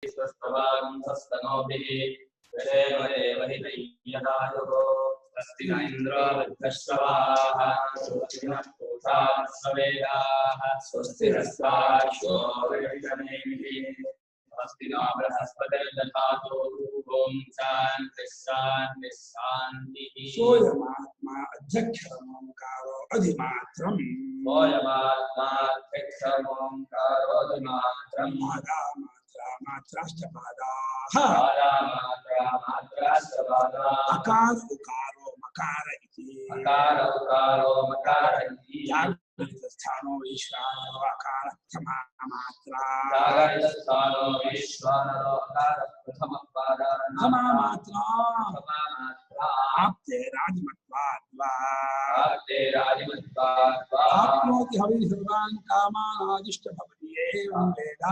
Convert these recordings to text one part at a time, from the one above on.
स्वस्तवांसस्तनोभिः यदेवदेवहितैयदायुः स्वस्ति न इन्द्रो वृद्धश्रवाः स्वस्ति नः पूषा विश्ववेदाः स्वस्ति नस्तार्क्ष्यो वृषणेमिः स्वस्ति नो बृहस्पतिर्दधातु ॐ शान्तिः शान्तिः शान्तिः सोऽयमात्मा अध्यक्षरमोङ्कारो अधिमात्रम् सोऽयमात्माध्यक्षरमोङ्कारो अधिमात्रम् मात्रा मात्राश्च पादाः मात्राश्च पादाः अकार उकारो मकार इति अकार उकारो मकार इति स्थानो ईश्वरो अकार प्रथमा मात्रा स्थानो ईश्वरो अकार प्रथम पादाः प्रथमा मात्रा आप्ते राजमत्वात् आप्नोति हवि सर्वान् कामान् आदिष्ट भवति एवं वेद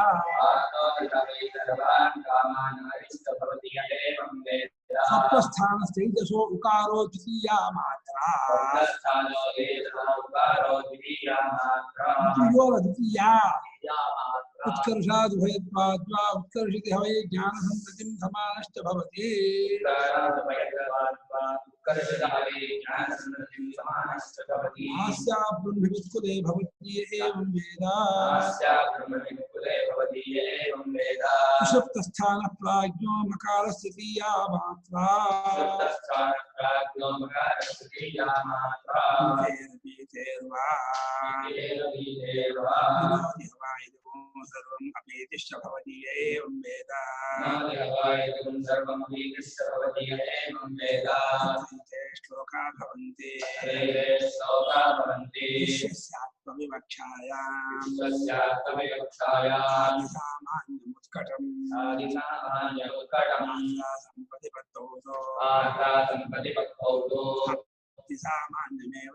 सत्वस्थानस्तेजसो उकारो द्वितीया मात्रा द्वितीया उत्कर्षादुभयत्वाद्वा उत्कर्षिति हवै ज्ञानसम्पत्तिं समानश्च भवति आस्या ब्रह्मवित्कुले भवति एवं वेद सुषुप्तस्थानः प्राज्ञो मकारस्य द्वितीया मात्रा सर्वं अपेतिश्च भवति एवं वेद श्लोका भवन्ति विवक्षायां सामान्यमुत्कटम् सम्पतिपत्तौ सामान्यमेव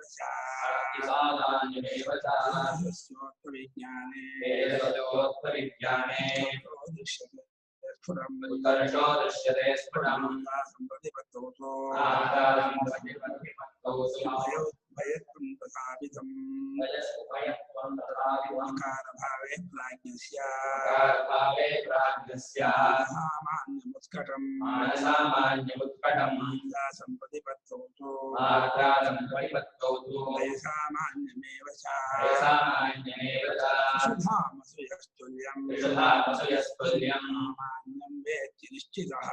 विज्ञाने दृश्यते स्फुटं सम्पतिपत्तौ अकारभावे प्राज्ञस्य सामान्यमुत्कटं सम्पतिपत्तौ सामान्यमेव सुधामसुयस्तुल्यं सामान्यं वेत्ति निश्चितः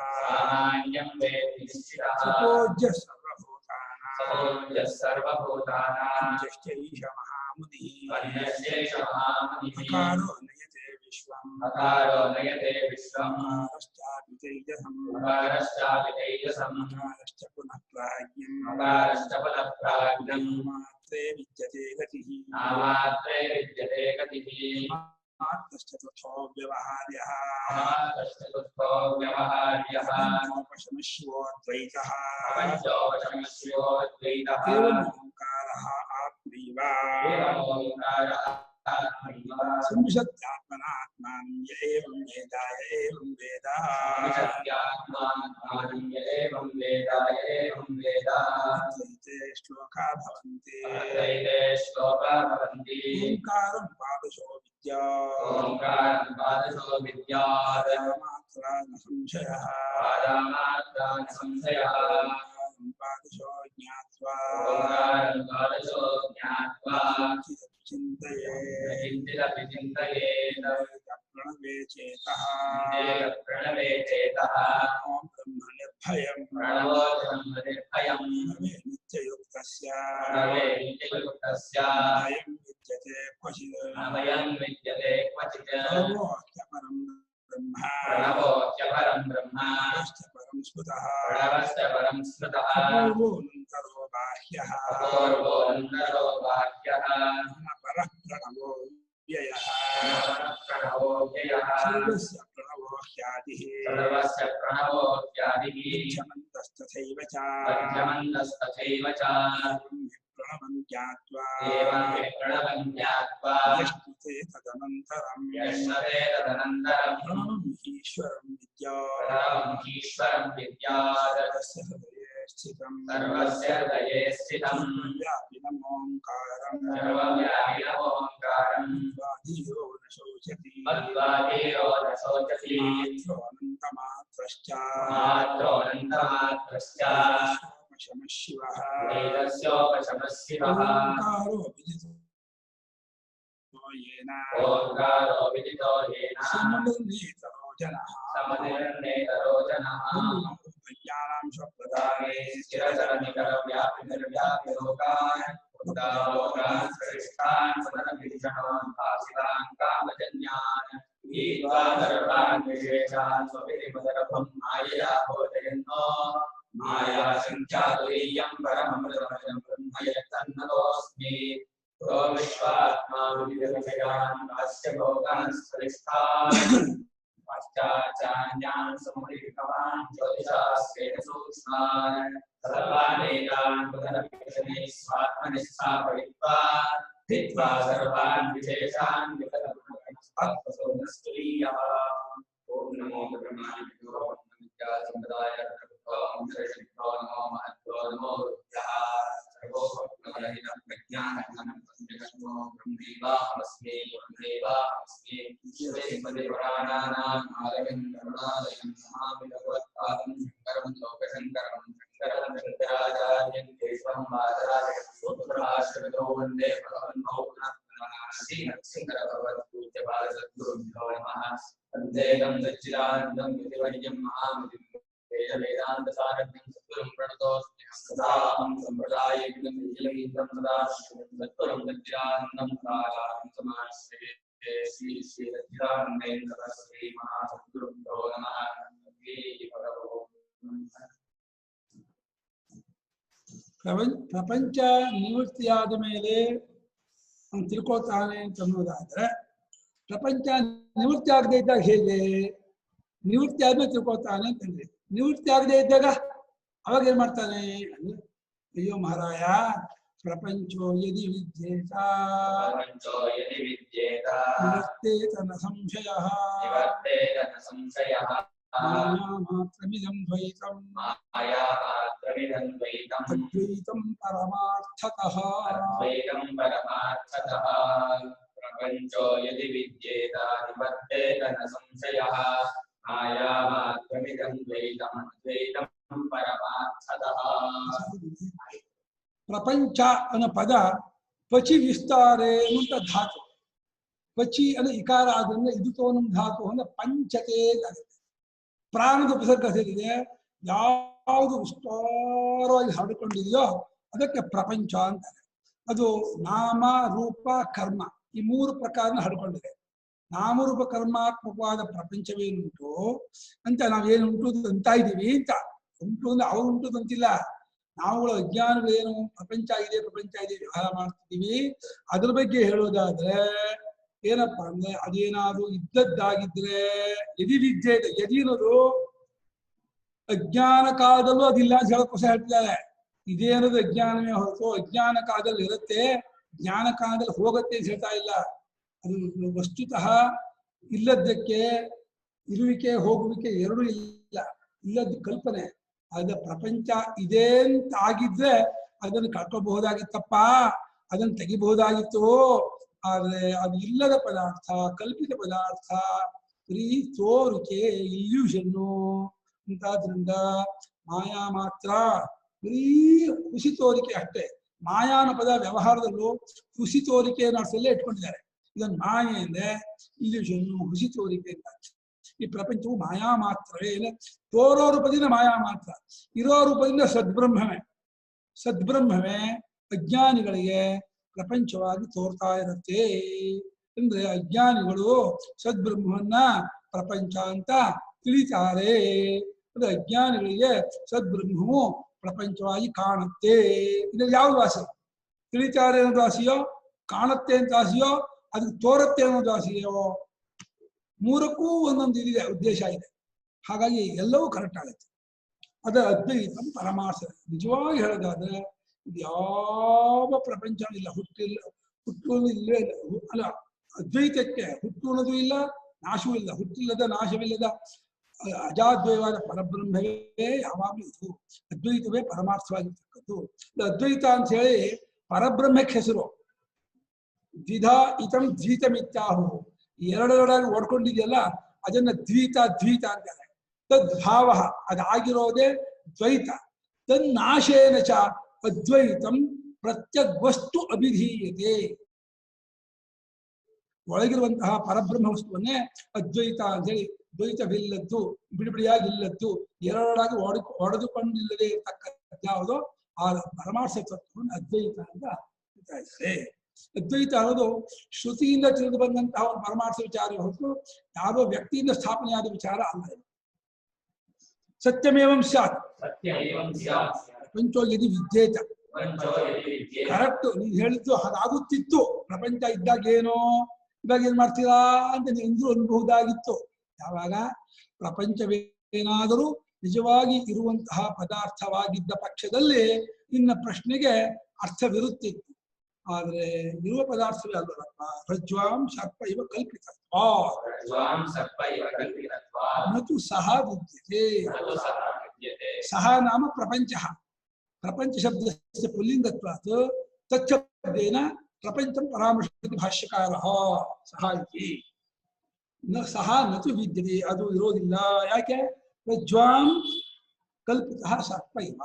सर्वभूतानां ज्येष्ठैष महामुनिः अकारो नयते विश्वम् अकारश्चापि तेजसम् अकारश्च पुनः प्राज्ञम् मात्रे विद्यते गतिः चतुर्थो व्यवहार्यः पञ्चोपशमस्योऽद्वैतः एवमोङ्कारः आत्मैव संविशत्यात्मनात्मानं य एवं वेद अद्वैते श्लोका भवन्ति ओङ्कारं द्वादशो विद्यात् मात्रा न संशयः द्वादशो ज्ञात्वा चिन्तयेत् प्रणवे चेतः ॐ ब्रह्मनिर्भयं प्रणवे नित्ययुक्तस्य अभयं विद्यते क्वचित् सर्वोऽख्यपरं ब्रह्म परं स्मृतः अपूर्वोऽनन्तरो बाह्यः परः प्रणवो व्ययः सर्वस्य प्रणवो ह्यादिः मध्यमन्तस्तथैव च प्रणवं ज्ञात्वा यष्टुते तदनन्तरं प्रणवं ईश्वरं विद्यात् सर्वस्य हृदये स्थितं व्यापिनमोङ्कारं स्वाधियो न शौच ಶೋಚ್ಯತಿ ಮದ್ವಾಗೀರೋ ನ ಶೋಚತಿ ಮಾತ್ರೋऽನन्तಮಾತ್ರಶ್ಚ ಮಾತ್ರೋऽನन्तಮಾತ್ರಶ್ಚ ಶಮಃ ಶಿವಃ ವೇದಸ್ಯೋಪಶಮಃ ಶಿವಃ ಓಂಕಾರೋ ವಿದಿತೋ ಯೇನ ಓಂಕಾರೋ ವಿದಿತೋ ಯೇನ ಸಮನಿರ್ಣೀತರೋ ಜನಃ ಸಮನಿರ್ಣೇತರೋ ಜನಃ ಜ್ಞಾನಾಂಶ ಪ್ರದಾನೆ ಸ್ಥಿರಚರನಿಕರವ್ಯಾಪಿ ಲೋಕಾನ್ ಉದಾಲೋಕಾನ್ ಶ್ರೇಷ್ಠಾನ್ ಸದನವಿಧಿಷಣಾನ್ ಭಾಸಿತಾನ್ ಕಾಮಜನ್ಯಾನ್ ಗೀತ್ವಾ ಸರ್ವಾನ್ ವಿಶೇಷಾನ್ ಸ್ವವಿಧಿಮದರಭಂ ಮಾಯಾ ಭೋಜಯನ್ನೋ ಮಾಯಾ ಸಂಖ್ಯಾತುರೀಯಂ ಪರಮಮೃತಮಜಂ ಬ್ರಹ್ಮಯತ್ತನ್ನತೋऽಸ್ಮಿ यो विश्वात्मा विविधविषयान् भाष्य भोगान् श्रेष्ठान् पाश्चाचार्यान् समुपरितवान् ज्योतिषास्तेन सूक्ष्मान् सर्वानेकान् बुधनविषये स्वात्मनि स्थापयित्वा धित्वा सर्वान् विशेषान् विगतपुरुषस्तुलीयः ॐ नमो ब्रह्मादिभ्यो विद्यासम्प्रदाय ॐ नमो महद्भ्यो नमो रुद्रः सर्वोपरहितं प्रज्ञानघनं तस्मिन्नो ब्रह्मैवाहमस्मि ब्रह्मैवाहमस्मि श्रीमद्पुराणानाम् आलयं करुणालयं नमामि भगवत्पादं शङ्करं लोकशङ्करं शङ्करं शङ्कराचार्यं केशवं वादराजं सूत्रभाष्यकृतो वन्दे भगवन्तो पुनः श्रीनरसिंहभगवत्पूज्यपादसद्गुरुभ्यो नमः वन्देकं सच्चिदानन्दं यतिवर्यं महामतिं वेदवेदान्तसारथ्यं सद्गुरुं प्रणतोऽस्मि सदाहं सम्प्रदायज्ञं नीलमीन्द्रं सदा सत्वरं सच्चिदानन्दं सदाहं समाश्रये श्री श्री सच्चिदानन्देन्द्र श्री महासद्गुरुभ्यो नमः ಪ್ರಪಂಚ ನಿವೃತ್ತಿಯಾದ ಮೇಲೆ ಅವನು ತಿಳ್ಕೊಳ್ತಾನೆ ಅಂತ ಅನ್ನೋದಾದ್ರೆ ಪ್ರಪಂಚ ನಿವೃತ್ತಿ ಆಗದೆ ಇದ್ದಾಗ ಹೇಗೆ ನಿವೃತ್ತಿ ಆದ್ಮೇಲೆ ತಿಳ್ಕೊಳ್ತಾನೆ ಅಂತಂದ್ರೆ ನಿವೃತ್ತಿ ಆಗದೆ ಇದ್ದಾಗ ಅವಾಗ ಏನ್ ಮಾಡ್ತಾನೆ ಅಂದ್ರೆ ಅಯ್ಯೋ ಮಹಾರಾಯ ಪ್ರಪಂಚೋ ಯದಿ ವಿದ್ಯೇತ ನಿವರ್ತೇತನ ಸಂಶಯಃ ಮಾತ್ರಮಿದಂ ದ್ವೈತಂ ಅದ್ವೈತಂ ಪರಮಾರ್ಥತಃ ಪ್ರಪಂಚೋ ಯದಿ ವಿದ್ಯೇತ ನಿವರ್ತೇತ ನ ಸಂಶಯಃ ಮಾಯಾಮಾತ್ರಮಿದಂ ದ್ವೈತಂ ಅದ್ವೈತಂ ಪರಮಾರ್ಥತಃ. ಪ್ರಪಂಚ ಅನ್ನೋ ಪದ ಪಚಿ ವಿಸ್ತಾರೆ ಅಂತ ಧಾತು. ಪಚಿ ಅನ್ನೋ ಇಕಾರ ಆದ್ರಿಂದ ಇದು ತೋನ ಧಾತು ಅಂದ್ರೆ ಪಂಚತೆ ಆಗುತ್ತೆ. ಪ್ರಾಣದ ಉಪಸರ್ಗ ಸೇರಿದೆ. ಯಾವುದು ವಿಸ್ತಾರವಾಗಿ ಹರಡಿಕೊಂಡಿದೆಯೋ ಅದಕ್ಕೆ ಪ್ರಪಂಚ ಅಂತಾರೆ. ಅದು ನಾಮ ರೂಪ ಕರ್ಮ ಈ ಮೂರು ಪ್ರಕಾರ ಹರಡಿಕೊಂಡಿದೆ. ನಾಮರೂಪ ಕರ್ಮಾತ್ಮಕವಾದ ಪ್ರಪಂಚವೇನುಂಟು ಅಂತ ನಾವೇನುಂಟು ಅಂತ ಇದ್ದೀವಿ ಅಂತ ಉಂಟು ಅಂದ್ರೆ ಅವ್ರು ಉಂಟು ಅಂತಿಲ್ಲ. ನಾವುಗಳ ಅಜ್ಞಾನಗಳೇನು ಪ್ರಪಂಚ ಇದೆ ವ್ಯವಹಾರ ಮಾಡ್ತಿದ್ದೀವಿ. ಅದ್ರ ಬಗ್ಗೆ ಹೇಳೋದಾದ್ರೆ ಏನಪ್ಪಾ ಅಂದ್ರೆ ಅದೇನಾದ್ರು ಇದ್ದದ್ದಾಗಿದ್ರೆ ಯದಿ ವಿದ್ಯೆ ಇದೆ. ಯದಿ ಅನ್ನೋದು ಅಜ್ಞಾನ ಕಾಲದಲ್ಲೂ ಅದಿಲ್ಲ ಅಂತ ಹೇಳೋಕೋಸ ಹೇಳ್ತಿದ್ದಾರೆ. ಇದೇ ಅನ್ನೋದು ಅಜ್ಞಾನವೇ ಹೊರತು ಅಜ್ಞಾನ ಕಾಲದಲ್ಲಿ ಇರುತ್ತೆ, ಜ್ಞಾನ ಕಾಲದಲ್ಲಿ ಹೋಗತ್ತೆ ಅಂತ ಹೇಳ್ತಾ ಇಲ್ಲ. ಅದು ವಸ್ತುತಃ ಇಲ್ಲದಕ್ಕೆ ಇರುವಿಕೆ ಹೋಗುವಿಕೆ ಎರಡೂ ಇಲ್ಲ. ಇಲ್ಲದ ಕಲ್ಪನೆ. ಅದ ಪ್ರಪಂಚ ಇದೆ ಅಂತ ಆಗಿದ್ರೆ ಅದನ್ನು ಕಳ್ಕೋಬಹುದಾಗಿತ್ತಪ್ಪ, ಅದನ್ನು ತೆಗಿಬಹುದಾಗಿತ್ತು. ಆದ್ರೆ ಅದು ಇಲ್ಲದ ಪದಾರ್ಥ, ಕಲ್ಪಿತ ಪದಾರ್ಥ, ಬರೀ ತೋರಿಕೆ, ಇಲ್ಯೂಷನ್ನು ಅಂತಾದ್ರಿಂದ ಮಾಯಾ ಮಾತ್ರ, ಬರೀ ಹುಸಿ ತೋರಿಕೆ ಅಷ್ಟೇ. ಮಾಯಾನ ಪದ ವ್ಯವಹಾರದಲ್ಲೂ ಹುಸಿ ತೋರಿಕೆ ಅರ್ಥದಲ್ಲೇ ಇಟ್ಕೊಂಡಿದ್ದಾರೆ. ಇದನ್ನು ಮಾಯೆ ಅಂದ್ರೆ ಇಲ್ಯೂಷನ್ನು, ಹುಸಿ ತೋರಿಕೆ ಅಂತ. ಈ ಪ್ರಪಂಚವು ಮಾಯಾ ಮಾತ್ರವೇ. ತೋರೋ ರೂಪದಿಂದ ಮಾಯಾ ಮಾತ್ರ, ಇರೋ ರೂಪದಿಂದ ಸದ್ಬ್ರಹ್ಮವೇ. ಸದ್ಬ್ರಹ್ಮವೇ ಅಜ್ಞಾನಿಗಳಿಗೆ ಪ್ರಪಂಚವಾಗಿ ತೋರ್ತಾ ಇರುತ್ತೆ. ಅಂದ್ರೆ ಅಜ್ಞಾನಿಗಳು ಸದ್ಬ್ರಹ್ಮವನ್ನ ಪ್ರಪಂಚ ಅಂತ ತಿಳಿತಾರೆ. ಅಂದ್ರೆ ಅಜ್ಞಾನಿಗಳಿಗೆ ಸದ್ಬ್ರಹ್ಮವು ಪ್ರಪಂಚವಾಗಿ ಕಾಣುತ್ತೆ. ಇದ್ರಲ್ಲಿ ಯಾವ್ದು ವಾಸಿ? ತಿಳಿತಾರೆ ಅನ್ನೋದು ವಾಸಿಯೋ, ಕಾಣುತ್ತೆ ಅಂತ ವಾಸಿಯೋ, ಅದಕ್ಕೆ ತೋರುತ್ತೆ ಅನ್ನೋದು ವಾಸಿಯೋ? ಮೂರಕ್ಕೂ ಒಂದೊಂದು ಇದಿದೆ, ಉದ್ದೇಶ ಇದೆ. ಹಾಗಾಗಿ ಎಲ್ಲವೂ ಕರೆಕ್ಟ್ ಆಗುತ್ತೆ. ಅದ ಅದ್ವೈತ ಪರಮಾರ್ಥ. ನಿಜವಾಗಿ ಹೇಳೋದಾದ್ರೆ ಇದು ಯಾವ ಪ್ರಪಂಚ ಇಲ್ಲ, ಹುಟ್ಟಿಲ್ಲ, ಹುಟ್ಟು ಇಲ್ಲವೇ ಇಲ್ಲ. ಅಲ್ಲ, ಅದ್ವೈತಕ್ಕೆ ಹುಟ್ಟು ಅನ್ನೋದು ಇಲ್ಲ, ನಾಶವೂ ಇಲ್ಲ. ಹುಟ್ಟಿಲ್ಲದ ನಾಶವಿಲ್ಲದ ಅಜಾದ್ವಯವಾದ ಪರಬ್ರಹ್ಮವೇ ಯಾವಾಗಲೂ ಇದು. ಅದ್ವೈತವೇ ಪರಮಾರ್ಥವಾಗಿರ್ತಕ್ಕದ್ದು. ಅದ್ವೈತ ಅಂತ ಹೇಳಿ ಪರಬ್ರಹ್ಮಕ್ಕೆ ಹೆಸರು. ದ್ವಿಧ ಇತಂ ದ್ವೈತಮಿತ್ಯಾಹು. ಎರಡೆರಡಾಗಿ ಓಡ್ಕೊಂಡಿದೆಯಲ್ಲ ಅದನ್ನ ದ್ವೈತ ಅಂತಾರೆ. ತದ್ಭಾವ ಅದಾಗಿರೋದೇ ದ್ವೈತ. ತನ್ನಾಶೇನ ಚ ಅದ್ವೈತಂ ಪ್ರತ್ಯಗ್ವಸ್ತು ಅಭಿಧೀಯತೆ. ಒಳಗಿರುವಂತಹ ಪರಬ್ರಹ್ಮ ವಸ್ತುವನ್ನೇ ಅದ್ವೈತ ಅಂತೇಳಿ, ದ್ವೈತವಿಲ್ಲದ್ದು, ಬಿಡಿಬಿಡಿಯಾಗಿಲ್ಲದ್ದು, ಎರಡಾಗಿ ಒಡೆದುಕೊಂಡಿಲ್ಲದೆ ಇರ್ತಕ್ಕಂಥ ಯಾವುದೋ ಆ ಪರಮಾರ್ಥ ತತ್ವವನ್ನು ಅದ್ವೈತ ಅಂತ ಹೇಳ್ತಾ ಇದ್ದಾರೆ. ಅದ್ವೈತ ಅನ್ನೋದು ಶ್ರುತಿಯಿಂದ ತಿಳಿದು ಬಂದಂತಹ ಒಂದು ಪರಮಾರ್ಥ ವಿಚಾರ ಹೊರತು ಯಾವುದೋ ವ್ಯಕ್ತಿಯಿಂದ ಸ್ಥಾಪನೆಯಾದ ವಿಚಾರ ಅಲ್ಲ. ಸತ್ಯಮೇವಂ ಸ್ಯಾತ್ ಪ್ರಪಂಚೋ ಯದಿ ವಿದ್ಯೇತ. ಕರೆಕ್ಟ್, ನೀನ್ ಹೇಳಿದ್ದು ಹಾಗಾಗುತ್ತಿತ್ತು. ಪ್ರಪಂಚ ಇದ್ದಾಗ ಏನೋ, ಇವಾಗ ಏನ್ ಮಾಡ್ತೀರಾ ಅಂತ ನೀವು ಅನ್ಬಹುದಾಗಿತ್ತು. ಯಾವಾಗ ಪ್ರಪಂಚವೇನಾದರೂ ನಿಜವಾಗಿ ಇರುವಂತಹ ಪದಾರ್ಥವಾಗಿದ್ದ ಪಕ್ಷದಲ್ಲಿ ನಿನ್ನ ಪ್ರಶ್ನೆಗೆ ಅರ್ಥವಿರುತ್ತಿತ್ತು. ಆದ್ರೆ ಇರುವ ಪದಾರ್ಥವೇ ಅಲ್ಲದಪ್ಪ. ರಜ್ವಾಂ ಸರ್ಪ ಇವ ಕಲ್ಪಿತ ನತು ಸಹ ವಿದ್ಯತೆ. ಸಹ ನಾಮ ಪ್ರಪಂಚ. ಪ್ರಪಂಚ ಶಬ್ದಸ್ಯ ಪುಲ್ಲಿಂಗತ್ವಾತ್ ತಚ್ಛಬ್ದೇನ ಪ್ರಪಂಚಂ ಪರಾಮರ್ಶಯತಿ ಭಾಷ್ಯಕಾರಃ ಸಹ ಇತಿ. ಸಹ ನತು ವಿದ್ಯತೆ, ಅದು ಇರೋದಿಲ್ಲ. ಯಾಕೆ? ರಜ್ವಾಂ ಕಲ್ಪಿತ ಸರ್ಪ ಇವ,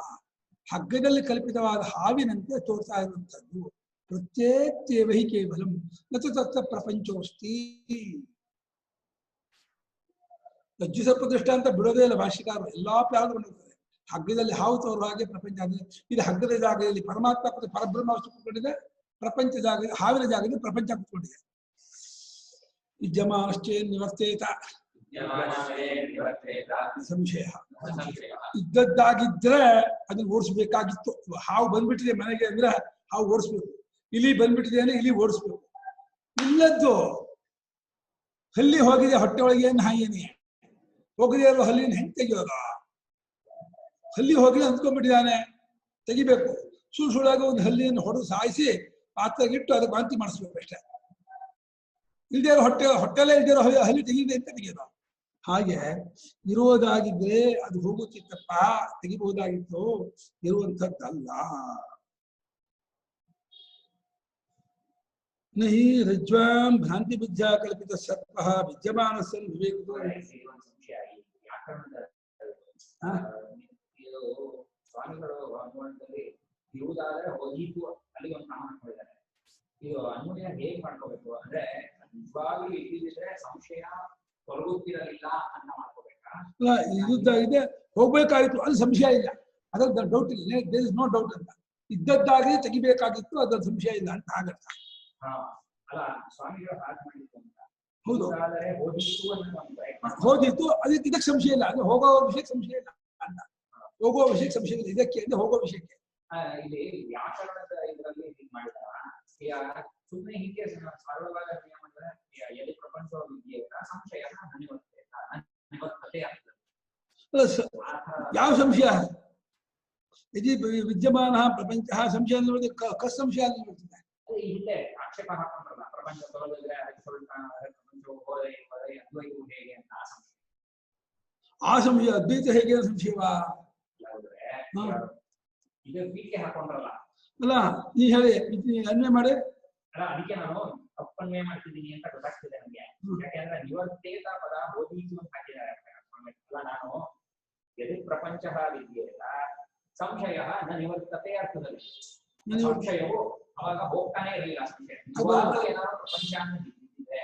ಹಗ್ಗದಲ್ಲಿ ಕಲ್ಪಿತವಾದ ಹಾವಿನಂತೆ ತೋರ್ತಾ ಇರುವಂತದ್ದು. ಪ್ರತ್ಯೇತ್ಯೇವ ಹಿ ಕೇವಲಂ ನತು ತತ್ರ ಪ್ರಪಂಚೋಸ್ತಿ. ರಜ್ಜು ಸರ್ಪ ದೃಷ್ಟಾಂತ ಬಿಡೋದೇ ಇಲ್ಲ ಭಾಷ್ಯಕಾರರು. ಎಲ್ಲಾ ಪ್ಯಾರಗಳು ಬಂದಿರ್ತದೆ. ಹಗ್ಗದಲ್ಲಿ ಹಾವು ತೋರುವ ಹಾಗೆ ಪ್ರಪಂಚ. ಇದು ಹಗ್ಗದ ಜಾಗದಲ್ಲಿ ಪರಮಾತ್ಮ ಪರಬ್ರಹ್ಮ ವಸ್ತು ಕೂತ್ಕೊಂಡಿದೆ, ಪ್ರಪಂಚ ಜಾಗ ಹಾವಿನ ಜಾಗದಲ್ಲಿ ಪ್ರಪಂಚ ಕೂತ್ಕೊಂಡಿದೆ. ವಿದ್ಯಮಾನಶ್ಚೇನ್ ನಿವರ್ತೇತ ಸಂಶಯ. ಇದ್ದದ್ದಾಗಿದ್ರೆ ಅದನ್ನ ಓಡಿಸ್ಬೇಕಾಗಿತ್ತು. ಹಾವು ಬಂದ್ಬಿಟ್ಟಿದೆ ಮನೆಗೆ ಅಂದ್ರೆ ಹಾವು ಓಡಿಸ್ಬೇಕು. ಇಲಿ ಬಂದ್ಬಿಟ್ಟಿದೆ ಅಂದ್ರೆ ಇಲಿ ಓಡಿಸ್ಬೇಕು. ಇಲ್ಲದ್ದು ಹಲ್ಲಿ ಹೋಗಿದೆ ಹೊಟ್ಟೆ ಒಳಗೆ ಹಾಗೇನೆ ಹೋಗದೆ ಇರೋ ಹಲ್ಲಿನ ಹೆಂಗ್ ತೆಗಿಯೋದ? ಹಲ್ಲಿ ಹೋಗಿ ಅಂದ್ಕೊಂಡ್ಬಿಟ್ಟಿದ್ದಾನೆ, ತೆಗಿಬೇಕು. ಸುಳ್ಸುಳಾಗ ಒಂದು ಹಲ್ಲಿಯನ್ನು ಹೊಡೆದು ಸಾಯಿಸಿ ಪಾತ್ರೆಗಿಟ್ಟು ಅದಕ್ಕೆ ವಾಂತಿ ಮಾಡಿಸ್ಬೇಕು ಅಷ್ಟೇ. ಇಲ್ದೇ ಇರೋ ಹೊಟ್ಟೆಲ್ಲೇ ಇಲ್ದಿರೋ ಹಲ್ಲಿ ತೆಗಿದೆ ಅಂತ ತೆಗಿಯೋದು. ಹಾಗೆ ಇರುವುದಾಗಿದ್ರೆ ಅದು ಹೋಗುತ್ತಿತ್ತಪ್ಪ, ತೆಗಿಬಹುದಾಗಿತ್ತು. ಇರುವಂಥದ್ದಲ್ಲ. ನಹಿ ರಜ್ವಾಂ ಭ್ರಾಂತಿ ಬುದ್ಧಿಯ ಕಲ್ಪಿತ ಸರ್ಪ ವಿದ್ಯಮಾನ ಸನ್ ವಿವೇಕೋ. ಸ್ವಾಮಿಗಳು ಅನುಮಾನದಲ್ಲಿ ಇರುವುದಾದ್ರೆ ಹೋಗಿದ್ದು ಅಲ್ಲಿ ಒಂದು ಕ್ರಮ ಹಾಕೊಂಡಿದ್ದಾರೆ. ಇದು ಅನ್ವಯ ಹೇಗ್ ಮಾಡ್ಕೋಬೇಕು ಅಂದ್ರೆ, ನಿಜವಾಗ್ಲೂ ಇದ್ದಿದ್ರೆ ಸಂಶಯ ತೊಲಗುತ್ತಿರಲಿಲ್ಲ ಅಂತ ಮಾಡ್ಕೋಬೇಕಾ? ಇದ್ದಾಗಿದೆ ಹೋಗ್ಬೇಕಾಗಿತ್ತು, ಅದು ಸಂಶಯ ಇಲ್ಲ, ಅದ್ರಲ್ಲಿ ಡೌಟ್ ಇಲ್ಲ. ದೇರ್ ಇಸ್ ನೋ ಡೌಟ್ ಅಂತ. ಇದ್ದದ್ದಾಗಿ ತೆಗಿಬೇಕಾಗಿತ್ತು, ಅದ್ರಲ್ಲಿ ಸಂಶಯ ಇಲ್ಲ ಅಂತ ಆಗತ್ತ. ಅಲ್ಲ, ಸ್ವಾಮಿಗಳು ಹಾಗೆ ಮಾಡಿದ್ದು ಅಂತ. ಹೌದು, ಹೋಗಿತ್ತು ಅಂತ ಹೋಗಿತ್ತು, ಅದಕ್ಕೆ ಇದಕ್ಕೆ ಸಂಶಯ ಇಲ್ಲ. ಅದು ಹೋಗೋ ವಿಷಯಕ್ಕೆ ಸಂಶಯ ಇಲ್ಲ ಅಂತ. ಹೋಗುವ ವಿಷಯಕ್ಕೆ ಸಂಶಯ ಇಲ್ಲ, ಇದಕ್ಕೆ ಅಂದ್ರೆ ಹೋಗೋ ವಿಷಯಕ್ಕೆ. ಇಲ್ಲಿ ವ್ಯಾಕರಣದ ಇದರಲ್ಲಿ ಹೀಗೆ ಮಾಡಿದಾರ. ಸುಮ್ಮನೆ ಹೀಗೆ ಸರಳವಾದ ನಿಯಮ ಅಂದ್ರೆ ಎಲ್ಲಿ ಪ್ರಪಂಚ ವಿದ್ಯೆಯ ಸಂಶಯ ನಿವರ್ತತೆ ಆಗ್ತದೆ. ಯಾವ ಸಂಶಯ? ಯದಿ ವಿದ್ಯಮಾನ ಪ್ರಪಂಚ ಸಂಶಯ ಸಂಶಯ ನಿವರ್ತತೆ. ಹಿಂದೆ ಆಕ್ಷೇಪ ಹಾಕೊಂಡ್ರಲ್ಲ, ಪ್ರಪಂಚ ತೊಲಗಿದ್ರೆ ಪ್ರಪಂಚವು ಹೋದರೆ ಅದ್ವೈತವು ಹೇಗೆ ಅಂತ ಆ ಸಂಶಯ. ಅದ್ವೈತ ಹೇಗೆ ಸಂಶಯವಾ? ಈಗ ಟೀಕೆ ಹಾಕೊಂಡ್ರಲ್ಲ ಅಲ್ಲ, ನೀ ಹೇಳಿ ಅನ್ವಯ ಮಾಡಿ. ಅಲ್ಲ, ಅದಕ್ಕೆ ನಾನು ತಪ್ಪನ್ವಯ ಮಾಡ್ತಿದ್ದೀನಿ ಅಂತ ಗೊತ್ತಾಗ್ತಿದೆ ನನಗೆ. ಯಾಕೆಂದ್ರೆ ನಿವರ್ತೇತ ಪದ ಓದಿತು ಅಂತ ಹಾಕಿದ್ದಾರೆ. ಅಲ್ಲ, ನಾನು ಯದಿ ಪ್ರಪಂಚ ವಿದ್ಯೆಯ ಸಂಶಯ ನ ನಿವರ್ತತೆ ಅರ್ಥದಲ್ಲಿ. ಸಂಶಯವು ಅವಾಗ ಹೋಗ್ತಾನೆ ಇರಲಿಲ್ಲ. ಸಂಶಯ ಏನಾದ್ರು ಪ್ರಪಂಚ ಅಂತ ಇದ್ದಿದ್ರೆ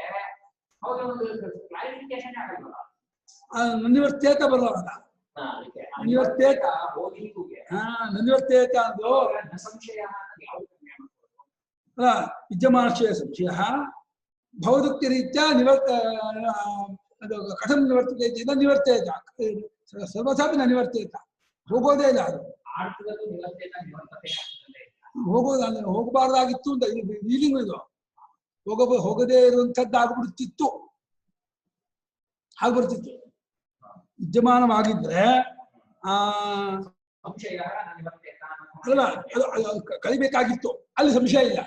ಅವಾಗ ಒಂದು ಕ್ಲಾರಿಫಿಕೇಶನ್ ಆಗಲ್ವಲ್ಲ. ನಿವರ್ತೇತ ಬರೋಲ್ಲ. ನಿವರ್ತೇತ ಓದಿತುಗೆ ನಿವರ್ತೇತ ಅಂದು ಸಂಶಯ ಯಾವುದು ಅಲ್ಲ, ವಿದ್ಯಮಾನಶ್ಚ ಸಂಶಯ ಭೌದುಕ್ತಿರೀತ್ಯ ನಿವರ್ತ ಕಥಂ ನಿವರ್ತತೆ ನಿವರ್ತೇತ ಸರ್ವಥಾಪಿ ನ ನಿವರ್ತೇತ. ಹೋಗೋದೇ ಇಲ್ಲ ಅದು. ಹೋಗೋದು ಹೋಗಬಾರ್ದಾಗಿತ್ತು ಅಂತ ಫೀಲಿಂಗ್. ಇದು ಹೋಗದೇ ಇರುವಂಥದ್ದು ಆಗ್ಬಿಡ್ತಿತ್ತು, ಆಗ್ಬಿಡ್ತಿತ್ತು. ವಿದ್ಯಮಾನವಾಗಿದ್ರೆ ಅಲ್ಲ, ಕಲಿಬೇಕಾಗಿತ್ತು, ಅಲ್ಲಿ ಸಂಶಯ ಇಲ್ಲ.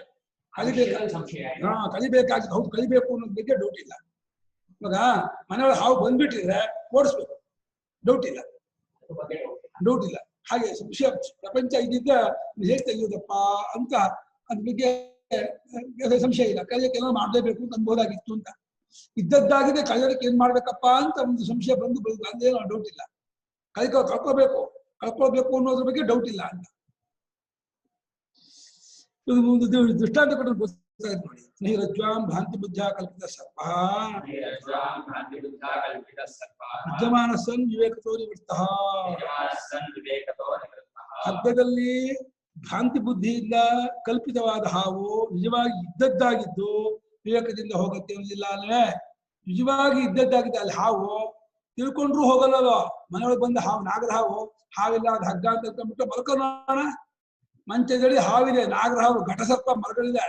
ಕಲಿಬೇಕಾಗಿತ್ತು, ಹೌದು ಕಲಿಬೇಕು ಅನ್ನೋದ್ ಬಗ್ಗೆ ಡೌಟ್ ಇಲ್ಲ. ಇವಾಗ ಮನೆಯೊಳಗೆ ಹಾವು ಬಂದ್ಬಿಟ್ಟಿದ್ರೆ ಓಡಿಸ್ಬೇಕು, ಡೌಟ್ ಇಲ್ಲ. ಹಾಗೆ ಸಂಶಯ ಪ್ರಪಂಚ ಇದ್ದಿದ್ದ ಹೇಗೆ ತೆಗೆಯೋದಪ್ಪ ಅಂತ ಅದ್ರ ಬಗ್ಗೆ ಸಂಶಯ ಇಲ್ಲ. ಕಲಿಯಕ್ಕೆ ಏನೋ ಮಾಡಲೇಬೇಕು ಅಂತ ಅನ್ಬೋದಾಗಿತ್ತು ಅಂತ. ಇದ್ದದ್ದಾಗಿದೆ ಕಳೆಯೋದಕ್ಕೆ ಏನ್ ಮಾಡ್ಬೇಕಪ್ಪ ಅಂತ ಒಂದು ಸಂಶಯ ಬಂದು ಬರುದು ಅದೇನೋ ಡೌಟ್ ಇಲ್ಲ. ಕಳ್ಕೊಳ್ಬೇಕು ಅನ್ನೋದ್ರ ಬಗ್ಗೆ ಡೌಟ್ ಇಲ್ಲ ಅಂತ ಒಂದು ದೃಷ್ಟಾಂತ ಕೊಟ್ಟು ಗೊತ್ತಾಯ್ತು ನೋಡಿ. ರಜ್ವಾಂ ಭ್ರಾಂತಿ ಬುದ್ಧ ಕಲ್ಪಿತ ಸರ್ಪ ವಿದ್ಯಮಾನ ಸನ್ ವಿವೇಕತೋ ನಿವೃತ್ತಃ. ಹಗ್ಗದಲ್ಲಿ ಭ್ರಾಂತಿ ಬುದ್ಧಿಯಿಂದ ಕಲ್ಪಿತವಾದ ಹಾವು ನಿಜವಾಗಿ ಇದ್ದದ್ದಾಗಿದ್ದು ವಿವೇಕದಿಂದ ಹೋಗುತ್ತೆ ಅನ್ನೋದಿಲ್ಲ ಅಲ್ವೇ? ನಿಜವಾಗಿ ಇದ್ದದ್ದಾಗಿದೆ ಅಲ್ಲಿ ಹಾವು, ತಿಳ್ಕೊಂಡ್ರು ಹೋಗಲ್ಲೋ. ಮನೆಯೊಳಗೆ ಬಂದ ಹಾವು, ನಾಗರ ಹಾವಿಲ್ಲ, ಅದು ಹಗ್ಗ ಅಂತ ತಿಳ್ಕೊಂಡ್ಬಿಟ್ಟು ಮಲ್ಕೊಳ್ಳೋಣ. ಮಂಚದಡಿ ಹಾವಿದೆ, ನಾಗರ ಹಾವು, ಘಟಸರ್ಪ ಮರಗಳಿದೆ,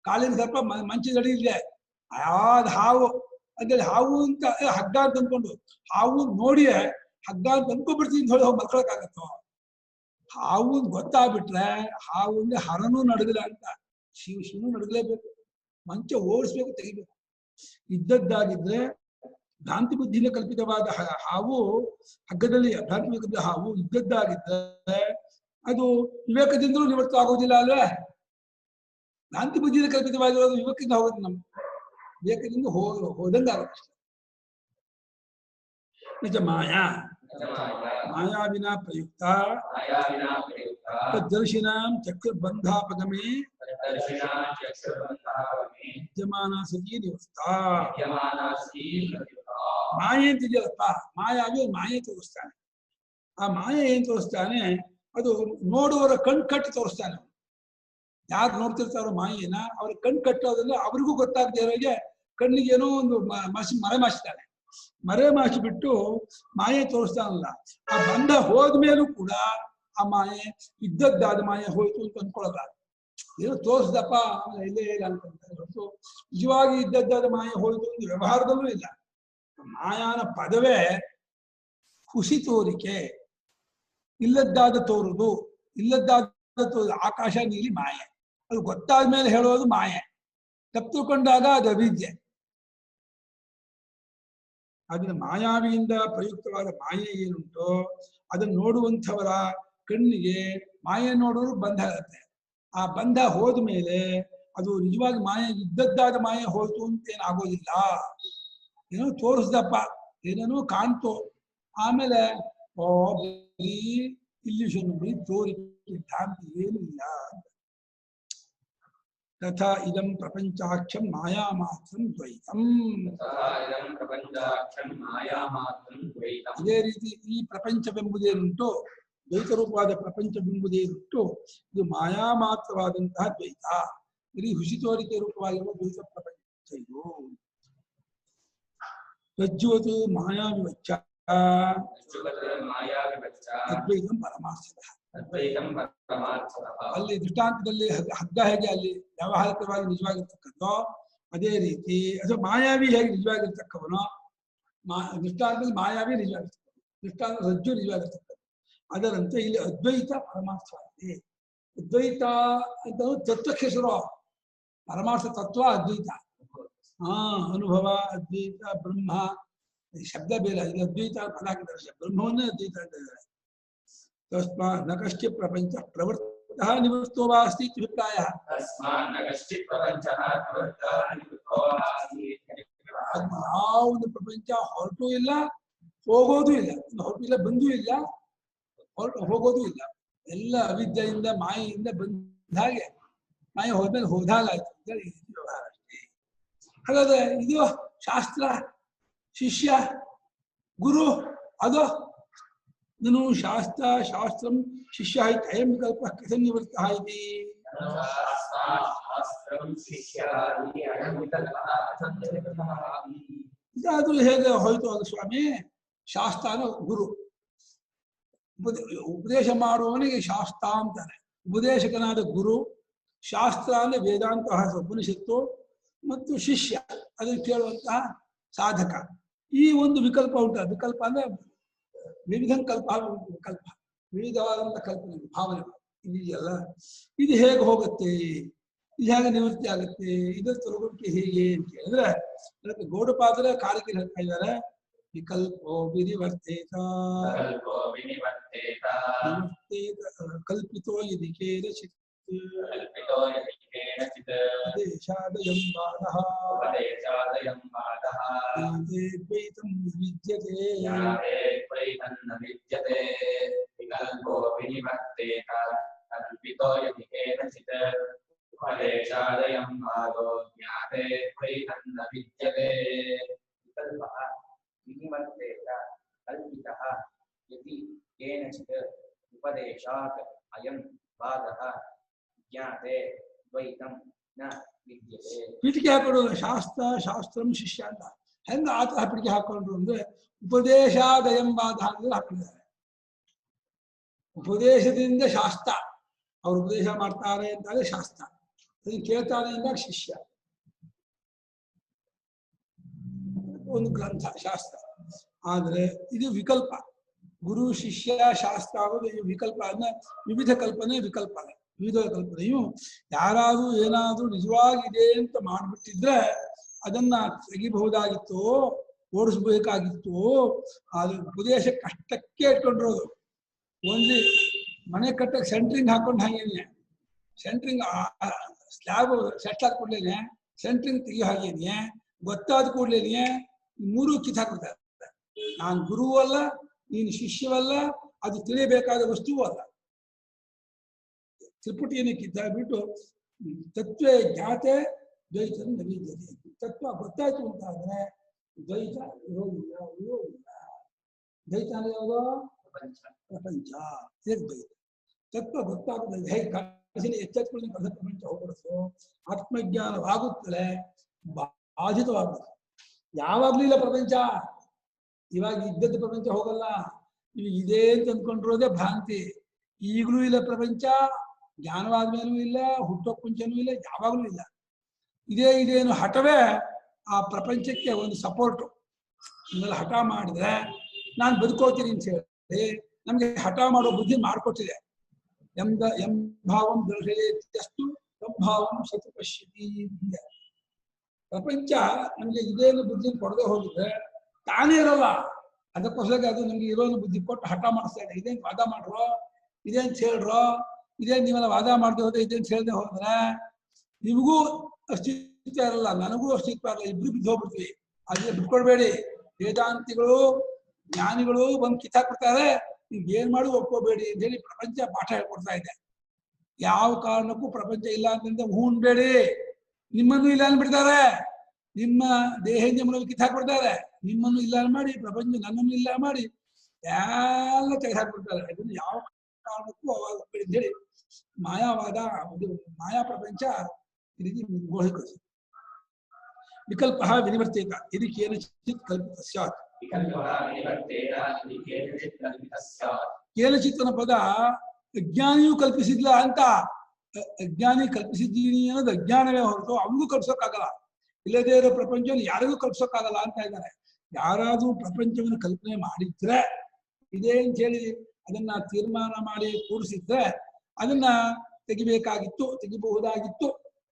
ಕಾಲಿನ ಸರ್ಪ ಮಂಚದಡಿ ಇದೆ, ಯಾವ್ದು ಹಾವು ಅಂತೇಳಿ ಹಾವು ಅಂತ ಹಗ್ಗ ಅಂತ ಅಂದ್ಕೊಂಡು ಹಾವು ನೋಡಿಯೇ ಹಗ್ಗ ಅಂತ ಅಂದ್ಕೊಂಡ್ಬಿಡ್ತೀನಿ ಅಂತ ಹೇಳಿ ಹೋಗಿ ಮಲ್ಕೊಳಕ್ಕಾಗತ್ತೋ? ಹಾವು ಗೊತ್ತಾಗ್ಬಿಟ್ರೆ ಹಾವಿಂದ ಹರನೂ ನಡಗಲ ಅಂತ, ಶಿವನು ನಡಗಲೇಬೇಕು, ಮಂಚ ಓಡಿಸ್ಬೇಕು, ತೆಗಿಬೇಕು. ಇದ್ದದ್ದಾಗಿದ್ರೆ ಭ್ರಾಂತಿ ಬುದ್ಧಿಯಿಂದ ಕಲ್ಪಿತವಾದ ಹಾವು, ಹಗ್ಗದಲ್ಲಿ ಭ್ರಾಂತಿ ಕಲ್ಪಿತ ಹಾವು ಇದ್ದದ್ದಾಗಿದ್ರೆ ಅದು ವಿವೇಕದಿಂದಲೂ ನಿವೃತ್ತ ಆಗೋದಿಲ್ಲ ಅಲ್ವೇ? ಭ್ರಾಂತಿ ಬುದ್ಧಿಯಿಂದ ಕಲ್ಪಿತವಾಗಿರೋದು ವಿವೇಕದಿಂದ ಹೋಗೋದು, ನಮ್ಮ ವಿವೇಕದಿಂದ ಹೋದಂಗ ಆಗುತ್ತೆ. ನಿಜ ಮಾಯಾ ಮಾಯಾವಿನ ಪ್ರಯುಕ್ತ ತದ್ದರ್ಶಿನಾಂ ಚಕ್ಷುರ್ಬಂಧಾಪಗಮೇ ವಿದ್ಯಮಾನ ಸತಿ ನಿವೃತ್ತ. ಮಾಯೆ ಅಂತಿದೆಯಲ್ಲಪ್ಪ, ಮಾಯಾವಿ ಮಾಯೆ ತೋರಿಸ್ತಾನೆ. ಆ ಮಾಯೆ ಏನ್ ತೋರಿಸ್ತಾನೆ? ಅದು ನೋಡುವವರ ಕಣ್ ಕಟ್ಟಿ ತೋರಿಸ್ತಾನೆ. ಯಾರು ನೋಡ್ತಿರ್ತಾರೋ ಮಾಯೆನ ಅವ್ರ ಕಣ್ ಕಟ್ಟೋದ್ರಿಂದ ಅವ್ರಿಗೂ ಗೊತ್ತಾಗದೆ ಇರೋಗೆ ಕಣ್ಣಿಗೆ ಏನೋ ಒಂದು ಮರೆ ಮಾಚ್ತಾನೆ. ಮರೆ ಮಾಚಿಬಿಟ್ಟು ಮಾಯೆ ತೋರಿಸ್ತಾನಲ್ಲ, ಆ ಬಂಧ ಹೋದ್ಮೇಲೂ ಕೂಡ ಆ ಮಾಯೆ ಇದ್ದದ್ದಾದ ಮಾಯೆ ಹೋಯ್ತು ಅಂತ ಅಂದ್ಕೊಳ್ಳಲ್ಲ. ಏನೋ ತೋರಿಸ್ದಪ್ಪ ಆಮೇಲೆ ಇಲ್ಲೇ ಇಲ್ಲ ಅಂತಂತಾರೆ ಹೊರತು ನಿಜವಾಗಿ ಇದ್ದದ್ದಾದ ಮಾಯೆ ಹೋಯ್ತು ಅಂತ ವ್ಯವಹಾರದಲ್ಲೂ ಇಲ್ಲ. ಮಾಯಾನ ಪದವೇ ಹುಸಿ ತೋರಿಕೆ, ಇಲ್ಲದ್ದಾದ ತೋರುದು, ಇಲ್ಲದ್ದಾದ ಆಕಾಶ ನೀಲಿ ಮಾಯೆ. ಅದು ಗೊತ್ತಾದ್ಮೇಲೆ ಹೇಳೋದು ಮಾಯೆ, ತಪ್ಪುಕೊಂಡಾಗ ಅದು ಅವಿದ್ಯೆ. ಅದನ್ನ ಮಾಯಾವಿಯಿಂದ ಪ್ರಯುಕ್ತವಾದ ಮಾಯೆ ಏನುಂಟೋ ಅದನ್ನು ನೋಡುವಂಥವರ ಕಣ್ಣಿಗೆ ಮಾಯೆ ನೋಡೋರು ಬಂಧ ಆಗುತ್ತೆ. ಆ ಬಂಧ ಹೋದ ಮೇಲೆ ಅದು ನಿಜವಾಗಿ ಮಾಯೆ ಇದ್ದದ್ದಾದ ಮಾಯೆ ಹೋಯ್ತು ಅಂತ ಏನಾಗೋದಿಲ್ಲ. ಏನೋ ತೋರಿಸ್ದಪ್ಪ, ಏನೇನೋ ಕಾಣ್ತು, ಆಮೇಲೆ ಬರೀ ಇಲ್ಯೂಷನ್, ಬರೀ ತೋರಿಕೆ, ಭ್ರಾಂತಿ ಏನೂ ಇಲ್ಲ. ತಥಾ ಇದಂ ಪ್ರಪಂಚಾಖ್ಯಂ ಮಾಯಾ ಮಾತ್ರಂ ದ್ವೈತಂ. ಇದೇ ರೀತಿ ಈ ಪ್ರಪಂಚವೆಂಬುದೇನುಂಟು, ದ್ವೈತ ರೂಪವಾದ ಪ್ರಪಂಚವೆಂಬುದೇನುಂಟು, ಇದು ಮಾಯಾ ಮಾತ್ರವಾದಂತಹ ದ್ವೈತ. ಬರೀ ಹುಸಿ ತೋರಿಕೆ ರೂಪವಾಗಿರುವ ದ್ವೈತ ಪ್ರಪಂಚ ಇದು. ರಜ್ಜುವತು ಮಾಯಾವಿವಚ್ಚ ಅದ್ವೈತಂ ಪರಮಾರ್ಥತಃ. ಅಲ್ಲಿ ದೃಷ್ಟಾಂತದಲ್ಲಿ ಹಗ್ಗ ಹೇಗೆ ಅಲ್ಲಿ ವ್ಯಾವಹಾರಿಕವಾಗಿ ನಿಜವಾಗಿರ್ತಕ್ಕಂಥೋ ಅದೇ ರೀತಿ ಅದು ಮಾಯಾವಿ ಹೇಗೆ ನಿಜವಾಗಿರ್ತಕ್ಕವನೋ, ದೃಷ್ಟಾಂತದಲ್ಲಿ ಮಾಯಾವಿ ನಿಜವಾಗಿರ್ತಕ್ಕಂಥ, ದೃಷ್ಟಾಂತ ರಜ್ಜು ನಿಜವಾಗಿರ್ತಕ್ಕಂಥ. ಅದರಂತೆ ಇಲ್ಲಿ ಅದ್ವೈತ ಪರಮಾರ್ಥವಾಗಿದೆ. ಅದ್ವೈತ ಅಂತ ತತ್ವಕ್ಕೆ ಹೆಸರು, ಪರಮಾರ್ಥ ತತ್ವ ಅದ್ವೈತ. ಅನುಭವ ಅದ್ವೈತ, ಬ್ರಹ್ಮ ಶಬ್ದ ಬೇರೆ, ಇದು ಅದ್ವೈತ ಪದ ಹಾಕಿದ್ದಾರೆ, ಬ್ರಹ್ಮವನ್ನೇ ಅದ್ವೈತ ಅಂತ ಇದ್ದಾರೆ. ತಸ್ಮಾತ್ ನ ಕಶ್ಚಿತ್ ಪ್ರಪಂಚ ಪ್ರವೃತ್ತಃ ನಿವೃತ್ತೋ ವಾ ಅಸ್ತಿ ಇತ್ಯಭಿಪ್ರಾಯಃ. ಯಾವುದು ಪ್ರಪಂಚ ಹೊರಟೂ ಇಲ್ಲ ಹೋಗೋದು ಇಲ್ಲ, ಹೊರಟಿಲ್ಲ ಬಂದೂ ಇಲ್ಲ, ಹೋಗೋದು ಇಲ್ಲ. ಎಲ್ಲ ಅವಿದ್ಯೆಯಿಂದ ಮಾಯೆಯಿಂದ ಬಂದ ಹಾಗೆ, ಮಾಯೆ ಹೋದ್ಮೇಲೆ ಹೋದಾಗಾಯ್ತು ಅಂತೇಳಿ ವ್ಯವಹಾರ ಅಷ್ಟೇ. ಹಾಗಾದ್ರೆ ಇದು ಶಾಸ್ತ್ರ, ಶಿಷ್ಯ, ಗುರು, ಅದು ನನು ಶಾಸ್ತ್ರ ಶಾಸ್ತ್ರಂ ಶಿಷ್ಯ ಅಯಂ ವಿಕಲ್ಪ ಕಥಂ ನಿವೃತ್ತ ಇತಿ. ಇದಾದ್ರೂ ಹೇಗೆ ಹೋಯ್ತು ಅದು ಸ್ವಾಮಿ? ಶಾಸ್ತ್ರನ ಗುರು, ಉಪದೇಶ ಮಾಡುವವನಿಗೆ ಶಾಸ್ತ್ರ ಅಂತಾನೆ. ಉಪದೇಶಕನಾದ ಗುರು, ಶಾಸ್ತ್ರ ಅಂದ್ರೆ ವೇದಾಂತ ಉಪನಿಷತ್ತು, ಮತ್ತು ಶಿಷ್ಯ ಅದನ್ನು ಕೇಳುವಂತಹ ಸಾಧಕ. ಈ ಒಂದು ವಿಕಲ್ಪ ಉಂಟ. ವಿಕಲ್ಪ ಅಂದ್ರೆ ವಿವಿಧ ಕಲ್ಪ, ವಿಕಲ್ಪ ವಿವಿಧವಾದಂತಹ ಕಲ್ಪನೆ, ಭಾವನೆ ಇದೆಯಲ್ಲ, ಇದು ಹೇಗೆ ಹೋಗುತ್ತೆ, ಇದು ಹೇಗೆ ನಿವೃತ್ತಿ ಆಗುತ್ತೆ, ಇದರ ತೊಲಗುವಿಕೆ ಹೇಗೆ ಅಂತ ಹೇಳಿದ್ರೆ ಅದಕ್ಕೆ ಗೌಡಪಾದರ ಕಾರಿಕೆ ಹೇಳ್ತಾ ಇದ್ದಾರೆ. ವಿಕಲ್ಪೋ ವಿನಿವರ್ತೇತ ಕಲ್ಪಿತೋ ಯದಿ ಕೇನಚಿತ್ कल्पितो यदि केनचित् उपदेशादयं वादः उपदेशादयं वादः द्वैतं विद्यते ज्ञाते द्वैतं न विद्यते विकल्पो विनिवर्तेत कल्पितो यदि केनचित् उपदेशादयं वादो ज्ञाते द्वैतं न विद्यते विकल्पः विनिवर्तेत कल्पितः यदि केनचित् उपदेशात् अयं वादः ज्ञाते द्वैतं न विद्यते ಪೀಠಿಕೆ ಹಾಕೊಳ್ಳೋದು ಶಾಸ್ತ್ರ ಶಾಸ್ತ್ರಂ ಶಿಷ್ಯ ಅಂತ ಹೆಂಗ ಆತ ಪೀಠಿಕೆ ಹಾಕೊಂಡ್ರು ಅಂದ್ರೆ ಉಪದೇಶಾದಯಂ ವಾದ ಅಂದ್ರೆ ಹಾಕೊಂಡಿದ್ದಾರೆ. ಉಪದೇಶದಿಂದ ಶಾಸ್ತ್ರ ಅವ್ರು ಉಪದೇಶ ಮಾಡ್ತಾರೆ ಅಂತಾದ್ರೆ ಶಾಸ್ತ್ರ, ಅದನ್ನು ಕೇಳ್ತಾನೆ ಅಂದಾಗ ಶಿಷ್ಯ. ಒಂದು ಗ್ರಂಥ ಶಾಸ್ತ್ರ ಆದ್ರೆ ಇದು ವಿಕಲ್ಪ. ಗುರು ಶಿಷ್ಯ ಶಾಸ್ತ್ರ ಆಗೋದು ಇದು ವಿಕಲ್ಪ. ಅದನ್ನ ವಿವಿಧ ಕಲ್ಪನೆ ವಿಕಲ್ಪನೆ. ವಿವಿಧ ಕಲ್ಪನೆಯು ಯಾರಾದ್ರೂ ಏನಾದ್ರೂ ನಿಜವಾಗಿದೆ ಅಂತ ಮಾಡ್ಬಿಟ್ಟಿದ್ರೆ ಅದನ್ನ ತೆಗಿಬಹುದಾಗಿತ್ತು, ಓಡಿಸ್ಬೇಕಾಗಿತ್ತು. ಆದ್ರೆ ಉಪದೇಶ ಕಷ್ಟಕ್ಕೆ ಇಟ್ಕೊಂಡಿರೋದು. ಒಂದು ಮನೆ ಕಟ್ಟಕ್ಕೆ ಸೆಂಟ್ರಿಂಗ್ ಹಾಕೊಂಡು ಹಾಗೇನೆ, ಸೆಂಟ್ರಿಂಗ್ ಸ್ಲ್ಯಾಬ್ ಸೆಟ್ ಹಾಕೊಡ್ಲೇನೆ, ಸೆಂಟ್ರಿಂಗ್ ತೆಗಿಯೋ ಹಾಗೇನೆ, ಗೊತ್ತಾದ ಕೂಡ್ಲೇನೆ ಮೂರು ಕಿತ್ ಹಾಕ್ಬಿಡ್ತಾರೆ. ನಾನು ಗುರುವೂ ಅಲ್ಲ, ನೀನು ಶಿಷ್ಯವಲ್ಲ, ಅದು ತಿಳಿಯಬೇಕಾದ ವಸ್ತುವೂ ಅಲ್ಲ. ತ್ರಿಪುಟಿಯನ್ನು ಕಿತ್ತಾಗ್ಬಿಟ್ಟು ತತ್ವ ಜ್ಞಾತೆ ದ್ವೈತ ನವೀದ್ಯತೆ. ತತ್ವ ಗೊತ್ತಾಯ್ತು ಅಂತ ಆದ್ರೆ ದ್ವೈತ ಇರೋದಿಲ್ಲ, ಇರೋದಿಲ್ಲ. ದ್ವೈತ ಅಂದ್ರೆ ಯಾವುದೋ ಪ್ರಪಂಚ, ಇದೇ ದ್ವೈತ. ತತ್ವ ಗೊತ್ತಾಗುತ್ತದೆ. ಹೇಗೆ ಕನಸಿನ ಎಚ್ಚೆತ್ಕೊಳ್ಳಿ ಪ್ರಪಂಚ ಹೋಗ್ಬಿಡುತ್ತೋ ಆತ್ಮಜ್ಞಾನವಾಗುತ್ತಲೇ ಬಾಧಿತವಾಗುತ್ತೆ. ಯಾವಾಗ್ಲೂ ಇಲ್ಲ ಪ್ರಪಂಚ. ಇವಾಗ ಇದ್ದದ್ದು ಪ್ರಪಂಚ ಹೋಗಲ್ಲ. ಇವು ಇದೆ ಅಂತ ಅಂದ್ಕೊಂಡಿರೋದೇ ಭ್ರಾಂತಿ. ಈಗಲೂ ಇಲ್ಲ ಪ್ರಪಂಚ, ಜ್ಞಾನವಾದ ಮೇಲೂ ಇಲ್ಲ, ಹುಟ್ಟೋಕ್ ಮುಂಚೆನೂ ಇಲ್ಲ, ಯಾವಾಗಲೂ ಇಲ್ಲ. ಇದೇ ಇದೇನು ಹಠವೇ ಆ ಪ್ರಪಂಚಕ್ಕೆ ಒಂದು ಸಪೋರ್ಟು. ನಿಮ್ಮಲ್ಲಿ ಹಠ ಮಾಡಿದ್ರೆ ನಾನು ಬದುಕೋತೀನಿ ಅಂತ ಹೇಳಿ ನಮ್ಗೆ ಹಠ ಮಾಡೋ ಬುದ್ಧಿ ಮಾಡ್ಕೊಟ್ಟಿದೆ. ಎಂಭಾವಂ ದರ್ಶಯೇತ್ಯಸ್ತು ಸಂಭಾವಂ ಶತು ಪಶ್ಯತಿ. ಪ್ರಪಂಚ ನಮ್ಗೆ ಇದೇನು ಬುದ್ಧಿ ಕೊಡದೆ ಹೋಗಿದ್ರೆ ತಾನೇ ಇರಲ್ಲ. ಅದಕ್ಕೋಸ್ಕರ ಅದು ನಮ್ಗೆ ಇರೋನು ಬುದ್ಧಿ ಕೊಟ್ಟು ಹಠ ಮಾಡಿಸ್ತಾ ಇದೆ. ಇದೇನ್ ವಾದ ಮಾಡ್ರೋ, ಇದೇನ್ ಹೇಳ್ರೋ, ಇದೇನ್ ನೀವೆಲ್ಲ ವಾದ ಮಾಡದೆ ಹೋದ್ರೆ, ಇದೇನ್ ಹೇಳ್ದೆ ಹೋದ್ರೆ ನಿಮಗೂ ಅಸ್ತಿತ್ವ ಇರಲ್ಲ, ನನಗೂ ಅಸ್ತಿತ್ವ ಇರಲ್ಲ, ಇಬ್ರು ಬಿದ್ದು ಹೋಗ್ಬಿಡ್ತೀವಿ. ಅದೇ ಬಿಟ್ಕೊಡ್ಬೇಡಿ. ವೇದಾಂತಿಗಳು ಜ್ಞಾನಿಗಳು ಬಂದು ಕಿತ್ತಾಕ್ಬಿಡ್ತಾರೆ. ನೀವು ಏನ್ ಮಾಡಿ ಒಪ್ಕೋಬೇಡಿ ಅಂತ ಹೇಳಿ ಪ್ರಪಂಚ ಪಾಠ ಹೇಳ್ಕೊಡ್ತಾ ಇದೆ. ಯಾವ ಕಾರಣಕ್ಕೂ ಪ್ರಪಂಚ ಇಲ್ಲ ಅಂತಂದ್ರೆ ಹೂಣ್ಬೇಡಿ. ನಿಮ್ಮನ್ನು ಇಲ್ಲ ಅಂದ್ಬಿಡ್ತಾರೆ, ನಿಮ್ಮ ದೇಹ ನಿಮ್ಮನ್ನು ಕಿತ್ತಾಕ್ಬಿಡ್ತಾರೆ, ನಿಮ್ಮನ್ನು ಇಲ್ಲ ಮಾಡಿ ಪ್ರಪಂಚ ನನ್ನನ್ನು ಇಲ್ಲ ಮಾಡಿ ಎಲ್ಲ ತೆಗೆದಾಕ್ಬಿಡ್ತಾರೆ. ಇದನ್ನು ಯಾವ ಕಾರಣಕ್ಕೂ ಅವಾಗ ಹೇಳಿ ಮಾಯಾವಾದ, ಮಾಯಾ ಪ್ರಪಂಚ ಈ ರೀತಿ ಘೋಷಿತ. ವಿಕಲ್ಪ ವಿನಿವರ್ತೇತ ಇದು ಕೇನಚಿತ್ ಕಲ್ಪಿತ ಸ್ಯಾತ್. ಕೇನಚಿತ್ ಅನ್ನೋ ಪದ ಅಜ್ಞಾನಿಯೂ ಕಲ್ಪಿಸಿದ್ಲ ಅಂತ. ಅಜ್ಞಾನಿ ಕಲ್ಪಿಸಿದ್ದೀನಿ ಅನ್ನೋದು ಅಜ್ಞಾನವೇ ಹೊರತು ಅವನಿಗೂ ಕಲ್ಪಿಸೋಕ್ಕಾಗಲ್ಲ. ಇಲ್ಲದೇ ಇರೋ ಪ್ರಪಂಚವನ್ನು ಯಾರಿಗೂ ಕಲ್ಪಿಸೋಕ್ಕಾಗಲ್ಲ ಅಂತ ಇದ್ದಾರೆ. ಯಾರಾದ್ರೂ ಪ್ರಪಂಚವನ್ನು ಕಲ್ಪನೆ ಮಾಡಿದ್ರೆ ಇದೇ ಅಂತ ಹೇಳಿ ಅದನ್ನ ತೀರ್ಮಾನ ಮಾಡಿ ಕೂಡಿಸಿದ್ರೆ ಅದನ್ನ ತೆಗಿಬೇಕಾಗಿತ್ತು, ತೆಗಿಬಹುದಾಗಿತ್ತು.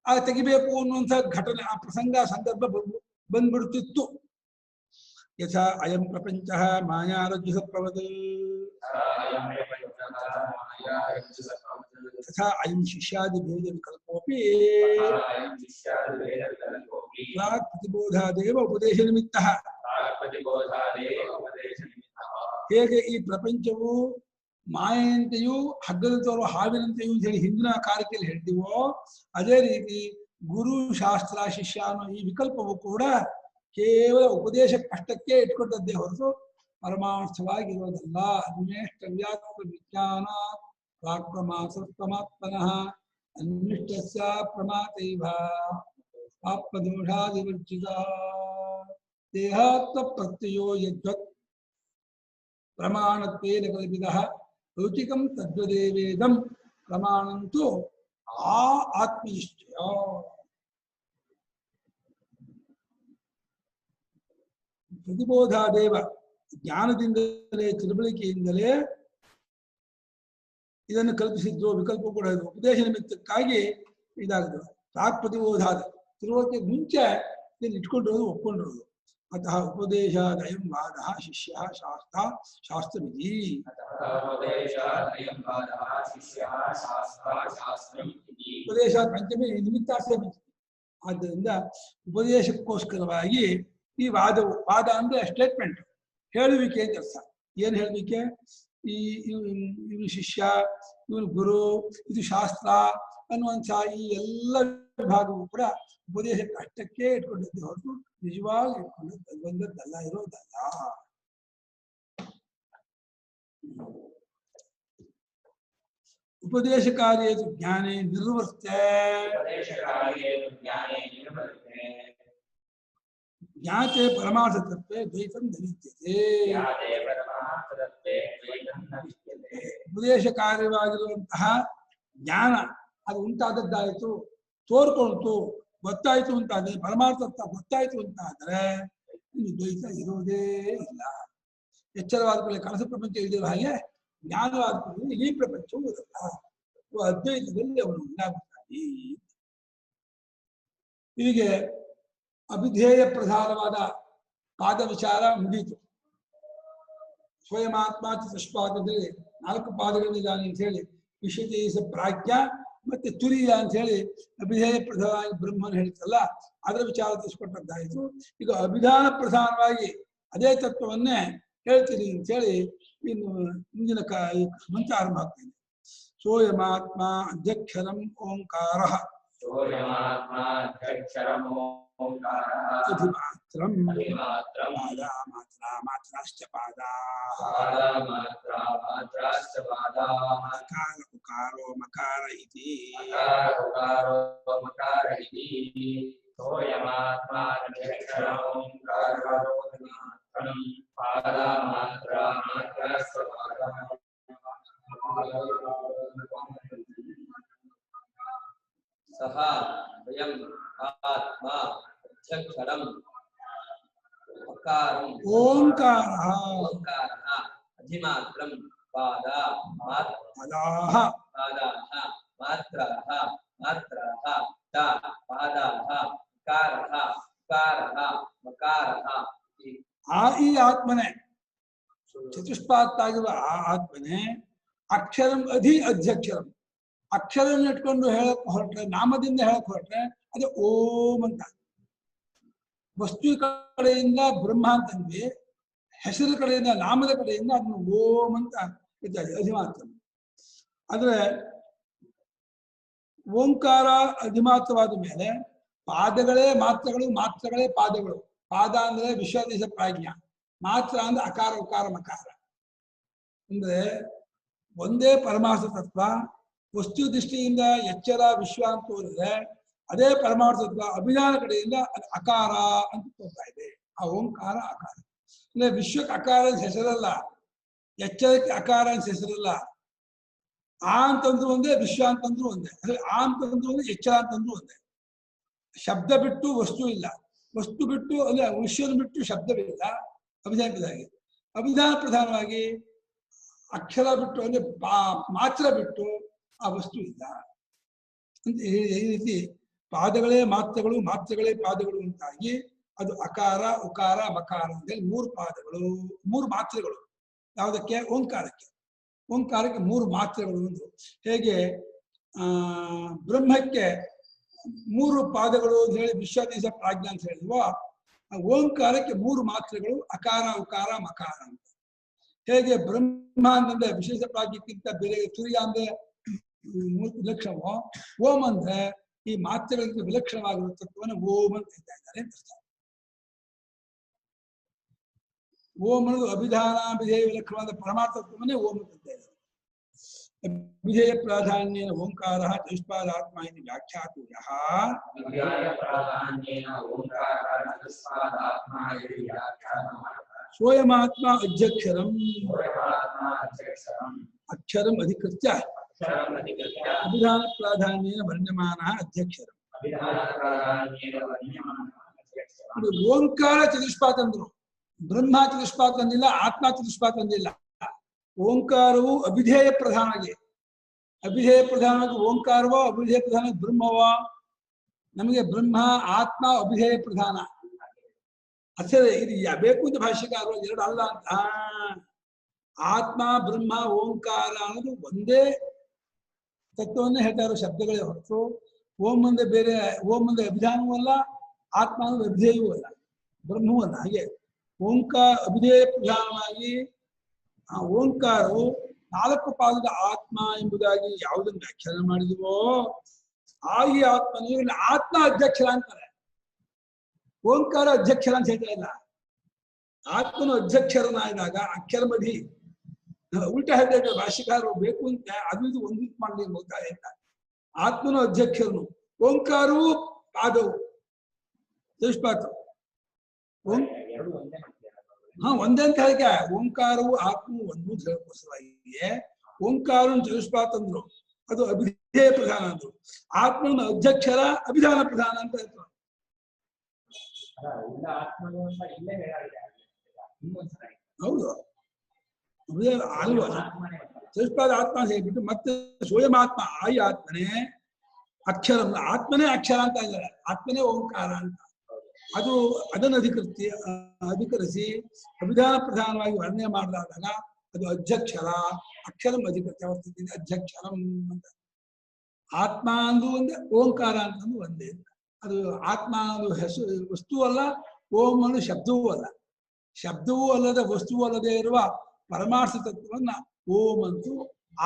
ಆ ತೆಗಿಬೇಕು ಅನ್ನುವಂಥ ಘಟನೆ, ಆ ಪ್ರಸಂಗ ಸಂದರ್ಭ ಬಂದ್ಬಿಡ್ತಿತ್ತು. ಯಥಾ ಅಯಂ ಪ್ರಪಂಚ ಮಾಯಾರಜ್ಜು ಸತ್ವವತ್ ತಥಾ ಅಯಂ ಶಿಷ್ಯಾದಿ ಭೇದ ವಿಕಲ್ಪೋಪಿ ಪ್ರಾಕ್ ಪ್ರತಿಬೋಧಾದೇವ ಉಪದೇಶ ನಿಮಿತ್ತಃ. ಹೇಗೆ ಈ ಪ್ರಪಂಚವು ಮಾಯೆಯಂತೆಯೂ ಹಗ್ಗದಂತವರು ಹಾವಿನಂತೆಯೂ ಅಂತ ಹೇಳಿ ಹಿಂದಿನ ಕಾರ್ಯಕ್ಕೆಯಲ್ಲಿ ಹೇಳ್ತೀವೋ, ಅದೇ ರೀತಿ ಗುರು ಶಾಸ್ತ್ರ ಶಿಷ್ಯ ಅನ್ನೋ ಈ ವಿಕಲ್ಪವು ಕೂಡ ಕೇವಲ ಉಪದೇಶ ಕಷ್ಟಕ್ಕೆ ಇಟ್ಕೊಂಡದ್ದೇ ಹೊರತು ಪರಮಾರ್ಥವಾಗಿರೋದಲ್ಲ. ಅನ್ವೇಷ್ಟವ್ಯಾತ್ಮ ವಿಜ್ಞಾನ ಪ್ರಾಕ್ರಮಾತ್ಮನಃ ಅನ್ವಿಷ್ಟಸ್ಯ ಪ್ರಮಾತೈವ ಆತ್ಮದೋಷಾದಿವರ್ಜಿತ ದೇಹಾತ್ಮ ಪ್ರತ್ಯಯೋ ಯದ್ವತ್ ಪ್ರಮಾಣತ್ವೇನ ಕಲ್ಪಿತಃ ಲೌಕಿಕಂ ತದ್ವದೇವೇದಂ ಪ್ರಮಾಣಂತೂ ಆ ಆತ್ಮನಿಷ್ಠಯ. ಪ್ರತಿಬೋಧಾದೇವ ಜ್ಞಾನದಿಂದಲೇ ತಿಳುವಳಿಕೆಯಿಂದಲೇ ಇದನ್ನು ಕಲ್ಪಿಸಿದ್ರು. ವಿಕಲ್ಪ ಕೂಡ ಇದು ಉಪದೇಶ ನಿಮಿತ್ತಕ್ಕಾಗಿ ಇದಾಗಿದೆ. ಪ್ರಾಕ್ ಪ್ರತಿಬೋಧಾದ ತಿಳುವಳಿಕೆ ಮುಂಚೆ ಇದನ್ನು ಇಟ್ಕೊಂಡಿರೋದು, ಒಪ್ಕೊಂಡಿರೋದು. अतः उपदेशादयं वादः शिष्यः शास्त्रविधि उपदेशात् पंचमी निमित्तार्ಥ ಆದ್ದರಿಂದ ಉಪದೇಶಕ್ಕೋಸ್ಕರವಾಗಿ ಈ ವಾದ ಅಂದ್ರೆ ಸ್ಟೇಟ್ಮೆಂಟ್, ಹೇಳುವಿಕೆ ಅಂತ ಅರ್ಥ. ಏನ್ ಹೇಳುವಿಕೆ? ಇವನು ಶಿಷ್ಯ, ಇವನು ಗುರು, ಇದು ಶಾಸ್ತ್ರ ಅನ್ನುವಂಥ ಈ ಎಲ್ಲ ವಿಭಾಗವೂ ಕೂಡ ಉಪದೇಶಕ್ಕೆ ಅಷ್ಟಕ್ಕೆ ಇಟ್ಕೊಂಡಿದ್ದೆ ಹೊರತು ನಿಜವಾಗಿ ಇಟ್ಕೊಂಡದ್ದು ಬಂದದ್ದಲ್ಲ, ಇರೋದಲ್ಲ. उपदेश कार्य ज्ञाने निर्वर्त्य ज्ञाते परमार्थ तत्वे द्वैतं न विद्यते. उपदेश ಕಾರ್ಯವಾಗಿರುವಂತಹ ಜ್ಞಾನ ಅದು ಉಂಟಾದದ್ದಾಯಿತು, ತೋರ್ಕೊಳ್ತು, ಗೊತ್ತಾಯ್ತು ಅಂತಾದ್ರೆ, ಪರಮಾರ್ಥ ಗೊತ್ತಾಯ್ತು ಅಂತಾದ್ರೆ ಇನ್ನು ದ್ವೈತ ಇರೋದೇ ಇಲ್ಲ. ಎಚ್ಚರವಾದ ಕೂಡಲೇ ಕನಸ ಪ್ರಪಂಚ ಇಳಿದಿರೋ ಹಾಗೆ ಜ್ಞಾನವಾದ ಕೂಡಲೇ ಈ ಪ್ರಪಂಚವೂ ಇರಲ್ಲ. ಅದ್ವೈತದಲ್ಲಿ ಅವನು ಉಂಟಾಗುತ್ತಾನೆ. ಹೀಗೆ ಅಭಿಧೇಯ ಪ್ರಧಾನವಾದ ಪಾದ ವಿಚಾರ ಮುಗೀತು. ಸ್ವಯಮಾತ್ಮ ಚತುಷ್ಪಾದದಲ್ಲಿ 4 ಪಾದಗಳಿದ್ದಾನೆ ಅಂತ ಹೇಳಿ ವಿಶೇಷ ಪ್ರಾಜ್ಞ ಮತ್ತೆ ತುರಿಯ ಅಂತ ಹೇಳಿ ಅಭಿಧೇಯ ಪ್ರಧಾನ ಬ್ರಹ್ಮನ್ ಹೇಳ್ತಲ್ಲ, ಅದರ ವಿಚಾರ ತಿಳಿಸ್ಕೊಟ್ಟದ್ದಾಯಿತು. ಈಗ ಅಭಿಧಾನ ಪ್ರಧಾನವಾಗಿ ಅದೇ ತತ್ವವನ್ನೇ ಹೇಳ್ತೀನಿ ಅಂತ ಹೇಳಿ ಇನ್ನು ಮುಂದಿನ ಮಂತ್ರ ಆರಂಭ ಆಗ್ತೇನೆ. ಸೋಯಮಾತ್ಮ ಅಧ್ಯಕ್ಷರಂ ಓಂಕಾರ ಮಾತ್ರಾಶ್ಚ ಪಾದಾಕಾರ ಉಕಾರೋ ಮಕಾರ ಇತಿ. सह वयं आत्मा अध्यक्षरं अकारं ओंकारः अधिमात्रं पादाः मात्राः ता पादाः उकारः उकारः मकारः. ಆ ಈ ಆತ್ಮನೆ ಚತುಷ್ಪಾದಾಗಿರುವ ಆ ಆತ್ಮನೆ ಅಕ್ಷರಂ ಅಧ್ಯಕ್ಷರಂ, ಅಕ್ಷರವನ್ನು ಇಟ್ಕೊಂಡು ಹೇಳಕ್ ಹೊರಟ್ರೆ, ನಾಮದಿಂದ ಹೇಳಕ್ ಹೊರಟ್ರೆ ಅದು ಓಂ ಅಂತ. ವಸ್ತು ಕಡೆಯಿಂದ ಬ್ರಹ್ಮ ಅಂತಂದ್ವಿ, ಹೆಸರು ಕಡೆಯಿಂದ ನಾಮದ ಕಡೆಯಿಂದ ಅದನ್ನು ಓಂ ಅಂತ ಇದ್ದಾರೆ ಅಧಿಮಾತ್ರ. ಆದ್ರೆ ಓಂಕಾರ ಅಧಿಮಾತ್ರವಾದ ಮೇಲೆ ಪಾದಗಳೇ ಮಾತ್ರಗಳು, ಮಾತ್ರಗಳೇ ಪಾದಗಳು. ಪಾದ ಅಂದ್ರೆ ವಿಶ್ವಾದೇಶ ಪ್ರಾಜ್ಞ, ಮಾತ್ರ ಅಂದ್ರೆ ಅಕಾರ ಉಕಾರ ಮಕಾರ. ಅಂದ್ರೆ ಒಂದೇ ಪರಮಾರ್ಥ ತತ್ವ. ವಸ್ತು ದೃಷ್ಟಿಯಿಂದ ಎಚ್ಚರ ವಿಶ್ವ ಅಂತ ತೋರಿದ್ರೆ ಅದೇ ಪರಮಾರ್ಥ ತತ್ವ ಅಭಿಧಾನ ಕಡೆಯಿಂದ ಅದು ಅಕಾರ ಅಂತ ತೋರ್ತಾ ಇದೆ. ಆ ಓಂಕಾರ ಅಕಾರ ಅಂದ್ರೆ ವಿಶ್ವಕ್ಕೆ ಅಕಾರ ಅಂತ ಹೆಸರಲ್ಲ, ಎಚ್ಚರಕ್ಕೆ ಅಕಾರ ಅಂತ ಹೆಸರಲ್ಲ. ಆ ಅಂತಂದ್ರು ಒಂದೇ, ವಿಶ್ವ ಅಂತಂದ್ರು ಒಂದೇ. ಅಂದ್ರೆ ಆ ಅಂತಂದ್ರು ಒಂದೇ, ಎಚ್ಚರ ಅಂತಂದ್ರು ಒಂದೇ. ಶಬ್ದ ಬಿಟ್ಟು ವಸ್ತು ಇಲ್ಲ, ವಸ್ತು ಬಿಟ್ಟು ಅಂದ್ರೆ ವಿಶ್ವದ ಬಿಟ್ಟು ಶಬ್ದವಿಲ್ಲ ಅಭಿಧಾನದಾಗಿ. ಅಭಿಧಾನ ಪ್ರಧಾನವಾಗಿ ಅಕ್ಷರ ಬಿಟ್ಟು ಅಂದ್ರೆ ಮಾತ್ರ ಬಿಟ್ಟು ಆ ವಸ್ತು ಇಲ್ಲ ಅಂತ ಈ ರೀತಿ ಪಾದಗಳೇ ಮಾತ್ರಗಳು, ಮಾತ್ರಗಳೇ ಪಾದಗಳು ಅಂತಾಗಿ ಅದು ಅಕಾರ ಉಕಾರ ಮಕಾರ ಅಂತೇಳಿ 3 ಪಾದಗಳು, 3 ಮಾತ್ರೆಗಳು. ಯಾವುದಕ್ಕೆ? ಓಂಕಾರಕ್ಕೆ. ಓಂಕಾರಕ್ಕೆ 3 ಮಾತ್ರೆಗಳು ಒಂದು. ಹೇಗೆ ಬ್ರಹ್ಮಕ್ಕೆ 3 ಪಾದಗಳು ಅಂತ ಹೇಳಿ ವಿಶ್ವಾದೇಶ ಪ್ರಾಜ್ಞಾ ಅಂತ ಹೇಳಿದ್ವೋ, ಓಂಕಾರಕ್ಕೆ 3 ಮಾತ್ರೆಗಳು ಅಕಾರ ಉಕಾರ ಮಕಾರ ಅಂತ. ಹೇಗೆ ಬ್ರಹ್ಮ ಅಂತಂದ್ರೆ ವಿಶೇಷ ಪ್ರಾಜ್ಞಕ್ಕಿಂತ ಬೇರೆ ತುರಿಯ ಅಂದ್ರೆ ವಿಲಕ್ಷಣವೋ, ಓಂ ಅಂದ್ರೆ ಈ ಮಾತ್ರೆಗಳಿಂದ ವಿಲಕ್ಷಣವಾಗಿರುವ ತತ್ವವನ್ನು ಓಂ ಅಂತ ಹೇಳ್ತಾ ಇದ್ದಾರೆ ಅಂತ ಅರ್ಥ. ಓಂ ಅನ್ನೋದು ಅಭಿಧಾನ ವಿಧೇಯ ವಿಲಕ್ಷಣವಾದ ಪರಮಾರ್ಥ ತತ್ವವನ್ನೇ ಓಂ ಅಂತ ಹೇಳ್ತಾ ಇದ್ದಾರೆ. ವಿಧೇಯ ಪ್ರಾಧಾನ್ಯೇನ ಓಂಕಾರ ಚತುಷ್ಪಾದಾತ್ಮ ಇತಿ ವ್ಯಾಖ್ಯಾತುಯಃ ಸ್ವಯಮಾತ್ಮ ಅಧ್ಯಕ್ಷರಂ ಅಕ್ಷರಂ ಅಧಿಕೃತ್ಯ ಅಭಿಧಾನ ಪ್ರಾಧಾನ್ಯೇನ ವರ್ಣ್ಯಮಾನಃ ಅಧ್ಯಕ್ಷರಂ. ಓಂಕಾರ ಚತುಷ್ಪಾತ್ ಅಂದ್ರು, ಬ್ರಹ್ಮ ಚತುಷ್ಪಾತ್ ಅಂದಿಲ್ಲ, ಆತ್ಮ ಚತುಷ್ಪಾತ್ ಅಂದಿಲ್ಲ. ಓಂಕಾರವು ಅಭಿಧೇಯ ಪ್ರಧಾನವಾಗಿ, ಅಭಿಧೇಯ ಪ್ರಧಾನವಾಗಿ ಓಂಕಾರವೋ, ಅಭಿಧೇಯ ಪ್ರಧಾನ ಬ್ರಹ್ಮವೋ. ನಮಗೆ ಬ್ರಹ್ಮ ಆತ್ಮ ಅಭಿಧೇಯ ಪ್ರಧಾನ. ಅಸರೆ ಇದು ಬೇಕು ಅಂತ ಭಾಷ್ಯಕಾರರು ಎರಡು ಅಲ್ಲ ಅಂತ. ಆತ್ಮ ಬ್ರಹ್ಮ ಓಂಕಾರ ಅನ್ನೋದು ಒಂದೇ ತತ್ವವನ್ನೇ ಹೇಳ್ತಾರೆ, ಶಬ್ದಗಳೇ ಹೊರತು ಓಂ ಮುಂದೆ ಬೇರೆ, ಓಂ ಮುಂದೆ ಅಭಿಧಾನವೂ ಅಲ್ಲ, ಆತ್ಮ ಅನ್ನೋದು ಅಭಿಧೇಯವೂ ಅಲ್ಲ, ಬ್ರಹ್ಮವೂ ಅಲ್ಲ. ಹಾಗೆ ಓಂಕಾರ ಅಭಿಧೇಯ ಪ್ರಧಾನವಾಗಿ ಆ ಓಂಕಾರವು ನಾಲ್ಕು ಪಾದದ ಆತ್ಮ ಎಂಬುದಾಗಿ ಯಾವುದನ್ನು ವ್ಯಾಖ್ಯಾನ ಮಾಡಿದವೋ ಆ ಈ ಆತ್ಮನು ಇಲ್ಲಿ ಆತ್ಮ ಅಧ್ಯಕ್ಷರ ಅಂತಾರೆ. ಓಂಕಾರ ಅಧ್ಯಕ್ಷರ ಅಂತ ಹೇಳ್ತಾ ಇಲ್ಲ. ಆತ್ಮನು ಅಧ್ಯಕ್ಷರನಾದಾಗ ಅಕ್ಷರಮಧಿ ಉಲ್ಟಾ ಹೇಳ್ತಾ ಇದ್ದಾರೆ ಭಾಷಿಕಾರರು. ಬೇಕು ಅಂತ ಅದು ಇದು ಒಂದಿಟ್ಟು ಮಾಡಲಿ ಹೋಗ್ತಾ ಇಲ್ಲ. ಆತ್ಮನು ಅಧ್ಯಕ್ಷರನು, ಓಂಕಾರವು ಪಾದವು ಚತುಷ್ಪಾತ. ಎರಡು ಒಂದೇ ಮಾಡ್ತೀರಾ? ಒಂದೇ ಅಂತ ಹೇಳಿಕೆ ಓಂಕಾರವು ಆತ್ಮವು ಒಂದು ಹೇಳಕೋಸ್ಕರ ಓಂಕಾರ ಚತುಷ್ಪಾತ ಅಂದ್ರು, ಅದು ಅಭಿಧೇಯ ಪ್ರಧಾನ ಅಂದ್ರು. ಆತ್ಮನ ಅಧ್ಯಕ್ಷರ ಅಭಿಧಾನ ಪ್ರಧಾನ ಅಂತ ಹೇಳ್ತಾರೆ. ಇಲ್ಲ ಆತ್ಮನು ಅಂತ ಇಲ್ಲೇ ಹೇಳಾಗಿದೆ. ಇನ್ನೊಂದ್ಸಲ ಹೌದು, ಅಲ್ವಾ? ಆತ್ಮನೇ ಚತುಷ್ಪಾದ ಆತ್ಮ ಅಂತ ಹೇಳ್ಬಿಟ್ಟು ಮತ್ತೆ ಸ್ವಯಮಾತ್ಮ ಆಯಿ ಆತ್ಮನೇ ಅಕ್ಷರ, ಆತ್ಮನೇ ಅಕ್ಷರ ಅಂತ ಇದ್ದಾರೆ, ಆತ್ಮನೇ ಓಂಕಾರ ಅಂತ. ಅದು ಅದನ್ನು ಅಧಿಕರಿಸಿ ಅಭಿಧಾನ ಪ್ರಧಾನವಾಗಿ ವರ್ಣನೆ ಮಾಡಿದಾಗ ಅದು ಅಧ್ಯಕ್ಷರ, ಅಕ್ಷರಂ ಅಧಿಕೃತ ವರ್ತದೆ, ಅಧ್ಯಕ್ಷರಂ ಅಂತ. ಆತ್ಮ ಅಂದು ಒಂದೇ, ಓಂಕಾರ ಅಂತಂದು ಒಂದೇ. ಅದು ಆತ್ಮ ಅನ್ನೋದು ಹೆಸರು ವಸ್ತು ಅಲ್ಲ, ಓಂ ಅನ್ನೋ ಶಬ್ದವೂ ಅಲ್ಲ. ಶಬ್ದವೂ ಅಲ್ಲದ ವಸ್ತುವೂ ಅಲ್ಲದೆ ಇರುವ ಪರಮಾರ್ಥ ತತ್ವವನ್ನ ಓಂ ಅಂತೂ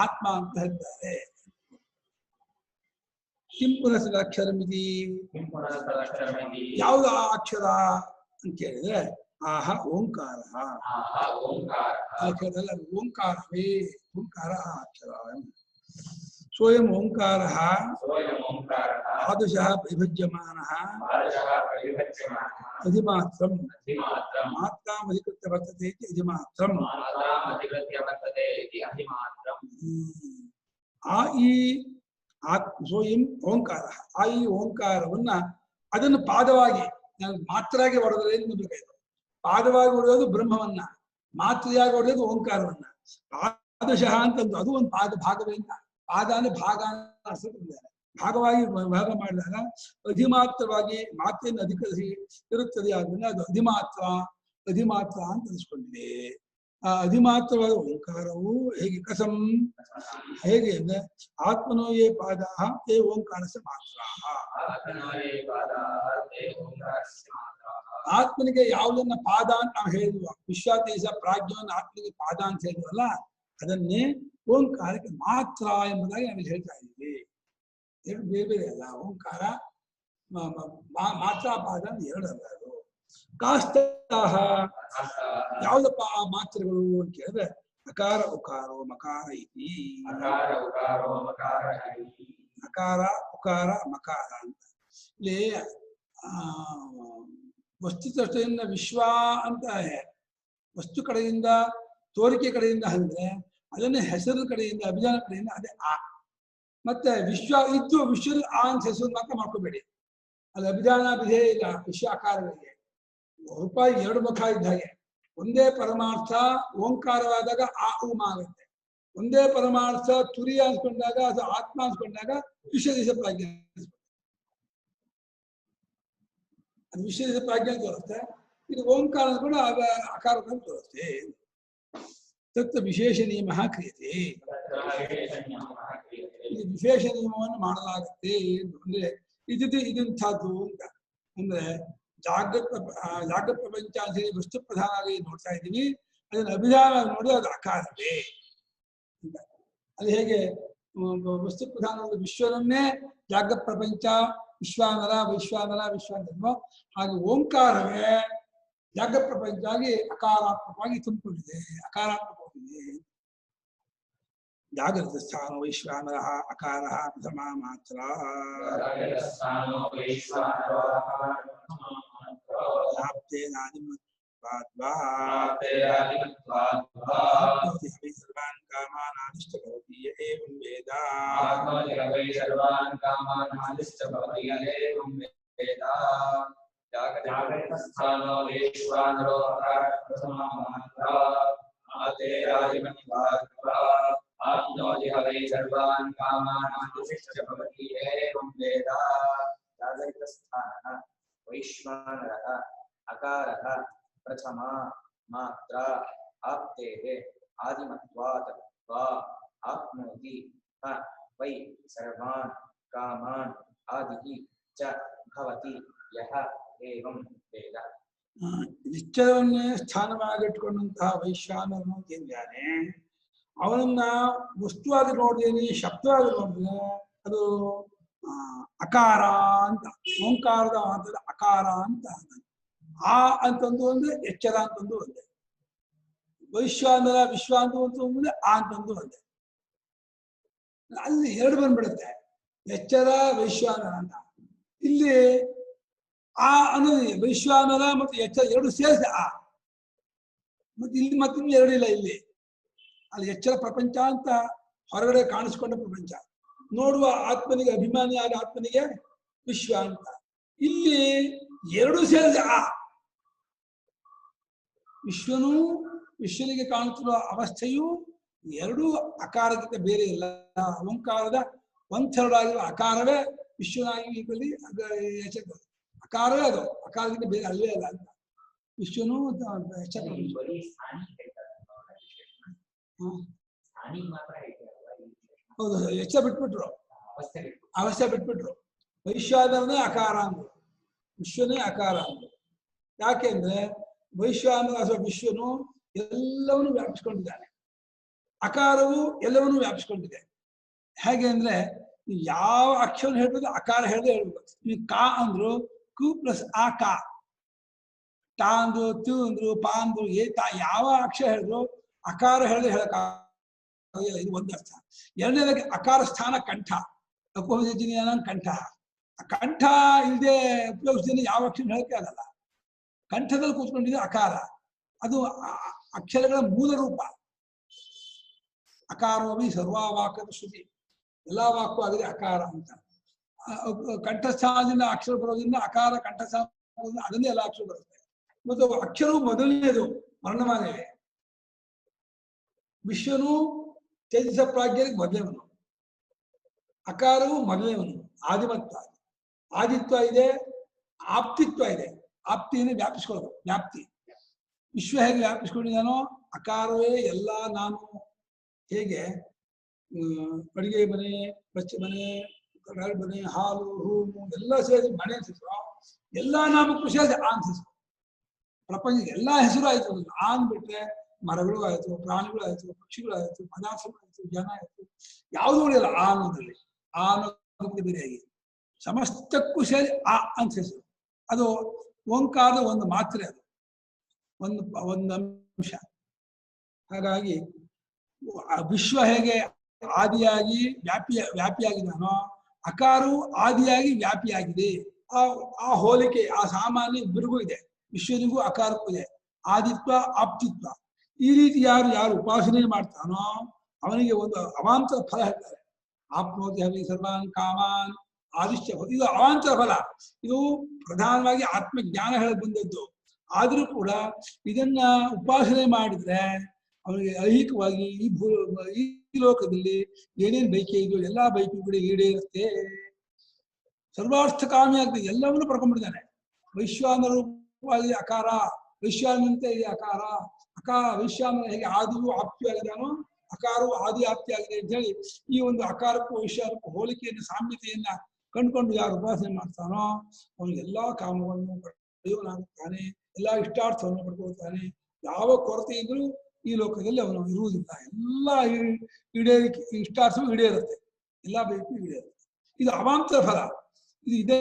ಆತ್ಮ ಅಂತ ಹೇಳ್ತಾರೆ. ಕಿಂ ಪುನಃ ಅಕ್ಷರ ಮಿತಿ, ಯಾವ್ದು ಆ ಅಕ್ಷರ ಅಂತ ಕೇಳಿದ್ರೆ ಆಹ ಓಂಕಾರ. ಅಕ್ಷರದಲ್ಲ ಓಂಕಾರವೇ, ಓಂಕಾರ ಆ ಅಕ್ಷರ. ಸ್ವಯಂ ಓಂಕಾರ ಆದಶಃ ವಿಭಜ್ಯಮಾನಃ ಅಧಿಮಾತ್ರಂ ಮಾತ್ರಾಮಧಿಕೃತ್ಯ ವರ್ತತೆ ಇತಿ ಅಧಿಮಾತ್ರಂ. ಆ ಈ ಸ್ವಯಂ ಓಂಕಾರ, ಆ ಈ ಓಂಕಾರವನ್ನ ಅದನ್ನು ಪಾದವಾಗಿ ಮಾತ್ರಾಗಿ ಹೊಡೆದ್ರೆ ಏನು ಬೇಕಾಯ್ತು. ಪಾದವಾಗಿ ಹೊಡೆಯೋದು ಬ್ರಹ್ಮವನ್ನ, ಮಾತ್ರೆಯಾಗಿ ಹೊಡೆಯೋದು ಓಂಕಾರವನ್ನ. ಪಾದಶಃ ಅಂತಂದು ಅದು ಒಂದು ಭಾಗವೇ ಅಂತ. ಪಾದ ಅಂದ್ರೆ ಭಾಗ ಅರ್ಥಕೊಂಡಿದ್ದಾರೆ. ಭಾಗವಾಗಿ ಭಾಗ ಮಾಡಿದಾಗ ಅಧಿಮಾತ್ರವಾಗಿ ಮಾತೆಯನ್ನು ಅಧಿಕರಿಸಿ ಇರುತ್ತದೆ. ಆದ್ರಿಂದ ಅದು ಅಧಿಮಾತ್ರ ಅಂತ ಅನಿಸ್ಕೊಂಡಿದೆ. ಆ ಅಧಿಮಾತ್ರವಾದ ಓಂಕಾರವು ಹೇಗೆ ಕಸಂ, ಹೇಗೆ ಅಂದ್ರೆ ಆತ್ಮನೋ ಯೇ ಪಾದ ತೇ ಓಂಕಾರಸ್ಯ ಮಾತ್ರ. ಆತ್ಮನಿಗೆ ಯಾವುದನ್ನ ಪಾದ ಅಂತ ನಾವು ಹೇಳಿದ್ವು, ವಿಶ್ವಾತೀಶ ಪ್ರಾಜ್ಞವನ್ನು ಆತ್ಮನಿಗೆ ಪಾದ ಅಂತ ಹೇಳಿದ್ವಲ್ಲ, ಅದನ್ನೇ ಓಂಕಾರಕ್ಕೆ ಮಾತ್ರ ಎಂಬುದಾಗಿ ನಾವು ಹೇಳ್ತಾ ಇದ್ದೀವಿ. ಎರಡು ಬೇರೆ ಬೇರೆ ಅಲ್ಲ. ಓಂಕಾರ ಮಾತ್ರ ಪಾದ ಎರಡಲ್ಲ. ಅದು ಕಾಸ್ತಾಹ ಯಾವುದಪ್ಪ ಆ ಮಾತ್ರೆಗಳು ಅಂತ ಕೇಳಿದ್ರೆ ಅಕಾರ ಉಕಾರೋ ಮಕಾರ ಇತಿ. ಅಕಾರ ಉಕಾರ ಮಕಾರ ಅಂತ. ಇಲ್ಲಿ ವಸ್ತುತಷ್ಟೆಯಿಂದ ವಿಶ್ವ ಅಂತ ವಸ್ತು ಕಡೆಯಿಂದ ತೋರಿಕೆ ಕಡೆಯಿಂದ ಅಂದ್ರೆ ಅದನ್ನೇ ಹೆಸರು ಕಡೆಯಿಂದ ಅಭಿಧಾನ ಕಡೆಯಿಂದ ಅದೇ ಆ. ಮತ್ತೆ ವಿಶ್ವ ಇದ್ದು ವಿಶ್ವದ ಆ ಅಂತ ಹೆಸರು ಮಾತ್ರ ಮಾಡ್ಕೋಬೇಡಿ. ಅದು ಅಭಿಧಾನ ವಿಧೇಯ ಇಲ್ಲ. ವಿಶ್ವ ಆಕಾರಗಳಿಗೆ ರೂಪಾಯಿ ಎರಡು ಮುಖ ಇದ್ದ ಹಾಗೆ. ಒಂದೇ ಪರಮಾರ್ಥ ಓಂಕಾರವಾದಾಗ ಆ ಉಮ ಆಗುತ್ತೆ. ಒಂದೇ ಪರಮಾರ್ಥ ತುರಿ ಅನ್ಸ್ಕೊಂಡಾಗ ಅದು ಆತ್ಮ ಅನ್ಸ್ಕೊಂಡಾಗ ವಿಶ್ವದೇಶ ಪ್ರಾಜ್ಞೆ, ಅದು ವಿಶ್ವದೇಶ ಪ್ರಾಜ್ಞೆ ತೋರಿಸುತ್ತೆ. ಇದು ಓಂಕಾರ ಅನ್ಸ್ಕೊಂಡು ಆಗ ಆಕಾರಗಳನ್ನು ತೋರಿಸುತ್ತೆ. ತತ್ ವಿಶೇಷ ನಿಯಮ ಕ್ರಿಯತೆ. ಇದು ವಿಶೇಷ ನಿಯಮವನ್ನು ಮಾಡಲಾಗುತ್ತೆ ಅಂದ್ರೆ ಇದಂಥದ್ದು ಅಂತ. ಅಂದ್ರೆ ಜಾಗೃತ ಪ್ರಪಂಚ ಅಂತ ಹೇಳಿ ವಸ್ತು ಪ್ರಧಾನವಾಗಿ ನೋಡ್ತಾ ಇದ್ದೀವಿ, ಅದನ್ನ ಅಭಿಧಾನ ನೋಡಿ ಅದು ಆಕಾರವೇ ಅಂತ. ಅದು ಹೇಗೆ ವಸ್ತು ಪ್ರಧಾನವಾದ ವಿಶ್ವವನ್ನೇ ಜಾಗೃತ ಪ್ರಪಂಚ ವಿಶ್ವಾನರ ವಿಶ್ವಾನರ ಹಾಗೆ ಓಂಕಾರವೇ ಜಾಗೃತ ಪ್ರಪಂಚ ಆಗಿ ಅಕಾರಾತ್ಮಕವಾಗಿ ತುಂಬಿಕೊಂಡಿದೆ, ಅಕಾರಾತ್ಮಕವಾಗಿದೆ. ಜಾಗೃತ ಸ್ಥಾನ ವೈಶ್ವಾನರ ಅಕಾರ ಪ್ರಥಮ ಮಾತ್ರ. ಸರ್ವಾನ್ ಕಾಮಾನ್ ಆದಿಷ್ಟ ಭವತಿ ಯ ಏವಂ ವೇದ. ಜಾಗೃತಸ್ಥಾನೋ ವೈಶ್ವಾನರೋ ಅಕಾರ ಪ್ರಥಮ ಮಾತ್ರ. ಆಪ್ನೋತಿ ಹವೈ ಸರ್ವಾನ್ ಕಾಮಾನ್ ಆದಿಷ್ಟ ಭವತಿ ಯ ಏವಂ ವೇದ. ಜಾಗೃತಸ್ಥಾನ ವೈಶ್ವಾನರಃ अकारः प्रथमा मात्रा आप्तेः आदिमत्वात् वा आप्नोति ह वै सर्वान् कामान् आदिः च भवति यः एवं वेद। ನಿಶ್ಚಯವನ್ನೇ ಸ್ಥಾನವಾಗಿಟ್ಕೊಂಡಂತಹ ವೈಶ್ವಾನರನು ಏನಿದ್ದಾನೆ ಅವನನ್ನ ವಸ್ತುವಾಗಿ ನೋಡಿದೇನೆ ಶಬ್ದವಾಗಿ ನೋಡಿದ್ರೆ ಅದು ಅಕಾರ ಅಂತ ಓಂಕಾರದ ಮಾತದ ಅಕಾರ ಅಂತ ಆ ಅಂತಂದು ಅಂದ್ರೆ ಎಚ್ಚರ ಅಂತಂದು ಒಂದೇ ವೈಶ್ವಾನರ ವಿಶ್ವ ಅಂತ ಅಂದ್ರೆ ಆ ಅಂತಂದು ಒಂದೇ ಅಲ್ಲಿ ಎರಡು ಬಂದ್ಬಿಡುತ್ತೆ ಎಚ್ಚರ ವೈಶ್ವಾನರ ಅಂತ ಇಲ್ಲಿ ಆ ಅನ್ನೋದು ವೈಶ್ವಾನರ ಮತ್ತು ಎಚ್ಚರ ಎರಡು ಸೇರಿಸಿ ಆ ಮತ್ತೆ ಇಲ್ಲಿ ಮತ್ತಿನ್ನು ಎರಡಿಲ್ಲ ಇಲ್ಲಿ ಅಲ್ಲಿ ಎಚ್ಚರ ಪ್ರಪಂಚ ಅಂತ ಹೊರಗಡೆ ಕಾಣಿಸ್ಕೊಂಡ ಪ್ರಪಂಚ ನೋಡುವ ಆತ್ಮನಿಗೆ ಅಭಿಮಾನಿಯಾದ ಆತ್ಮನಿಗೆ ವಿಶ್ವ ಅಂತ ಇಲ್ಲಿ ಎರಡು ಸೇರಿಸಿ ಆ ವಿಶ್ವನೂ ವಿಶ್ವನಿಗೆ ಕಾಣುತ್ತಿರುವ ಅವಸ್ಥೆಯು ಎರಡೂ ಅಕಾರಕ್ಕಿಂತ ಬೇರೆ ಇಲ್ಲ ಓಂಕಾರದ ಒಂಥರಡಾಗಿರುವ ಅಕಾರವೇ ವಿಶ್ವನಾಗಿ ಇದರಲ್ಲಿ ಅಕಾರವೇ ಅದು ಅಕಾರದಿಂದ ಬೇರೆ ಅಲ್ಲೇ ಅಲ್ಲ ಅಂತ ವಿಶ್ವನು ಹೌದು ಎಚ್ಚರ ಬಿಟ್ಬಿಟ್ರು ಅವಸ್ಥೆ ಬಿಟ್ಬಿಟ್ರು ವೈಶ್ವಾನರನೇ ಅಕಾರ ಅಂದ್ರು ವಿಶ್ವನೇ ಅಕಾರ ಅಂದ್ರು ಯಾಕೆಂದ್ರೆ ವೈಶ್ವಾನರ ಅಥವಾ ವಿಶ್ವನು ಎಲ್ಲವನ್ನೂ ವ್ಯಾಪಿಸ್ಕೊಂಡಿದ್ದಾನೆ ಅಕಾರವು ಎಲ್ಲವನ್ನೂ ವ್ಯಾಪಿಸ್ಕೊಂಡಿದೆ ಹೇಗೆ ಅಂದ್ರೆ ಯಾವ ಅಕ್ಷರ ಹೇಳ್ಬೇಕು ಅಕಾರ ಹೇಳದೆ ಹೇಳ್ಬೇಕು ನೀವು ಕಾ ಅಂದ್ರು ಕು ಪ್ಲಸ್ ಆ ಕಾ ಟಾ ಅಂದ್ರು ತು ಅಂದ್ರು ಪಾ ಅಂದ್ರು ಏ ತಾ ಯಾವ ಅಕ್ಷರ ಹೇಳಿದ್ರು ಅಕಾರ ಹೇಳದೆ ಹೇಳಕ್ ಇದು ಒಂದು ಅರ್ಥ ಎರಡನೇದಕ್ಕೆ ಅಕಾರ ಸ್ಥಾನ ಕಂಠ ಅಪೋಜಿನ ಕಂಠ ಕಂಠ ಇಲ್ಲದೆ ಉಪಯೋಗಿಸಿದ್ರೆ ಯಾವ ಅಕ್ಷರ ಹೇಳಕ್ಕೆ ಆಗಲ್ಲ ಕಂಠದಲ್ಲಿ ಕೂತ್ಕೊಂಡಿದೆ ಅಕಾರ ಅದು ಅಕ್ಷರಗಳ ಮೂಲ ರೂಪ ಅಕಾರವೇ ಸರ್ವಾವಾಕದ ಶ್ರುತಿ ಎಲ್ಲಾ ವಾಕ್ಕು ಆಗಿದೆ ಅಕಾರ ಅಂತ ಕಂಠಸ್ಥಾನದಿಂದ ಅಕ್ಷರ ಬರೋದ್ರಿಂದ ಅಕಾರ ಕಂಠಸ್ಥಾನ ಅದನ್ನೇ ಎಲ್ಲ ಅಕ್ಷರ ಬರುತ್ತೆ ಮತ್ತು ಅಕ್ಷರವು ಮೊದಲನೇದು ವರ್ಣಮಾಲೆಯೇ ವಿಶ್ವನು ತೇಜಸ ಪ್ರಾಜ್ಞರಿಗೆ ಮೊದಲನೇವನು ಅಕಾರವು ಮೊದಲನೇವನು ಆದಿಮತ್ವ ಆದಿತ್ವ ಇದೆ ಆಪ್ತಿತ್ವ ಇದೆ ಆಪ್ತಿಯನ್ನು ವ್ಯಾಪಿಸ್ಕೊಳ್ಳೋದು ವ್ಯಾಪ್ತಿ ವಿಶ್ವ ಹೇಗೆ ವ್ಯಾಪಿಸ್ಕೊಂಡಿದ್ದಾನೋ ಅಕಾರವೇ ಎಲ್ಲ ನಾನು ಹೇಗೆ ಅಡಿಗೆ ಮನೆ ಬಚ್ಚ ಮನೆ ಮನೆ ಹಾಲು ರೂಮು ಎಲ್ಲ ಸೇರಿ ಮನೆ ಹೆಸರು ಎಲ್ಲಾ ನಾಮಕ್ಕೂ ಸೇರಿ ಆನ್ ಹೆಸರು ಪ್ರಪಂಚ ಎಲ್ಲಾ ಹೆಸರು ಆಯ್ತು ಆನ್ ಬಿಟ್ರೆ ಮರಗಳು ಆಯ್ತು ಪ್ರಾಣಿಗಳು ಆಯ್ತು ಪಕ್ಷಿಗಳು ಆಯ್ತು ಪದಾರ್ಥಗಳು ಆಯ್ತು ಜನ ಆಯ್ತು ಯಾವುದು ಉಳಿಯಲ್ಲ ಆ ಅನ್ನೋದ್ರಲ್ಲಿ ಆ ಅನ್ನೋದಕ್ಕೆ ಬೇರೆಯಾಗಿ ಸಮಸ್ತಕ್ಕೂ ಸೇರಿ ಆ ಅಂತ ಹೆಸರು ಅದು ಓಂಕಾರದ ಒಂದು ಮಾತ್ರೆ ಅದು ಒಂದು ಅಂಶ ಹಾಗಾಗಿ ವಿಶ್ವ ಹೇಗೆ ಆದಿಯಾಗಿ ವ್ಯಾಪಿಯಾಗಿದ್ದಾನೋ ಅಕಾರವು ಆದಿಯಾಗಿ ವ್ಯಾಪಿಯಾಗಿದೆ ಆ ಹೋಲಿಕೆ ಆ ಸಾಮಾನ್ಯ ಇಬ್ಬರಿಗೂ ಇದೆ ವಿಶ್ವನಿಗೂ ಅಕಾರಕ್ಕೂ ಇದೆ ಆದಿತ್ವ ಆಪ್ತಿತ್ವ ಈ ರೀತಿ ಯಾರು ಉಪಾಸನೆ ಮಾಡ್ತಾನೋ ಅವನಿಗೆ ಒಂದು ಅವಾಂತರ ಫಲ ಹೇಳ್ತಾರೆ ಆಪ್ನೋತಿ ಹವಿ ಸರ್ವಾನ್ ಕಾಮಾನ್ ಆದಿಶ್ಯ ಇದು ಅವಾಂತರ ಫಲ ಇದು ಪ್ರಧಾನವಾಗಿ ಆತ್ಮಜ್ಞಾನ ಹೇಳಕ್ ಬಂದದ್ದು ಆದ್ರೂ ಕೂಡ ಇದನ್ನ ಉಪಾಸನೆ ಮಾಡಿದ್ರೆ ಅವನಿಗೆ ಐಹಿಕವಾಗಿ ಈ ಲೋಕದಲ್ಲಿ ಏನೇನು ಬೈಕೆ ಇದೆಯೋ ಎಲ್ಲಾ ಬೈಕೆಗಳು ಈಡೇರುತ್ತೆ ಸರ್ವಾರ್ಥ ಕಾಮಿ ಆಗ್ತದೆ ಎಲ್ಲವನ್ನೂ ಪಡ್ಕೊಂಡ್ಬಿಟ್ಟಿದ್ದಾನೆ ವೈಶ್ವಾನರ ರೂಪವಾಗಿ ಅಕಾರ ವೈಶ್ವಾನಂತೆ ಇದೆ ಅಕಾರ ವೈಶ್ವಾನ ಹೇಗೆ ಆದಿಯು ಆಪ್ತಿಯೂ ಆಗಿದಾನೋ ಅಕಾರವು ಆದಿ ಆಪ್ತಿ ಆಗಿದೆ ಅಂತ ಹೇಳಿ ಈ ಒಂದು ಅಕಾರಕ್ಕೂ ವೈಶ್ವಾನಕ್ಕೂ ಹೋಲಿಕೆಯನ್ನು ಸಾಮ್ಯತೆಯನ್ನ ಕಂಡುಕೊಂಡು ಯಾರು ಉಪಾಸನೆ ಮಾಡ್ತಾನೋ ಅವನಿಗೆ ಎಲ್ಲಾ ಕಾಮವನ್ನು ಪಡೆಯುವನಾಗುತ್ತಾನೆ ಎಲ್ಲಾ ಇಷ್ಟಾರ್ಥವನ್ನು ಪಡ್ಕೊಳ್ತಾನೆ ಯಾವ ಕೊರತೆ ಇದ್ರೂ ಈ ಲೋಕದಲ್ಲಿ ಅವನು ಇರುವುದಿಲ್ಲ ಎಲ್ಲ ಈಡೇರಿಕೆ ಇಷ್ಟಾರ್ಥವೂ ಈಡೇರುತ್ತೆ ಎಲ್ಲಾ ಬೇಕು ಈಡೇರುತ್ತೆ ಇದು ಅವಾಂತರ ಫಲ ಇದು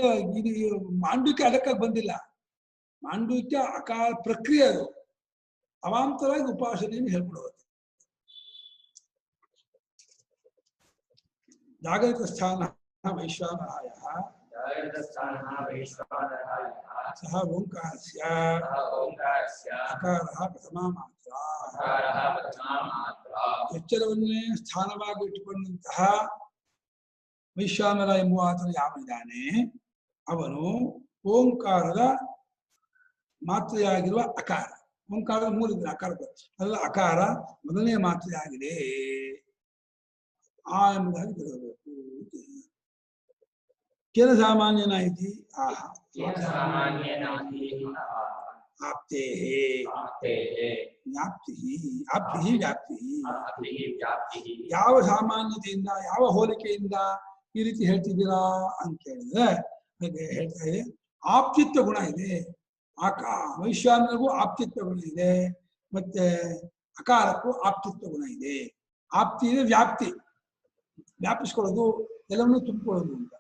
ಮಾಂಡುಕ್ಯ ಅದಕ್ಕಾಗಿ ಬಂದಿಲ್ಲ ಮಾಂಡುಕ್ಯ ಅಕಾಲ ಪ್ರಕ್ರಿಯೆ ಅದು ಅವಾಂತರವಾಗಿ ಉಪಾಸನೆಯನ್ನು ಹೇಳ್ಕೊಡುತ್ತೆ ಜಾಗರಿತ ಸ್ಥಾನ ವೈಶ್ವಾನರಾಯ ಸಹ ಓಂಕಾರಸ್ಯ ಅಕಾರಃ ಪ್ರಥಮಾ ಮಾತ್ರಾ ಎಚ್ಚರವನ್ನೇ ಸ್ಥಾನವಾಗಿ ಇಟ್ಟುಕೊಂಡಂತಹ ವೈಶ್ವಾನರ ಎಂಬುವ ಆತನು ಯಾವನಿದ್ದಾನೆ ಅವನು ಓಂಕಾರದ ಮಾತ್ರೆಯಾಗಿರುವ ಅಕಾರ ಓಂಕಾರದ ಮೂಲ ಅಕಾರ ಅಲ್ಲ ಅಕಾರ ಮೊದಲನೇ ಮಾತ್ರೆಯಾಗಿದೆ ಆ ಎಂಬುದಾಗಿ ತಿಳಿಯಬೇಕು ಕೇನ ಸಾಮಾನ್ಯನಾಯಿತಿ ಆಹ ಆಪ್ತೇ ವ್ಯಾಪ್ತಿ ಆಪ್ತಿ ವ್ಯಾಪ್ತಿ ಯಾವ ಸಾಮಾನ್ಯತೆಯಿಂದ ಯಾವ ಹೋಲಿಕೆಯಿಂದ ಈ ರೀತಿ ಹೇಳ್ತಿದ್ದೀರಾ ಅಂತ ಕೇಳಿದ್ರೆ ಹಾಗೆ ಹೇಳ್ತಾ ಇದೆ ಆಪ್ತಿತ್ವ ಗುಣ ಇದೆ. ವೈಶ್ವಾನರಿಗೂ ಆಪ್ತಿತ್ವ ಗುಣ ಇದೆ, ಮತ್ತೆ ಅಕಾರಕ್ಕೂ ಆಪ್ತಿತ್ವ ಗುಣ ಇದೆ. ಆಪ್ತಿ ಇದೆ ವ್ಯಾಪ್ತಿ, ವ್ಯಾಪಿಸ್ಕೊಳ್ಳೋದು, ಎಲ್ಲವನ್ನೂ ತುಂಬಿಕೊಳ್ಳೋದು ಅಂತ.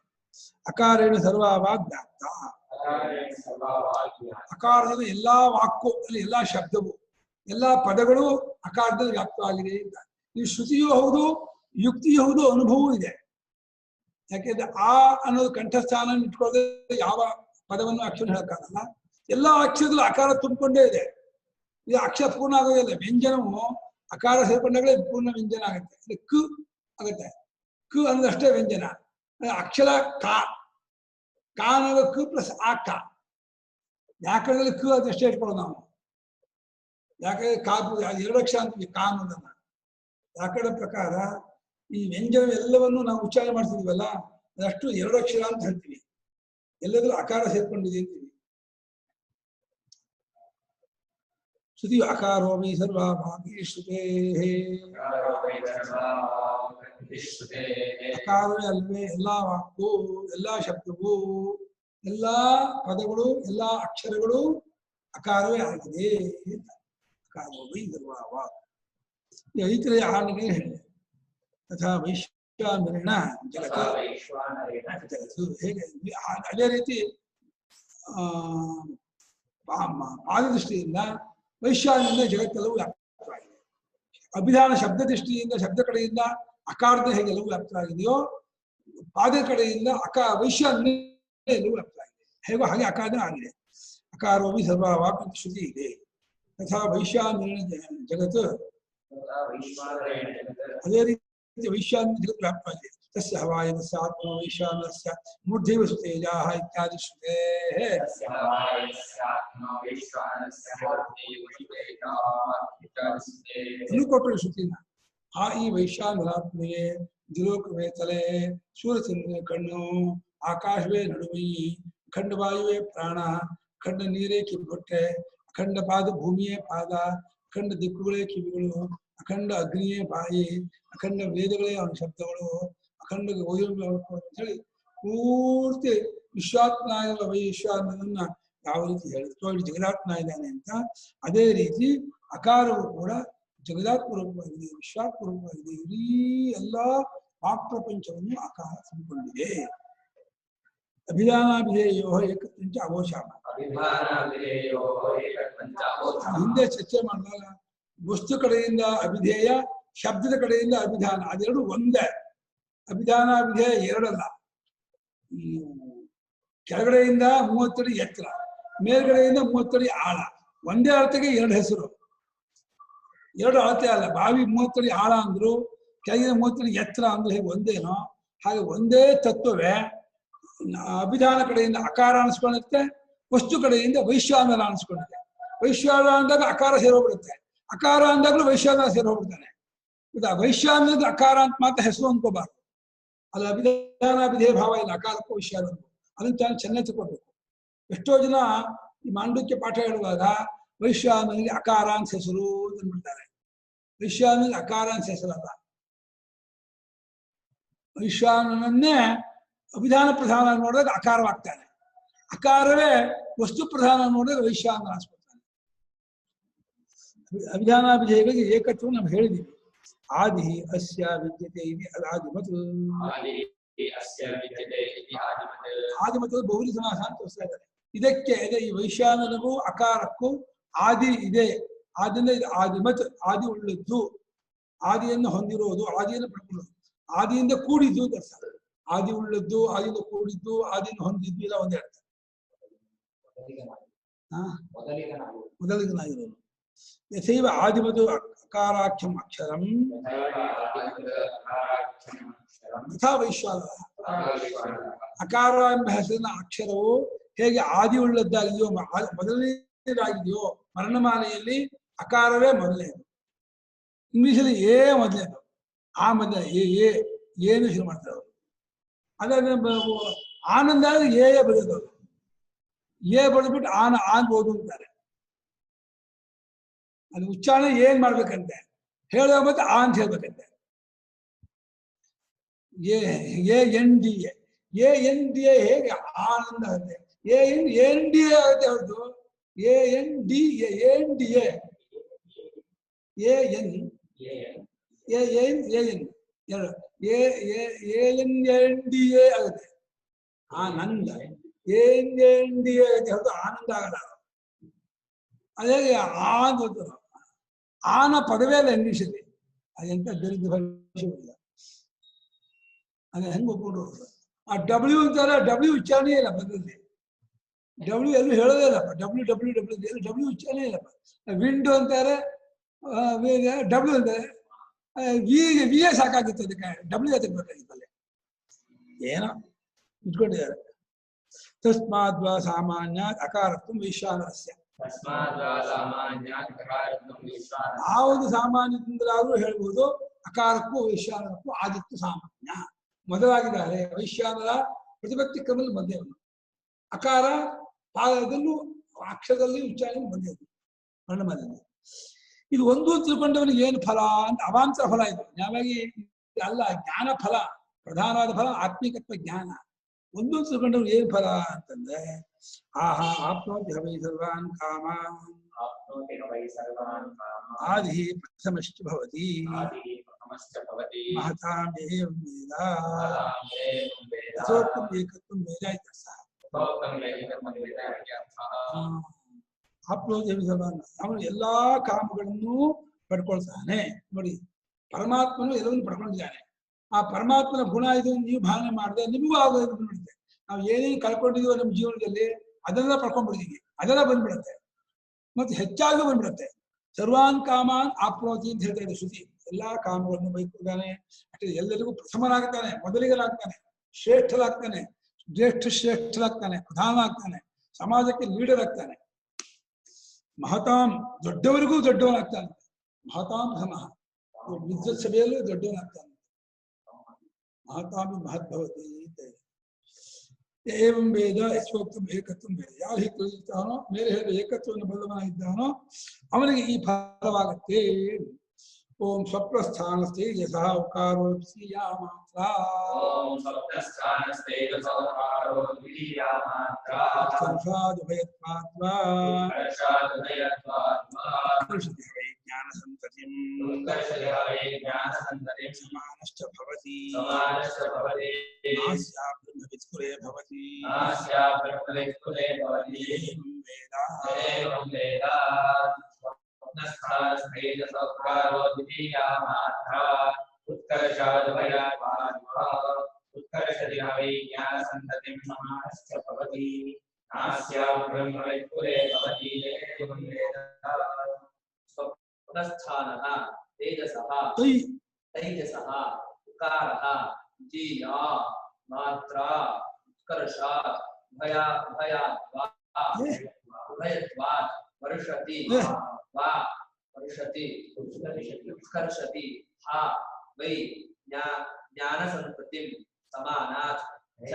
ಅಕಾರೇಣ ಸರ್ವವಾಗ್ ವ್ಯಾಪ್ತ, ಅಕಾರದಿಂದ ಎಲ್ಲಾ ವಾಕು ಅಲ್ಲಿ ಎಲ್ಲಾ ಶಬ್ದವು ಎಲ್ಲಾ ಪದಗಳು ಅಕಾರದಲ್ಲಿ ವ್ಯಾಪ್ತವಾಗಿದೆ ಅಂತ. ಈ ಶ್ರುತಿಯೂ ಹೌದು, ಯುಕ್ತಿಯೂ ಹೌದು, ಅನುಭವವೂ ಇದೆ. ಯಾಕೆಂದ್ರೆ ಆ ಅನ್ನೋದು ಕಂಠಸ್ಥಾನ ಇಟ್ಕೊಳ್ಳದೆ ಯಾವ ಪದವನ್ನು ಅಕ್ಷರ ಹೇಳಕ್ಕಾಗಲ್ಲ. ಎಲ್ಲಾ ಅಕ್ಷರದಲ್ಲೂ ಅಕಾರ ತುಂಬಿಕೊಂಡೇ ಇದೆ. ಇದು ಅಕ್ಷರ ಪೂರ್ಣ ಆಗೋದಿಲ್ಲ. ವ್ಯಂಜನವು ಅಕಾರ ಸೇರ್ಕೊಂಡಾಗಲೇ ಪೂರ್ಣ ವ್ಯಂಜನ ಆಗುತ್ತೆ. ಇದು ಕ್ ಆಗುತ್ತೆ. ಕ್ ಅನ್ನೋದಷ್ಟೇ ವ್ಯಂಜನ. ಅಕ್ಷರ ಕ ಅನ್ನೋದು ಕ್ ಪ್ಲಸ್ ಆ ಕ. ವ್ಯಾಕರಣದಲ್ಲಿ ಕ್ ಅದಷ್ಟೇ ಇಟ್ಕೊಳ್ಳೋದು ನಾವು. ಯಾಕಂದ್ರೆ ಕಾ ಎರಡು ಅಕ್ಷರ ಅಂತೀವಿ ಕಾ ಅನ್ನೋದನ್ನ. ವ್ಯಾಕರಣ ಪ್ರಕಾರ ಈ ವ್ಯಂಜನ ಎಲ್ಲವನ್ನು ನಾವು ಉಚ್ಚಾರಣೆ ಮಾಡ್ತಿದೀವಲ್ಲ, ಅದಷ್ಟು ಎರಡು ಅಕ್ಷರ ಅಂತ ಹೇಳ್ತೀವಿ. ಎಲ್ಲದರೂ ಅಕಾರ ಸೇರ್ಕೊಂಡಿದೆ ಅಂತೀವಿ. ಶ್ರುತಿ ಅಕಾರೋಮಿ ಸರ್ವಭಾಗಿ ಶ್ರುತೇ, ಅಕಾರವೇ ಅಲ್ವೇ ಎಲ್ಲಾ ವಾಕು, ಎಲ್ಲಾ ಶಬ್ದವು, ಎಲ್ಲಾ ಪದಗಳು, ಎಲ್ಲಾ ಅಕ್ಷರಗಳು ಅಕಾರವೇ ಆಗಿದೆ. ಅಕಾರೋಮಿ ಸರ್ವಭಾಗ ಈ ಐತರೆಯ ಆನೆಗೆ ಹೇಳಿದೆ. ತಥಾ ವೈಶ್ವಾನರೇಣ ಜಗತ್ ಹೇಗೆ ಅದೇ ರೀತಿ ಪಾದದೃಷ್ಟಿಯಿಂದ ವೈಶ್ವಾನರಿಂದ ಜಗತ್ತೆಲ್ಲವೂ ವ್ಯಾಪ್ತವಾಗಿದೆ. ಅಭಿಧಾನ ಶಬ್ದ ದೃಷ್ಟಿಯಿಂದ ಶಬ್ದ ಕಡೆಯಿಂದ ಅಕಾರದ ಹೇಗೆಲ್ಲವೂ ವ್ಯಾಪ್ತವಾಗಿದೆಯೋ, ಪಾದ ಕಡೆಯಿಂದ ವೈಶ್ವಾನ ಎಲ್ಲವೂ ವ್ಯಾಪ್ತವಾಗಿದೆ. ಹೇಗೋ ಹಾಗೆ ಅಕಾರದ ಆಗಿದೆ. ಅಕಾರೋಮಿ ಸರ್ವವಾಕ್ ಶ್ರುತಿ ಇದೆ. ತಥಾ ವೈಶ್ವಾನರೇಣ ಜಗತ್ ಅದೇ ರೀತಿ ವೈಶ್ವಾನ ಜಗತ್ ವ್ಯಾಪ್ತವಾಗಿದೆ. ತಸ್ಯ ಹವಾಯನಸ್ಯ ಆತ್ಮ ವೈಶ್ವಾನಸ್ಯ ಮೂರ್ಧೈವ ಸುತೇಜಾಃ ಇತ್ಯಾದಿ ಶ್ರುತೇಃ ಅನುಕೊಟ್ಟರು ಶ್ರುತಿನ. ಆ ಈ ವೈಶ್ವಾನರಾತ್ಮೆಗೆ ದ್ವಿಲೋಕವೇ ತಲೆ, ಸೂರ್ಯಚಂದ್ರನ ಕಣ್ಣು, ಆಕಾಶವೇ ನಡುಮೈ, ಅಖಂಡ ವಾಯುವೇ ಪ್ರಾಣ, ಅಖಂಡ ನೀರೇ ಕಿಬ್ಬೊಟ್ಟೆ, ಅಖಂಡ ಪಾದ ಭೂಮಿಯೇ ಪಾದ, ಅಖಂಡ ದಿಕ್ಕುಗಳೇ ಕಿವಿಗಳು, ಅಖಂಡ ಅಗ್ನಿಯೇ ಬಾಯಿ, ಅಖಂಡ ವೇದಗಳೇ ಅವನ ಶಬ್ದಗಳು, ಅಖಂಡ ಅಂತ ಹೇಳಿ ಪೂರ್ತಿ ವಿಶ್ವಾತ್ಮ ವೈಶ್ವಾನರನ್ನ ಯಾವ ರೀತಿ ಹೇಳ್ತೋ ಜಗದಾತ್ಮ ಇದ್ದಾನೆ ಅಂತ, ಅದೇ ರೀತಿ ಅಕಾರವು ಕೂಡ ಜಗದಾತ್ಮರೂಪವಾಗಿದೆ, ವಿಶ್ವಾತ್ಮರೂಪವಾಗಿದೆ. ಇಡೀ ಎಲ್ಲಾ ವಾಕ್ ಪ್ರಪಂಚವನ್ನು ಅಕಾರ ತುಂಬಿಕೊಂಡಿದೆ. ಅಭಿಧಾನಾಭಿಧೇಯೋ ಏಕತ್ವಂಚ ಅವೋಶಾಮ. ಹಿಂದೆ ಚರ್ಚೆ ಮಾಡಿದಾಗ ವಸ್ತು ಕಡೆಯಿಂದ ಅಭಿಧೇಯ, ಶಬ್ದದ ಕಡೆಯಿಂದ ಅಭಿಧಾನ, ಅದೆರಡು ಒಂದೇ. ಅಭಿಧಾನ ಅಭಿಧೇಯ ಎರಡಲ್ಲ. ಈ ಕೆಳಗಡೆಯಿಂದ 30 ಅಡಿ ಎತ್ತರ, ಮೇಲ್ಗಡೆಯಿಂದ 30 ಅಡಿ ಆಳ, ಒಂದೇ ಅಳತೆಗೆ ಎರಡು ಹೆಸರು. ಎರಡು ಅಳತೆ ಅಲ್ಲ. ಬಾವಿ 30 ಅಡಿ ಆಳ ಅಂದ್ರು, ಕೆಳಗಿನ 30 ಅಡಿ ಎತ್ತರ ಅಂದ್ರೆ ಹೇಗೆ ಒಂದೇನೋ ಹಾಗೆ ಒಂದೇ ತತ್ವವೇ ಅಭಿಧಾನ ಕಡೆಯಿಂದ ಅಕಾರ ಅನಿಸ್ಕೊಂಡಿರುತ್ತೆ, ವಸ್ತು ಕಡೆಯಿಂದ ವೈಶ್ವಾನರ ಅನಿಸ್ಕೊಂಡಿದೆ. ವೈಶ್ವಾನ ಅಂದಾಗ ಅಕಾರ ಸೇರೋಗ್ಬಿಡುತ್ತೆ, ಅಕಾರ ಅಂದಾಗಲೂ ವೈಶ್ವಾನ ಸೇರೋಗ್ಬಿಡ್ತಾನೆ. ಇದು ವೈಶ್ವಾನದ ಅಕಾರ ಅಂತ ಮಾತ್ರ ಹೆಸರು ಅನ್ಕೋಬಾರ್ದು. ಅದು ಅಭಿಧಾನಾಭಿಧೇಯ ಭಾವ ಇಲ್ಲ, ಅಕಾರಕ್ಕೂ ವೈಶ್ವಾನ ಅದನ್ನ ಚೆನ್ನಾಗಿ ತಗೋಬೇಕು. ಎಷ್ಟೋ ಜನ ಈ ಮಾಂಡೂಕ್ಯ ಪಾಠ ಹೇಳುವಾಗ ವೈಶ್ವಾನನಿಗೆ ಅಕಾರ ಅಂತ ಹೆಸರು ಅಂದ್ಬಿಡ್ತಾರೆ. ವೈಶ್ವಾನನಿಗೆ ಅಕಾರ ಅಂತ ಹೆಸರಲ್ಲ. ವೈಶ್ವಾನನನ್ನೇ ಅಭಿಧಾನ ಪ್ರಧಾನ ನೋಡಿದಾಗ ಅಕಾರವಾಗ್ತಾನೆ, ಅಕಾರವೇ ವಸ್ತು ಪ್ರಧಾನ ನೋಡಿದಾಗ ವೈಶ್ವಾನ ಅನಿಸ್ಕೊಳ್ತಾನೆ. ಅಭಿಧಾನಾಭಿಧೇಯಗಳಿಗೆ ಏಕತ್ವ ನಾವು ಹೇಳಿದೀವಿ. ಆದಿ ಅಸ್ಯ ವಿದ್ಯತೆ ಇದೆ, ಅದು ಆದಿಮತ್. ಆದಿಮತ್ ಬಹುಲಿ ಸಮಾಸ ಅಂತ ತೋರಿಸ್ತಾ ಇದ್ದಾರೆ. ಇದಕ್ಕೆ ಇದೆ ಈ ವೈಶ್ವಾನನಿಗೂ ಅಕಾರಕ್ಕೂ ಆದಿ ಇದೆ. ಆದಿಂದ ಇದು ಆದಿಮತ್, ಆದಿ ಉಳ್ಳದ್ದು, ಆದಿಯನ್ನು ಹೊಂದಿರೋದು, ಆದಿಯನ್ನು ಪಡ್ಕೊಳ್ಳೋದು, ಆದಿಯಿಂದ ಕೂಡಿದ್ದು ಅಂತ ಅರ್ಥ. ಆದಿ ಉಳ್ಳದ್ದು, ಆದಿಯಿಂದ ಕೂಡಿದ್ದು, ಆದಿಯನ್ನು ಹೊಂದಿದ್ದು ಇಲ್ಲ ಒಂದೇ ಅರ್ಥ. ಮೊದಲಿಗನಾಗಿರೋದು. ಯಥೈವ ಆದಿಮತು ಅಕಾರಾಖ್ಯಂ ಅಕ್ಷರಂ ತಥಾ ವೈಶ್ವಾನ. ಅಕಾರ ಎಂಬ ಹೆಸರಿನ ಅಕ್ಷರವು ಹೇಗೆ ಆದಿ ಉಳ್ಳದ್ದಾಗಿದೆಯೋ, ಮೊದಲನೇದಾಗಿದೆಯೋ, ವರ್ಣಮಾಲೆಯಲ್ಲಿ ಅಕಾರವೇ ಮೊದಲನೇದು. ಇಂಗ್ಲಿಷಲ್ಲಿ ಏ ಮೊದಲನೇದು, ಆ ಮೊದಲ ಏನು ಶುರು ಮಾಡ್ತಾರೆ ಅವರು. ಅದಾದ ಆನಂದ ಏ ಬರೆಯೋದು, ಏ ಬರೆದ್ಬಿಟ್ಟು ಆನ್ ಓದು ಅಂತಾರೆ. ಅದು ಉಚ್ಚಾರಣೆ ಏನ್ ಮಾಡ್ಬೇಕಂತೆ ಹೇಳುವಾಗ ಮತ್ತೆ ಆ ಅಂತ ಹೇಳ್ಬೇಕಂತೆ. ANDA ANDA ಹೇಗೆ ಆನಂದ ಆಗುತ್ತೆ. ANDA ಆಗುತ್ತೆ ಹೊರತು ANDA ANDA ANDA ಆಗುತ್ತೆ ಆನಂದ. ANDA ಆಗುತ್ತೆ ಹೊರತು ಆನಂದ ಆಗಲ್ಲ. ಅದೇ ಆನ ಪದವೇ ಅಲ್ಲ ಇಂಗ್ಲಿಷಲ್ಲಿ. ಅದೆಂತ ದರಿದ್ರ ಭಾಷೆ. ಅದೇ ಹೆಂಗ್ ಒಪ್ಕೊಂಡ್ರು. ಆ ಡಬ್ಲ್ಯೂ ಅಂತಾರೆ, ಡಬ್ಲ್ಯೂ ಉಚ್ಚಾರಣೆ ಇಲ್ಲ ಪದದಲ್ಲಿ. ಡಬ್ಲ್ಯೂ ಎಲ್ಲೂ ಹೇಳೋದೇ ಇಲ್ಲಪ್ಪ. ಡಬ್ಲ್ಯೂ ಉಚ್ಚಾರಣೆ ಇಲ್ಲಪ್ಪ. ವಿಂಡೋ ಅಂತಾರೆ, ಡಬ್ಲ್ಯೂ ಅಂತಾರೆ. ವಿಯೇ ಸಾಕಾಗಿತ್ತು, ಅದಕ್ಕೆ ಡಬ್ಲ್ಯೂ ತೆಗಿಬೇಕಾಗಿತ್ತಲ್ಲಿ. ಏನೋ ಇಟ್ಕೊಂಡಿದ್ದಾರೆ. ತಸ್ಮಾದ್ವಾ ಸಾಮಾನ್ಯ ಅಕಾರತ್ವ ವೈಶ್ವಾನರಸ್ಯ. ಆ ಒಂದು ಸಾಮಾನ್ಯದಿಂದಲಾದ್ರೂ ಹೇಳ್ಬೋದು ಅಕಾರಕ್ಕೂ ವೈಶ್ವಾನರಕ್ಕೂ ಆದಿತ್ಯ ಸಾಮಾನ್ಯ ಮೊದಲಾಗಿದ್ದಾರೆ. ವೈಶ್ವಾನರ ಪ್ರತಿಪತ್ತಿ ಕ್ರಮದಲ್ಲಿ ಬಂದೇವನು. ಅಕಾರ ಪಾದದಲ್ಲೂ ಅಕ್ಷರದಲ್ಲಿ ಉಚ್ಚಾರಣೆ ಬಂದೇವು ವರ್ಣಮಾಲೆಯಲ್ಲಿ. ಇದು ಒಂದು ತಿಳ್ಕೊಂಡವನಿಗೆ ಏನು ಫಲ ಅಂತ ಅವಾಂತರ ಫಲ ಇದು. ನ್ಯಾಯವಾಗಿ ಅಲ್ಲ, ಜ್ಞಾನ ಫಲ, ಪ್ರಧಾನವಾದ ಫಲ ಆತ್ಮಿಕತ್ವ ಜ್ಞಾನ. ಒಂದು ತಿಳ್ಕೊಂಡವ್ರು ಏನ್ ಫಲ ಅಂತಂದ್ರೆ ಆಹಾ ಆಪ್ನೋತಿ ಹವೈ ಸರ್ವಾನ್ ಕಾಮಾನ್ ಆದಿ ಪ್ರಥಮಶ್ಚ ಭವತಿ ಮಹತಾಂ ಏವಂ ವೇದ ಯಥೋಕ್ತಂ ಏಕತ್ವಂ ವೇದ ಇತ್ಯರ್ಥಃ. ಆಪ್ನೋತಿ ಹವೈ ಸರ್ವಾನ್, ಅವನು ಎಲ್ಲಾ ಕಾಮಗಳನ್ನು ಪಡ್ಕೊಳ್ತಾನೆ. ನೋಡಿ, ಪರಮಾತ್ಮನು ಎಲ್ಲವನ್ನು ಪಡ್ಕೊಂಡಿದ್ದಾನೆ. ಆ ಪರಮಾತ್ಮನ ಗುಣ ಇದು ನೀವು ಭಾವನೆ ಮಾಡಿದ್ರೆ ನಿಮಗೂ ಆಗೋದು ಬಂದ್ಬಿಡುತ್ತೆ. ನಾವು ಏನೇನು ಕಳ್ಕೊಂಡಿದೀವೋ ನಮ್ಮ ಜೀವನದಲ್ಲಿ ಅದೆಲ್ಲ ಪಡ್ಕೊಂಡ್ಬಿಡ್ತೀವಿ, ಅದೆಲ್ಲ ಬಂದ್ಬಿಡುತ್ತೆ. ಮತ್ತೆ ಹೆಚ್ಚಾಗಿ ಬಂದ್ಬಿಡುತ್ತೆ. ಸರ್ವಾನ್ ಕಾಮಾನ್ ಆಪ್ನೋತಿ ಅಂತ ಹೇಳ್ತಾ ಇದೆ ಶ್ರುತಿ. ಎಲ್ಲಾ ಕಾಮಗಳನ್ನು ಬೈಕೊಳ್ತಾನೆ. ಅಷ್ಟೇ, ಎಲ್ಲರಿಗೂ ಪ್ರಥಮನಾಗ್ತಾನೆ, ಮೊದಲಿಗನಾಗ್ತಾನೆ, ಶ್ರೇಷ್ಠರಾಗ್ತಾನೆ, ಶ್ರೇಷ್ಠರಾಗ್ತಾನೆ, ಪ್ರಧಾನ ಆಗ್ತಾನೆ, ಸಮಾಜಕ್ಕೆ ಲೀಡರ್ ಆಗ್ತಾನೆ. ಮಹತಾಂ, ದೊಡ್ಡವರಿಗೂ ದೊಡ್ಡವನಾಗ್ತಾನೆ. ಮಹತಾಂ ಪ್ರಥಮ, ವಿದ್ವತ್ ಸಭೆಯಲ್ಲೂ ದೊಡ್ಡವನಾಗ್ತಾನೆ. ಮಹತಾಮಿ ಮಹದ್ಭವತಿ ಅಂತ ಇದೆ. ಏವಂ ವೇದ ಯಥೋಕ್ತಂ ಏಕತ್ವಂ ವೇದ. ಯಾರು ಹೀಗೆ ತಿಳಿದಿರ್ತಾನೋ, ಮೇಲೆ ಹೇಳಿದ ಏಕತ್ವವನ್ನು ಬಲ್ಲವನಾಗಿದ್ದಾನೋ ಅವನಿಗೆ ಈ ಫಲವಾಗತ್ತೆ. ಓಂ ಸ್ವಪ್ರಸ್ಥಾನಸ್ತೇಜಸಃ ಉಕಾರೋ ದ್ವಿತೀಯಾ ಮಾತ್ರ. ಉತ್ಕರ್ಷಾದುಭಯತ್ವಾತ್ವಾ ಉತ್ಕರ್ಷತಿ ಹವೈ ಜ್ಞಾನಸಂತತಿಂ ಸಮಾನಶ್ಚ ಭವತಿ ನಾಸ್ಯ ಬ್ರಹ್ಮವಿತ್ಕುಲೇ ಭವತಿ. ಏವಂ ವೇದ उत्कर्षति हवै ज्ञानसन्ततिं समानश्च भवति नास्या ब्रह्मवित्कुले भवति. एवं वेद स्वप्नस्थानः तेजसः तैजसः उकारः द्वितीया मात्रा उत्कर्षात् भयाद्वात् वर्षति वा वर्षति उत्कर्षति हा वै ज्ञानसंपत्तिं समानात् च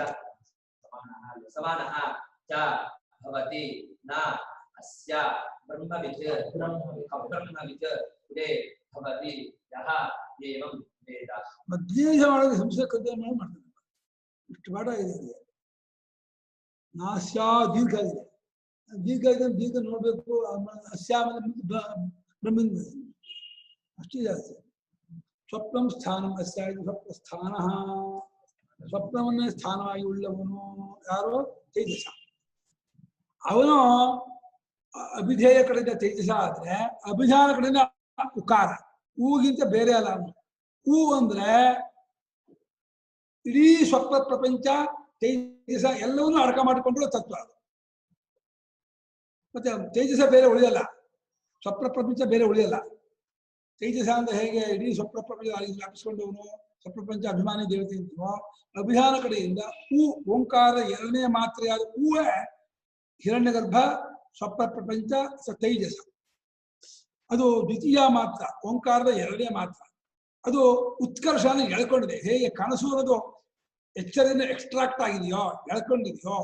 समानः च भवति न अस्य ब्रह्मवित् अब्रह्मवित् कुले भवति यः एवं वेद. ಮಧ್ಯೇಶ ಮಾಡೋದು ಸಂಶಯ ಕಥೆ ಮಾಡ್ತಾರೆ. ಇಷ್ಟು ಪಾಠ ಇದೆ. ನಾಸ್ಯಾ ದೀರ್ಘ ಇದೆ. ದೀರ್ಘ ಇದೆ, ದೀರ್ಘ ನೋಡ್ಬೇಕು. ಅಸ್ಯಾಮ ಬ್ರಹ್ಮಿಂದ ಅಷ್ಟೇ ಜಾಸ್ತಿ. ಸ್ವಪ್ನಂ ಸ್ಥಾನಂ ಅಸ್ಯ, ಸ್ವಪ್ನ ಸ್ಥಾನ. ಸ್ವಪ್ನವನ್ನೇ ಸ್ಥಾನವಾಗಿ ಉಳ್ಳವನು ಯಾರು? ತೇಜಸ. ಅವನು ಅಭಿಧೇಯ ಕಡೆಯಿಂದ ತೇಜಸ ಆದ್ರೆ ಅಭಿಧಾನ ಕಡೆಯಿಂದ ಉಕಾರ. ಹೂಗಿಂತ ಬೇರೆ ಅಲ್ಲ ಅವನು. ಹೂ ಅಂದ್ರೆ ಇಡೀ ಸ್ವಪ್ನ ಪ್ರಪಂಚ ತೇಜಸ ಎಲ್ಲವನ್ನೂ ಅಡಕ ಮಾಡಿಕೊಂಡು ತತ್ವ ಅದು. ಮತ್ತೆ ತೇಜಸ ಬೇರೆ ಉಳಿಯಲ್ಲ, ಸ್ವಪ್ನ ಪ್ರಪಂಚ ಬೇರೆ ಉಳಿಯಲ್ಲ. ತೇಜಸ ಅಂದ್ರೆ ಹೇಗೆ ಇಡೀ ಸ್ವಪ್ನ ಪ್ರಪಂಚ ವ್ಯಾಪಿಸ್ಕೊಂಡವನು, ಸ್ವಪ್ರಪಂಚ ಅಭಿಮಾನಿ ದೇವತೆ ಅಂತನೋ, ಅಭಿಧಾನ ಕಡೆಯಿಂದ ಹೂ ಓಂಕಾರ ಎರಡನೇ ಮಾತ್ರೆಯಾದ ಹೂವೇ ಹಿರಣ್ಯಗರ್ಭ, ಸ್ವಪ್ನ ಪ್ರಪಂಚ, ತೈಜಸ. ಅದು ದ್ವಿತೀಯ ಮಾತ್ರ, ಓಂಕಾರದ ಎರಡನೇ ಮಾತ್ರ. ಅದು ಉತ್ಕರ್ಷನ ಎಳ್ಕೊಂಡಿದೆ. ಹೇಗೆ ಕನಸು ಅನ್ನೋದು ಎಚ್ಚರದಿಂದ ಎಕ್ಸ್ಟ್ರಾಕ್ಟ್ ಆಗಿದೆಯೋ ಎಳ್ಕೊಂಡಿದೆಯೋ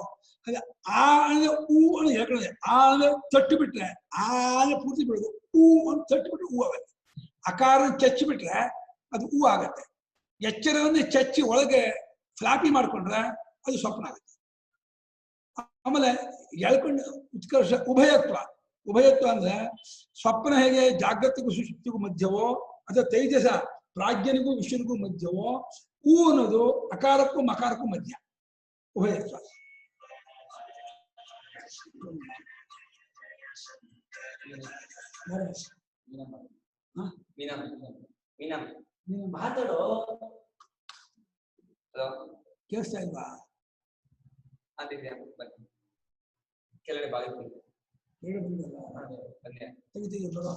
ಹಾಗೆ ಆ ಅಂದ್ರೆ ಹೂ ಅಂತ ಹೇಳ್ಕೊಂಡಿದೆ. ಆ ಅಂದ್ರೆ ತಟ್ಟು ಬಿಟ್ರೆ ಆ ಅಂದ್ರೆ ಪೂರ್ತಿ ಬಿಡೋದು. ಹೂ ಅಂತ ತಟ್ಟು ಬಿಟ್ರೆ ಹೂ ಆಗುತ್ತೆ. ಅಕಾರ ಚಚ್ಚಿ ಬಿಟ್ರೆ ಅದು ಹೂ ಆಗತ್ತೆ. ಎಚ್ಚರವನ್ನು ಚಚ್ಚಿ ಒಳಗೆ ಫ್ಲಾಪಿ ಮಾಡ್ಕೊಂಡ್ರೆ ಅದು ಸ್ವಪ್ನ ಆಗುತ್ತೆ. ಆಮೇಲೆ ಎಳ್ಕೊಂಡು ಉತ್ಕರ್ಷ ಉಭಯತ್ವ. ಉಭಯತ್ವ ಅಂದ್ರೆ ಸ್ವಪ್ನ ಹೇಗೆ ಜಾಗೃತಿಗೂ ಸುಷುಪ್ತಿಗೂ ಮಧ್ಯವೋ ಅಥವಾ ತೈಜಸ ಪ್ರಾಜ್ಞನಿಗೂ ವಿಷ್ಣುನಿಗೂ ಮಧ್ಯವೋ, ಹೂ ಅನ್ನೋದು ಅಕಾರಕ್ಕೂ ಮಕಾರಕ್ಕೂ ಮಧ್ಯ. ಉಭಯತ್ವ. ಮಾತಾಡೋ ಕೇಳಿಸ್ತಾ ಇಲ್ವಾ? ಕೆಳಗಡೆ ಬಾಗಿ ತೆಗಿತೀವಿ ಬರೋ.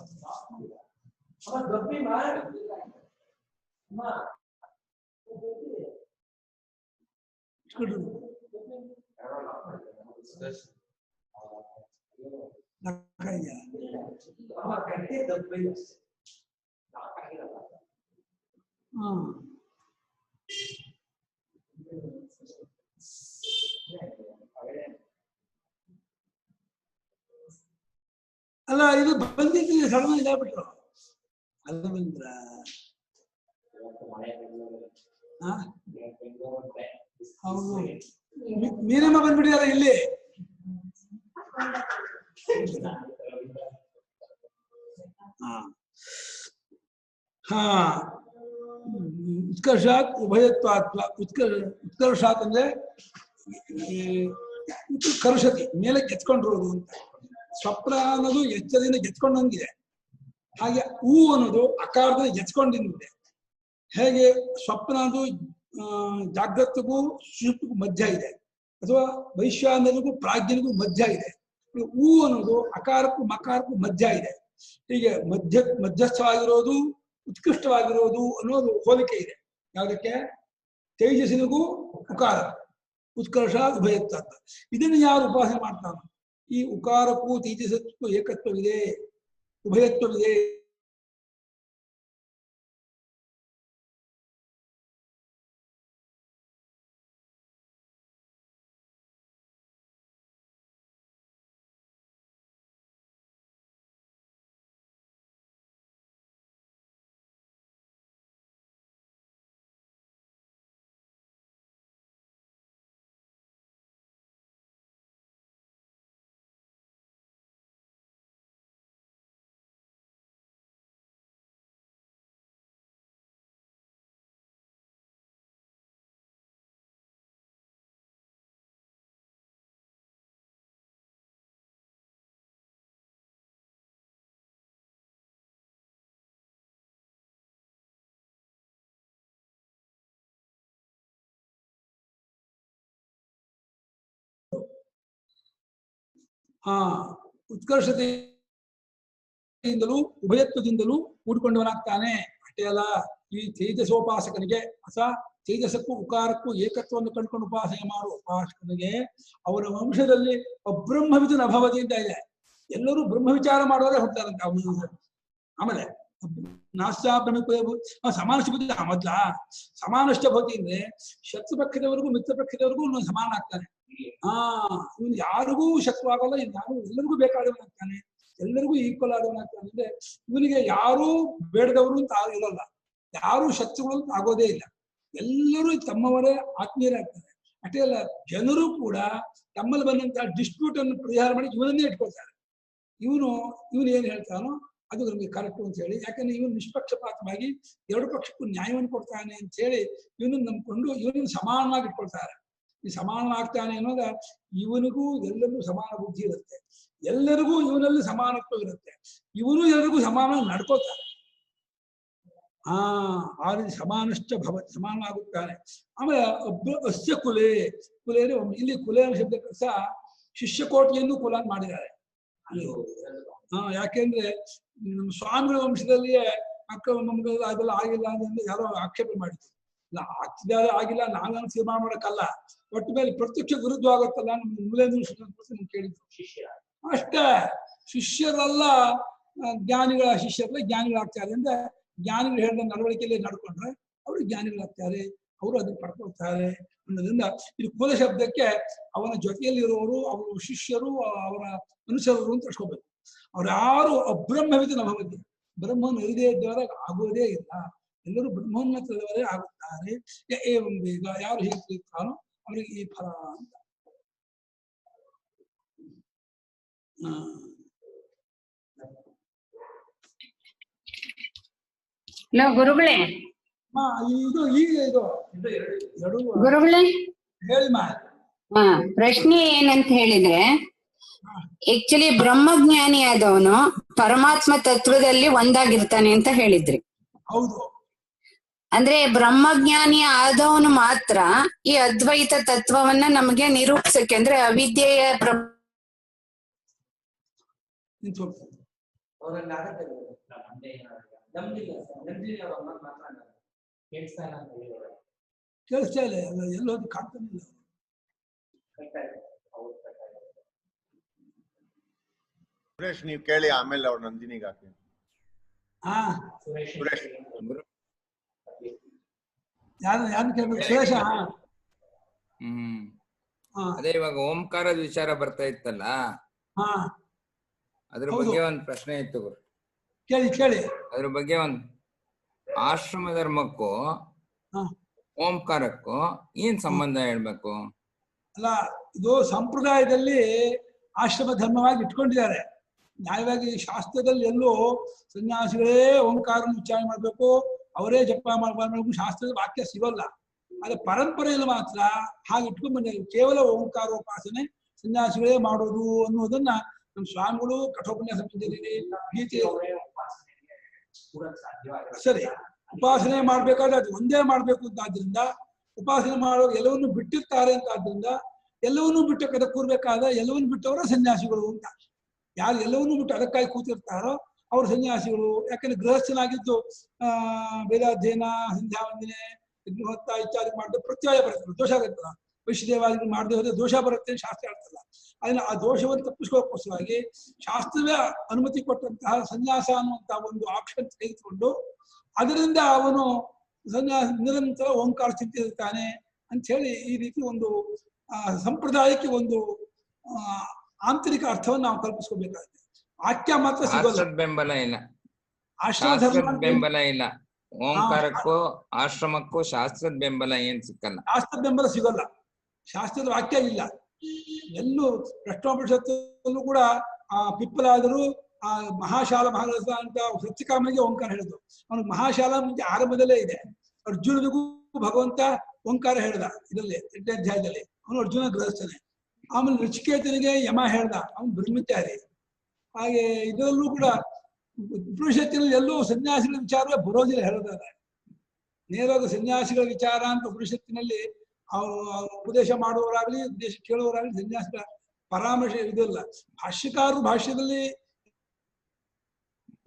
ಅಲ್ಲ ಇದು ಬಂದಿದ್ದು ಸಡನ್ ಇದಾಗ್ಬಿಟ್ರು ಅಲ್ಲವಂದ್ರ. ಹೌದು, ಮೀನಮ್ಮ ಬಂದ್ಬಿಟ್ಟಿದಾರೆ ಇಲ್ಲಿ. ಹಾ ಉತ್ಕರ್ಷಾತ್ ಉಭಯತ್ವಾತ್ವ. ಉತ್ಕರ್ಷಾತ್ ಅಂದ್ರೆ ಕರುಷತಿ, ಮೇಲೆ ಗೆತ್ಕೊಂಡಿರೋದು ಅಂತ. ಸ್ವಪ್ನ ಅನ್ನೋದು ಎಚ್ಚರದಿಂದ ಗೆತ್ಕೊಂಡಂಗಿದೆ. ಹಾಗೆ ಹೂ ಅನ್ನೋದು ಅಕಾರದಿಂದ ಗೆಚ್ಕೊಂಡಿದೆ. ಹೇಗೆ ಸ್ವಪ್ನ ಅದು ಜಾಗೃತಿಗೂ ಸುಷುಪ್ತಿಗೂ ಮಧ್ಯ ಇದೆ, ಅಥವಾ ವೈಶ್ವಾನರಿಗೂ ಪ್ರಾಜ್ಞನಿಗೂ ಮಧ್ಯ ಇದೆ. ಹೂ ಅನ್ನೋದು ಅಕಾರಕ್ಕೂ ಮಕಾರಕ್ಕೂ ಮಧ್ಯ ಇದೆ. ಹೀಗೆ ಮಧ್ಯಸ್ಥವಾಗಿರೋದು ಉತ್ಕೃಷ್ಟವಾಗಿರೋದು ಅನ್ನೋದು ಹೋಲಿಕೆ ಇದೆ. ಯಾವುದಕ್ಕೆ? ತೇಜಸ್ಸಿನಿಗೂ ಉಕಾರ. ಉತ್ಕರ್ಷ ಉಭಯತ್ವ. ಇದನ್ನು ಯಾರು ಉಪಾಸನೆ ಮಾಡ್ತಾನೋ, ಈ ಉಕಾರಕ್ಕೂ ತೇಜಸ್ಸಕ್ಕೂ ಏಕತ್ವವಿದೆ, ಉಭಯತ್ವವಿದೆ. ಉತ್ಕರ್ಷತೆಯಿಂದಲೂ ಉಭಯತ್ವದಿಂದಲೂ ಕೂಡಿಕೊಂಡವನಾಗ್ತಾನೆ. ಅಷ್ಟೇ ಅಲ್ಲ, ಈ ತೇಜಸೋಪಾಸಕನಿಗೆ ಅಥವಾ ತೇಜಸ್ಸಕ್ಕೂ ಉಕಾರಕ್ಕೂ ಏಕತ್ವವನ್ನು ಕಂಡುಕೊಂಡು ಉಪಾಸನೆ ಮಾಡುವ ಉಪಾಸಕನಿಗೆ ಅವರ ವಂಶದಲ್ಲಿ ಅಬ್ರಹ್ಮವಿದು ನಭವತಿ ಅಂತ ಇದೆ. ಎಲ್ಲರೂ ಬ್ರಹ್ಮ ವಿಚಾರ ಮಾಡೋದೇ ಹೋಗ್ತಾರಂತೆ ಅವನು. ಆಮೇಲೆ ಸಮಾನಷ್ಟಭೂತಿ ಮೊದ್ಲ ಸಮಾನಷ್ಟಭೂತಿ ಅಂದ್ರೆ ಶತ್ರು ಪಕ್ಷದವರೆಗೂ ಮಿತ್ರ ಪಕ್ಷದವರೆಗೂ ಇವನು ಸಮಾನ ಆಗ್ತಾನೆ. ಇವನು ಯಾರಿಗೂ ಶತ್ರು ಆಗೋಲ್ಲ, ಯಾರು ಎಲ್ಲರಿಗೂ ಬೇಕಾದವನಾಗ್ತಾನೆ, ಎಲ್ಲರಿಗೂ ಈಕ್ವಲ್ ಆದವನಾಗ್ತಾನೆ. ಅಂದ್ರೆ ಇವನಿಗೆ ಯಾರೂ ಬೇಡದವರು ಅಂತ ಇರೋಲ್ಲ, ಯಾರು ಶತ್ರುಗಳು ಅಂತ ಆಗೋದೇ ಇಲ್ಲ. ಎಲ್ಲರೂ ತಮ್ಮವರೇ ಆತ್ಮೀಯರಾಗ್ತಾರೆ. ಅಷ್ಟೇ ಅಲ್ಲ, ಜನರು ಕೂಡ ತಮ್ಮಲ್ಲಿ ಬಂದಂತಹ ಡಿಸ್ಪ್ಯೂಟ್ ಅನ್ನು ಪರಿಹಾರ ಮಾಡಿ ಇವನನ್ನೇ ಇಟ್ಕೊಳ್ತಾರೆ. ಇವನು ಏನ್ ಹೇಳ್ತಾನೋ ಅದು ನಮಗೆ ಕರೆಕ್ಟು ಅಂತ ಹೇಳಿ, ಯಾಕಂದ್ರೆ ಇವನು ನಿಷ್ಪಕ್ಷಪಾತವಾಗಿ ಎರಡು ಪಕ್ಷಕ್ಕೂ ನ್ಯಾಯವನ್ನು ಕೊಡ್ತಾನೆ ಅಂತ ಹೇಳಿ ಇವನನ್ನು ನಂಬ್ಕೊಂಡು ಇವನನ್ನು ಸಮಾನವಾಗಿ ಇಟ್ಕೊಳ್ತಾರೆ. ಈ ಸಮಾನವಾಗ್ತಾನೆ ಅನ್ನೋದ ಇವನಿಗೂ ಎಲ್ಲರಿಗೂ ಸಮಾನ ಬುದ್ಧಿ ಇರುತ್ತೆ, ಎಲ್ಲರಿಗೂ ಇವನಲ್ಲಿ ಸಮಾನತ್ವ ಇರುತ್ತೆ, ಇವನು ಎಲ್ಲರಿಗೂ ಸಮಾನ ನಡ್ಕೋತಾರೆ. ಆ ರೀತಿ ಸಮಾನಶ್ಚ ಭವತ್, ಸಮಾನವಾಗುತ್ತಾನೆ. ಆಮೇಲೆ ಅಸ್ಯ ಕುಲೆ, ಕುಲೆ ಇಲ್ಲಿ ಕುಲೆ ಅನ್ನೋ ಶಬ್ದಕ್ಕೆ ಸಹ ಶಿಷ್ಯಕೋಟಿಯನ್ನು ಕುಲ ಮಾಡಿದ್ದಾರೆ. ಯಾಕೆಂದ್ರೆ ನಮ್ಮ ಸ್ವಾಮಿಗಳ ವಂಶದಲ್ಲಿಯೇ ನಮ್ಗೆ ಅದೆಲ್ಲ ಆಗಿಲ್ಲ ಅಂದ್ರೆ ಯಾರೋ ಆಕ್ಷೇಪ ಮಾಡಿದ್ರು. ಇಲ್ಲ, ಆಗ್ತಿದ್ದಾರೆ ಆಗಿಲ್ಲ ನಾವೇನು ತೀರ್ಮಾನ ಮಾಡಕ್ಕಲ್ಲ, ಒಟ್ಟು ಮೇಲೆ ಪ್ರತ್ಯಕ್ಷ ವಿರುದ್ಧವಾಗುತ್ತಲ್ಲ ನಮ್ಗೆ ಮೂಲೇಂದ್ರ ಕೇಳಿದ್ರು. ಶಿಷ್ಯ ಅಷ್ಟೇ, ಶಿಷ್ಯರೆಲ್ಲ ಜ್ಞಾನಿಗಳ ಶಿಷ್ಯರೆಲ್ಲ ಜ್ಞಾನಿಗಳಾಗ್ತಾರೆ ಅಂದ್ರೆ ಜ್ಞಾನಿಗಳು ಹೇಳಿದ ನಡವಳಿಕೆಯಲ್ಲಿ ನಡ್ಕೊಂಡ್ರೆ ಅವರು ಜ್ಞಾನಿಗಳಾಗ್ತಾರೆ. ಅವರು ಅದನ್ನು ಪಡ್ಕೊಳ್ತಾರೆ ಅನ್ನೋದ್ರಿಂದ ಇದು ಕುಲ ಶಬ್ದಕ್ಕೆ ಅವನ ಜೊತೆಯಲ್ಲಿರುವವರು ಅವರ ಶಿಷ್ಯರು ಅವರ ಅನುಸರರು ಅಂತ ತಿಳ್ಕೊಬೇಕು. ಅವ್ರು ಯಾರು ಅಬ್ರಹ್ಮವಿದ ನಭವತಿ, ಬ್ರಹ್ಮನ್ ಅರಿದೇ ಇದ್ದವರಾಗ ಆಗೋದೇ ಇಲ್ಲ, ಎಲ್ಲರೂ ಬ್ರಹ್ಮನ್ನ ತಿಳಿದವರೇ ಆಗುತ್ತಾರೆ. ಏವಂ ವೇದ, ಯಾರು ಹೇಗೆ ತಿಳಿತಾನೋ ಅವರಿಗೆ ಈ ಫಲ ಅಂತ. ಗುರುಗಳೇ ಇದು ಈಗ ಇದು ಎರಡು ಗುರುಗಳೇ ಹೇಳಿ ಮಾ. ಪ್ರಶ್ನೆ ಏನಂತ ಹೇಳಿದ್ರೆ, ಆಕ್ಚುಲಿ ಬ್ರಹ್ಮಜ್ಞಾನಿ ಆದವನು ಪರಮಾತ್ಮ ತತ್ವದಲ್ಲಿ ಒಂದಾಗಿರ್ತಾನೆ ಅಂತ ಹೇಳಿದ್ರಿ. ಹೌದು. ಅಂದ್ರೆ ಬ್ರಹ್ಮಜ್ಞಾನಿ ಆದವನು ಮಾತ್ರ ಈ ಅದ್ವೈತ ತತ್ವವನ್ನ ನಮಗೆ ನಿರೂಪಿಸಕ್ಕೆ, ಅಂದ್ರೆ ಅವಿದ್ಯೆಯ ಕೇಳಿಸ್ತಾ ಇಲ್ಲ, ಎಲ್ಲೋದು ಕಾಣ್ತಾನಿಲ್ಲ. ಸುರೇಶ್ ನೀವು ಕೇಳಿ, ಆಮೇಲೆ ಅವ್ರು ನಂದಿನಿಗೆ ಹಾಕಿ. ಸುರೇಶ್ ಯಾರು ಕೇಳ್ಬೇಕು? ಸುರೇಶ. ಅದೇ ಇವಾಗ ಓಂಕಾರದ ವಿಚಾರ ಬರ್ತಾ ಇತ್ತಲ್ಲ, ಅದ್ರ ಬಗ್ಗೆ ಒಂದ್ ಪ್ರಶ್ನೆ ಇತ್ತು ಗುರು. ಕೇಳಿ. ಅದ್ರ ಬಗ್ಗೆ ಒಂದ್ ಆಶ್ರಮ ಧರ್ಮಕ್ಕೂ ಓಂಕಾರಕ್ಕೂ ಏನ್ ಸಂಬಂಧ ಹೇಳ್ಬೇಕು? ಅಲ್ಲ, ಇದು ಸಂಪ್ರದಾಯದಲ್ಲಿ ಆಶ್ರಮ ಧರ್ಮವಾಗಿ ಇಟ್ಕೊಂಡಿದ್ದಾರೆ. ನ್ಯಾಯವಾಗಿ ಶಾಸ್ತ್ರದಲ್ಲಿ ಎಲ್ಲೂ ಸನ್ಯಾಸಿಗಳೇ ಓಂಕಾರ ಉಚ್ಚಾರಣೆ ಮಾಡ್ಬೇಕು, ಅವರೇ ಜಪ ಮಾಡ್ಬೇಕು, ಶಾಸ್ತ್ರದ ವಾಕ್ಯ ಸಿಗೋಲ್ಲ. ಆದ್ರೆ ಪರಂಪರೆಯಲ್ಲಿ ಮಾತ್ರ ಹಾಗೆ ಇಟ್ಕೊಂಡ್ ಬಂದಿದ್ದಾರೆ. ಕೇವಲ ಓಂಕಾರೋಪಾಸನೆ ಸನ್ಯಾಸಿಗಳೇ ಮಾಡೋದು ಅನ್ನೋದನ್ನ ನಮ್ಮ ಸ್ವಾಮಿಗಳು ಕಠೋಪನ್ಯಾಸ ಗೀತೆ ಸರಿ ಉಪಾಸನೆ ಮಾಡ್ಬೇಕಾದ್ರೆ ಅದು ಒಂದೇ ಮಾಡ್ಬೇಕು ಅಂತ ಆದ್ರಿಂದ, ಉಪಾಸನೆ ಮಾಡೋ ಎಲ್ಲವನ್ನೂ ಬಿಟ್ಟಿರ್ತಾರೆ ಅಂತ ಆದ್ರಿಂದ, ಎಲ್ಲವನ್ನೂ ಬಿಟ್ಟು ಕದ ಕೂರ್ಬೇಕಾದ ಎಲ್ಲವನ್ನೂ ಬಿಟ್ಟವರ ಸನ್ಯಾಸಿಗಳು ಅಂತ. ಯಾರು ಎಲ್ಲವನ್ನೂ ಬಿಟ್ಟು ಅದಕ್ಕಾಗಿ ಕೂತಿರ್ತಾರೋ ಅವ್ರು ಸನ್ಯಾಸಿಗಳು. ಯಾಕಂದ್ರೆ ಗೃಹಸ್ಥನಾಗಿದ್ದು ವೇದಾಧ್ಯಯನ, ಸಂಧ್ಯಾ ವಂದನೆ, ಯಜ್ಞೋತ್ತ ಇತ್ಯಾದಿ ಮಾಡಿದ್ರೆ ಪ್ರತ್ಯಯ ಬರುತ್ತೆ, ದೋಷ ಆಗುತ್ತಲ್ಲ. ವೈಷ್ಣದೇವಾದಿ ಮಾಡದೆ ಹೋದ್ರೆ ದೋಷ ಬರುತ್ತೆ ಶಾಸ್ತ್ರ ಹೇಳ್ತಲ್ಲ. ಅದನ್ನ ಆ ದೋಷವನ್ನು ತಪ್ಪಿಸ್ಕೋಕ್ಕೋಸ್ಕರವಾಗಿ ಶಾಸ್ತ್ರವೇ ಅನುಮತಿ ಕೊಟ್ಟಂತಹ ಸನ್ಯಾಸ ಅನ್ನುವಂತಹ ಒಂದು ಆಪ್ಷನ್ ತೆಗೆದುಕೊಂಡು ಅದರಿಂದ ಅವನು ಸನ್ಯಾಸ ನಿರಂತರ ಓಂಕಾರ ಚಿಂತೆ ಇರ್ತಾನೆ ಅಂತ ಹೇಳಿ ಈ ರೀತಿ ಒಂದು ಸಂಪ್ರದಾಯಕ್ಕೆ ಒಂದು ಆಂತರಿಕ ಅರ್ಥವನ್ನು ನಾವು ಕಲ್ಪಿಸ್ಕೋಬೇಕಾಗುತ್ತೆ. ವಾಕ್ಯ ಮಾತ್ರ ಸಿಗೋಲ್ಲ, ಬೆಂಬಲ ಇಲ್ಲ, ಆಶ್ರಮ ಬೆಂಬಲ ಇಲ್ಲ. ಓಂಕಾರಕ್ಕೂ ಆಶ್ರಮಕ್ಕೂ ಶಾಸ್ತ್ರದ ಬೆಂಬಲ ಏನ್ ಸಿಕ್ಕಲ್ಲ, ಶಾಸ್ತ್ರದ ಬೆಂಬಲ ಸಿಗೋಲ್ಲ, ಶಾಸ್ತ್ರದ ವಾಕ್ಯ ಇಲ್ಲ. ಎಲ್ಲೂ ಪ್ರಶ್ನೋಪನಿಷತ್ತಲ್ಲೂ ಕೂಡ ಆ ಪಿಪ್ಪಲಾದರೂ ಆ ಮಹಾಶಾಲ ಮಹಾರಸ ಅಂತ ಸತ್ಯಕಾಮನಿಗೆ ಓಂಕಾರ ಹೇಳಿದ್ರು. ಅವನಿಗೆ ಮಹಾಶಾಲ ಮುಂಚೆ ಆರಂಭದಲ್ಲೇ ಇದೆ. ಅರ್ಜುನನಿಗೂ ಭಗವಂತ ಓಂಕಾರ ಹೇಳ್ದ ಇದರಲ್ಲಿ 8ನೇ ಅಧ್ಯಾಯದಲ್ಲಿ. ಅವನು ಅರ್ಜುನ ಗೃಹಸ್ಥನೇ. ಆಮೇಲೆ ನಚಿಕೇತನಿಗೆ ಯಮ ಹೇಳ್ದ, ಅವನು ಬ್ರಹ್ಮಚಾರಿ. ಹಾಗೆ ಇದರಲ್ಲೂ ಕೂಡ ಉಪನಿಷತ್ತಿನಲ್ಲಿ ಎಲ್ಲೂ ಸನ್ಯಾಸಿಗಳ ವಿಚಾರವೇ ಬರೋದಿಲ್ಲ ಹೇಳಿದ್ದಾರೆ. ನೇರವಾದ ಸನ್ಯಾಸಿಗಳ ವಿಚಾರ ಅಂತ ಉಪನಿಷತ್ತಿನಲ್ಲಿ ಅವರು ಉಪದೇಶ ಮಾಡುವವರಾಗ್ಲಿ ಉಪದೇಶ ಕೇಳುವವರಾಗ್ಲಿ ಸನ್ಯಾಸಿಗಳ ಪರಾಮರ್ಶೆ ಇದಲ್ಲ. ಭಾಷ್ಯಕಾರರು ಭಾಷ್ಯದಲ್ಲಿ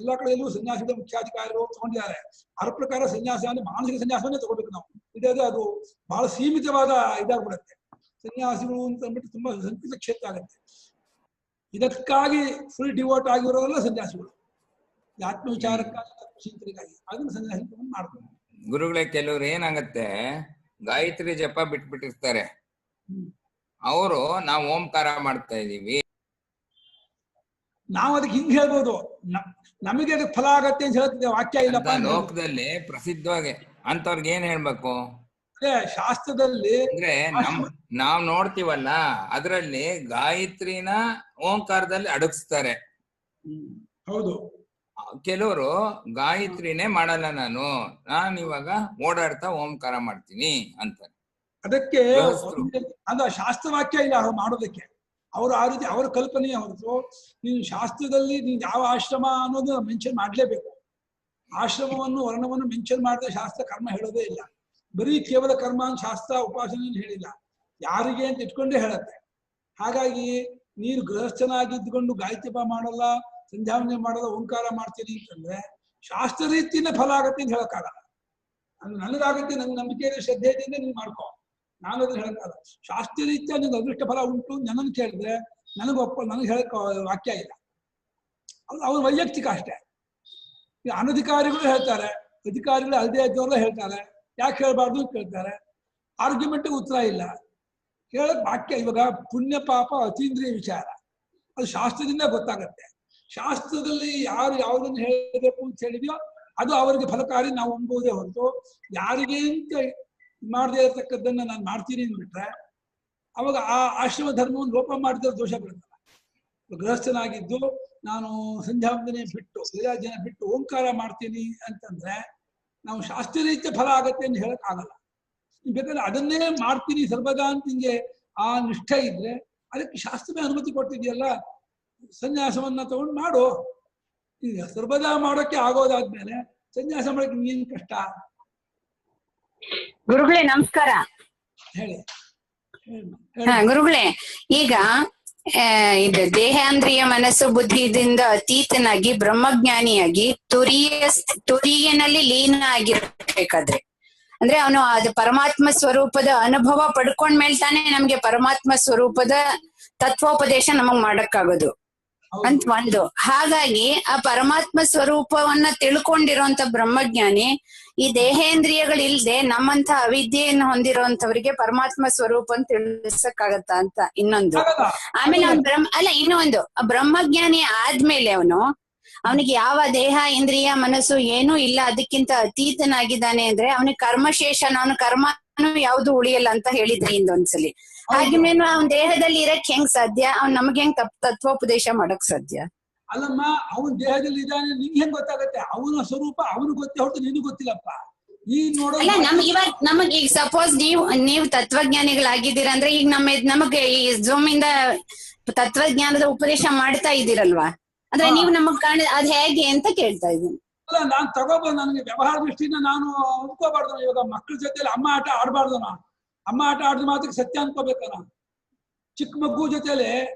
ಎಲ್ಲಾ ಕಡೆಯಲ್ಲೂ ಸನ್ಯಾಸಿಗಳ ಮುಖ್ಯಾಧಿಕಾರಿಗಳು ತಗೊಂಡಿದ್ದಾರೆ. ಅದರ ಪ್ರಕಾರ ಸನ್ಯಾಸ ಅಂದ್ರೆ ಮಾನಸಿಕ ಸನ್ಯಾಸವನ್ನೇ ತಗೋಬೇಕು ನಾವು. ಇದಾದ್ರೆ ಅದು ಬಹಳ ಸೀಮಿತವಾದ ಇದಾಗ್ಬಿಡುತ್ತೆ. ಸನ್ಯಾಸಿಗಳು ಅಂತ ಅಂದ್ಬಿಟ್ಟು ತುಂಬಾ ಸಂಕೀರ್ಣ ಕ್ಷೇತ್ರ ಆಗುತ್ತೆ. ಇದಕ್ಕಾಗಿ ಫುಲ್ ಡಿವೋಟ್ ಆಗಿರೋರೆಲ್ಲ ಸನ್ಯಾಸಿಗಳು, ಆತ್ಮವಿಚಾರಕ್ಕಾಗಿ ಚಿಂತನೆಗಾಗಿ ಅದನ್ನು ಸನ್ಯಾಸಿ ಮಾಡ್ಬೋದು. ಗುರುಗಳೇ ಕೆಲವ್ರು ಏನಾಗತ್ತೆ, ಗಾಯತ್ರಿ ಜಪ ಬಿಟ್ಬಿಟ್ಟಿರ್ತಾರೆ. ಅವರು ನಾವು ಓಂಕಾರ ಮಾಡ್ತಾ ಇದೀವಿ, ನಾವು ಅದಕ್ಕೆ ಹಿಂಗ್ ಹೇಳ್ಬೋದು, ನಮಗೆ ಅದಕ್ಕೆ ಫಲ ಆಗತ್ತೆ ಅಂತ ಹೇಳ್ತಿದ್ದೆ, ವಾಕ್ಯ ಇಲ್ಲಪ್ಪ. ಲೋಕದಲ್ಲಿ ಪ್ರಸಿದ್ಧವಾಗಿ ಅಂತವ್ರಿಗೆ ಏನ್ ಹೇಳ್ಬೇಕು? ಶಾಸ್ತ್ರದಲ್ಲಿ ಅಂದ್ರೆ ನಾವ್ ನೋಡ್ತೀವಲ್ಲ, ಅದ್ರಲ್ಲಿ ಗಾಯತ್ರಿನ ಓಂಕಾರದಲ್ಲಿ ಅಡಗಿಸ್ತಾರೆ. ಹೌದು. ಕೆಲವರು ಗಾಯತ್ರಿನೇ ಮಾಡಲ್ಲ, ನಾನು ಇವಾಗ ಓಡಾಡ್ತಾ ಓಂಕಾರ ಮಾಡ್ತೀನಿ ಅಂತಾರೆ. ಅದಕ್ಕೆ ಅಂದ್ರೆ ಶಾಸ್ತ್ರವಾಕ್ಯ ಇಲ್ಲ ಅವ್ರು ಮಾಡೋದಕ್ಕೆ. ಅವರು ಆ ರೀತಿ ಅವರ ಕಲ್ಪನೆಯ ಹೊರತು ನೀನು ಶಾಸ್ತ್ರದಲ್ಲಿ ನೀನು ಯಾವ ಆಶ್ರಮ ಅನ್ನೋದು ಮೆನ್ಷನ್ ಮಾಡ್ಲೇಬೇಕು. ಆಶ್ರಮವನ್ನು ವರ್ಣವನ್ನು ಮೆನ್ಷನ್ ಮಾಡಿದ್ರೆ ಶಾಸ್ತ್ರ ಕರ್ಮ ಹೇಳೋದೇ ಇಲ್ಲ. ಬರೀ ಕೇವಲ ಕರ್ಮ ಶಾಸ್ತ್ರ ಉಪಾಸನೆ ಹೇಳಿಲ್ಲ, ಯಾರಿಗೆ ಅಂತ ಇಟ್ಕೊಂಡೇ ಹೇಳತ್ತೆ. ಹಾಗಾಗಿ ನೀನು ಗೃಹಸ್ಥನಾಗಿದ್ದುಕೊಂಡು ಗಾಯತ್ರಿಪ ಮಾಡಲ್ಲ, ಸಂಧ್ಯಾವಂದನೆ ಮಾಡಲ್ಲ, ಓಂಕಾರ ಮಾಡ್ತೀನಿ ಅಂತಂದ್ರೆ ಶಾಸ್ತ್ರ ರೀತಿಯಿಂದ ಫಲ ಆಗತ್ತೆ ಅಂತ ಹೇಳಕ್ಕಾಗಲ್ಲ. ನನಗಾಗತ್ತೆ, ನನ್ಗೆ ನಂಬಿಕೆ ಶ್ರದ್ಧೆ ಇದೆಯಿಂದ ನೀನು ಮಾಡ್ಕೊ, ನಾನು ಅದನ್ನ ಹೇಳಕ್ಕಾಗಲ್ಲ. ಶಾಸ್ತ್ರೀಯ ರೀತಿಯ ನಿಮ್ಗೆ ಅದೃಷ್ಟ ಫಲ ಉಂಟು ನನ್ನನ್ನು ಕೇಳಿದ್ರೆ ನನಗೆ ಹೇಳಕ್ ವಾಕ್ಯ ಇಲ್ಲ. ಅವ್ರ ವೈಯಕ್ತಿಕ ಅಷ್ಟೇ. ಅನಧಿಕಾರಿಗಳು ಹೇಳ್ತಾರೆ, ಅಧಿಕಾರಿಗಳು ಅಲ್ಲದೆ ಇದ್ದವರೆಲ್ಲ ಹೇಳ್ತಾರೆ, ಯಾಕೆ ಹೇಳ್ಬಾರ್ದು ಅಂತ ಕೇಳ್ತಾರೆ. ಆರ್ಗ್ಯುಮೆಂಟ್ಗೆ ಉತ್ತರ ಇಲ್ಲ. ಹೇಳಕ್ ವಾಕ್ಯ ಇವಾಗ ಪುಣ್ಯ ಪಾಪ ಅತೀಂದ್ರಿಯ ವಿಚಾರ, ಅದು ಶಾಸ್ತ್ರದಿಂದ ಗೊತ್ತಾಗತ್ತೆ. ಶಾಸ್ತ್ರದಲ್ಲಿ ಯಾರು ಯಾವುದನ್ನು ಹೇಳಬೇಕು ಅಂತ ಹೇಳಿದ್ಯೋ ಅದು ಅವರಿಗೆ ಫಲಕಾರಿ, ನಾವು ಎಂಬುದೇ ಹೊರತು ಯಾರಿಗೆ ಅಂತ ಮಾಡದೇ ಇರತಕ್ಕದ್ದನ್ನ ನಾನು ಮಾಡ್ತೀನಿ ಅಂದ್ಬಿಟ್ರೆ ಅವಾಗ ಆ ಆಶ್ರಮ ಧರ್ಮವನ್ನು ಲೋಪ ಮಾಡಿದ್ರೆ ದೋಷ ಬರುತ್ತಲ್ಲ. ಗೃಹಸ್ಥನಾಗಿದ್ದು ನಾನು ಸಂಧ್ಯಾ ವಂದನೆ ಬಿಟ್ಟು ವಿರಾಜನ ಬಿಟ್ಟು ಓಂಕಾರ ಮಾಡ್ತೀನಿ ಅಂತಂದ್ರೆ ನಾವು ಶಾಸ್ತ್ರೀಯ ಫಲ ಆಗತ್ತೆ ಅಂತ ಹೇಳಕ್ ಆಗಲ್ಲ. ಬೇಕಾದ್ರೆ ಅದನ್ನೇ ಮಾಡ್ತೀನಿ ಸರ್ವದಾ ಅಂತ ಹಿಂಗೆ ಆ ನಿಷ್ಠೆ ಇದ್ರೆ ಅದಕ್ಕೆ ಶಾಸ್ತ್ರವೇ ಅನುಮತಿ ಕೊಟ್ಟಿದೆಯಲ್ಲ, ಸನ್ಯಾಸವನ್ನ ತಗೊಂಡು ಮಾಡು. ಈಗ ಸರ್ವದಾ ಮಾಡೋಕ್ಕೆ ಆಗೋದಾದ್ಮೇಲೆ ಸನ್ಯಾಸ ಮಾಡೋಕೆ ಏನ್ ಕಷ್ಟ? ಗುರುಗಳೇ ನಮಸ್ಕಾರ. ಹೇಳಿ. ಗುರುಗಳೇ, ಈಗ ಇದು ದೇಹೇಂದ್ರಿಯ ಮನಸ್ಸು ಬುದ್ಧಿದಿಂದ ಅತೀತನಾಗಿ ಬ್ರಹ್ಮಜ್ಞಾನಿಯಾಗಿ ತುರಿಯನಲ್ಲಿ ಲೀನ ಆಗಿರ್ಬೇಕಾದ್ರೆ, ಅಂದ್ರೆ ಅವನು ಅದು ಪರಮಾತ್ಮ ಸ್ವರೂಪದ ಅನುಭವ ಪಡ್ಕೊಂಡ್ಮೇಲೆ ತಾನೇ ನಮ್ಗೆ ಪರಮಾತ್ಮ ಸ್ವರೂಪದ ತತ್ವೋಪದೇಶ ನಮಗ್ ಮಾಡಕ್ಕಾಗೋದು ಅಂತ ಒಂದು. ಹಾಗಾಗಿ ಆ ಪರಮಾತ್ಮ ಸ್ವರೂಪವನ್ನ ತಿಳ್ಕೊಂಡಿರೋಂತ ಬ್ರಹ್ಮಜ್ಞಾನಿ ಈ ದೇಹೇಂದ್ರಿಯಗಳಿಲ್ದೆ ನಮ್ಮಂತ ಅವಿದ್ಯೆಯನ್ನು ಹೊಂದಿರೋಂಥವ್ರಿಗೆ ಪರಮಾತ್ಮ ಸ್ವರೂಪ ಅಂತ ತಿಳಿಸಕ್ಕಾಗತ್ತ ಅಂತ ಇನ್ನೊಂದು. ಆಮೇಲೆ ಅವ್ನು ಇನ್ನೊಂದು ಬ್ರಹ್ಮಜ್ಞಾನಿ ಆದ್ಮೇಲೆ ಅವನಿಗೆ ಯಾವ ದೇಹ ಇಂದ್ರಿಯ ಮನಸ್ಸು ಏನೂ ಇಲ್ಲ, ಅದಕ್ಕಿಂತ ಅತೀತನಾಗಿದ್ದಾನೆ ಅಂದ್ರೆ ಅವನಿಗೆ ಕರ್ಮಶೇಷ, ಅವನ ಕರ್ಮನು ಯಾವ್ದು ಉಳಿಯಲ್ಲ ಅಂತ ಹೇಳಿದ್ರಿ ಇಂದೊಂದ್ಸಲಿ. ಹಾಗೆ ಮೇಲೆ ಅವನ ದೇಹದಲ್ಲಿ ಇರಕ್ ಹೆಂಗ್ ಸಾಧ್ಯ? ಅವ್ನ್ ನಮ್ಗೆ ಹೆಂಗ್ ತತ್ವೋಪದೇಶ ಮಾಡಕ್ ಸಾಧ್ಯ? ಅಲ್ಲಮ್ಮ, ಅವನ ದೇಹದಲ್ಲಿ ಇದ್ದಾನೆ ನಿಂಗೆ ಹೆಂಗ್ ಗೊತ್ತಾಗತ್ತೆ? ಅವನ ಸ್ವರೂಪ ಅವನಿಗೆ ಗೊತ್ತೇ ಹೊರತು ನಿನಗೆ ಗೊತ್ತಿಲ್ಲಪ್ಪ. ಅಲ್ಲ, ನಮಗ್ ಈಗ ಸಪೋಸ್ ನೀವು ತತ್ವಜ್ಞಾನಿಗಳಾಗಿದ್ದೀರ ಅಂದ್ರೆ ಈಗ ನಮಗೆ ಈ ಝೂಮ್ ಇಂದ ತತ್ವಜ್ಞಾನದ ಉಪದೇಶ ಮಾಡ್ತಾ ಇದ್ದೀರಲ್ವಾ, ಅಂದ್ರೆ ನೀವು ನಮಗ್ ಅದ್ ಹೇಗೆ ಅಂತ ಕೇಳ್ತಾ ಇದ್ದೀನಿ. ಅಲ್ಲ, ನಾನ್ ತಗೋಬಹುದು, ನನಗೆ ವ್ಯವಹಾರ ದೃಷ್ಟಿಯಿಂದ ನಾನು ಅನ್ಕೋಬಾರ್ದು. ಇವಾಗ ಮಕ್ಕಳ ಜೊತೆಲಿ ಅಮ್ಮ ಆಟ ಆಡ್ಬಾರ್ದು. ಅಮ್ಮ ಆಟ ಆಡಿದ ಮಾತ್ರಕ್ಕೆ ಸತ್ಯ ಅನ್ಕೋಬೇಕಲ್ಲ. ಚಿಕ್ಕ ಮಗು ಜೊತೆಲಿ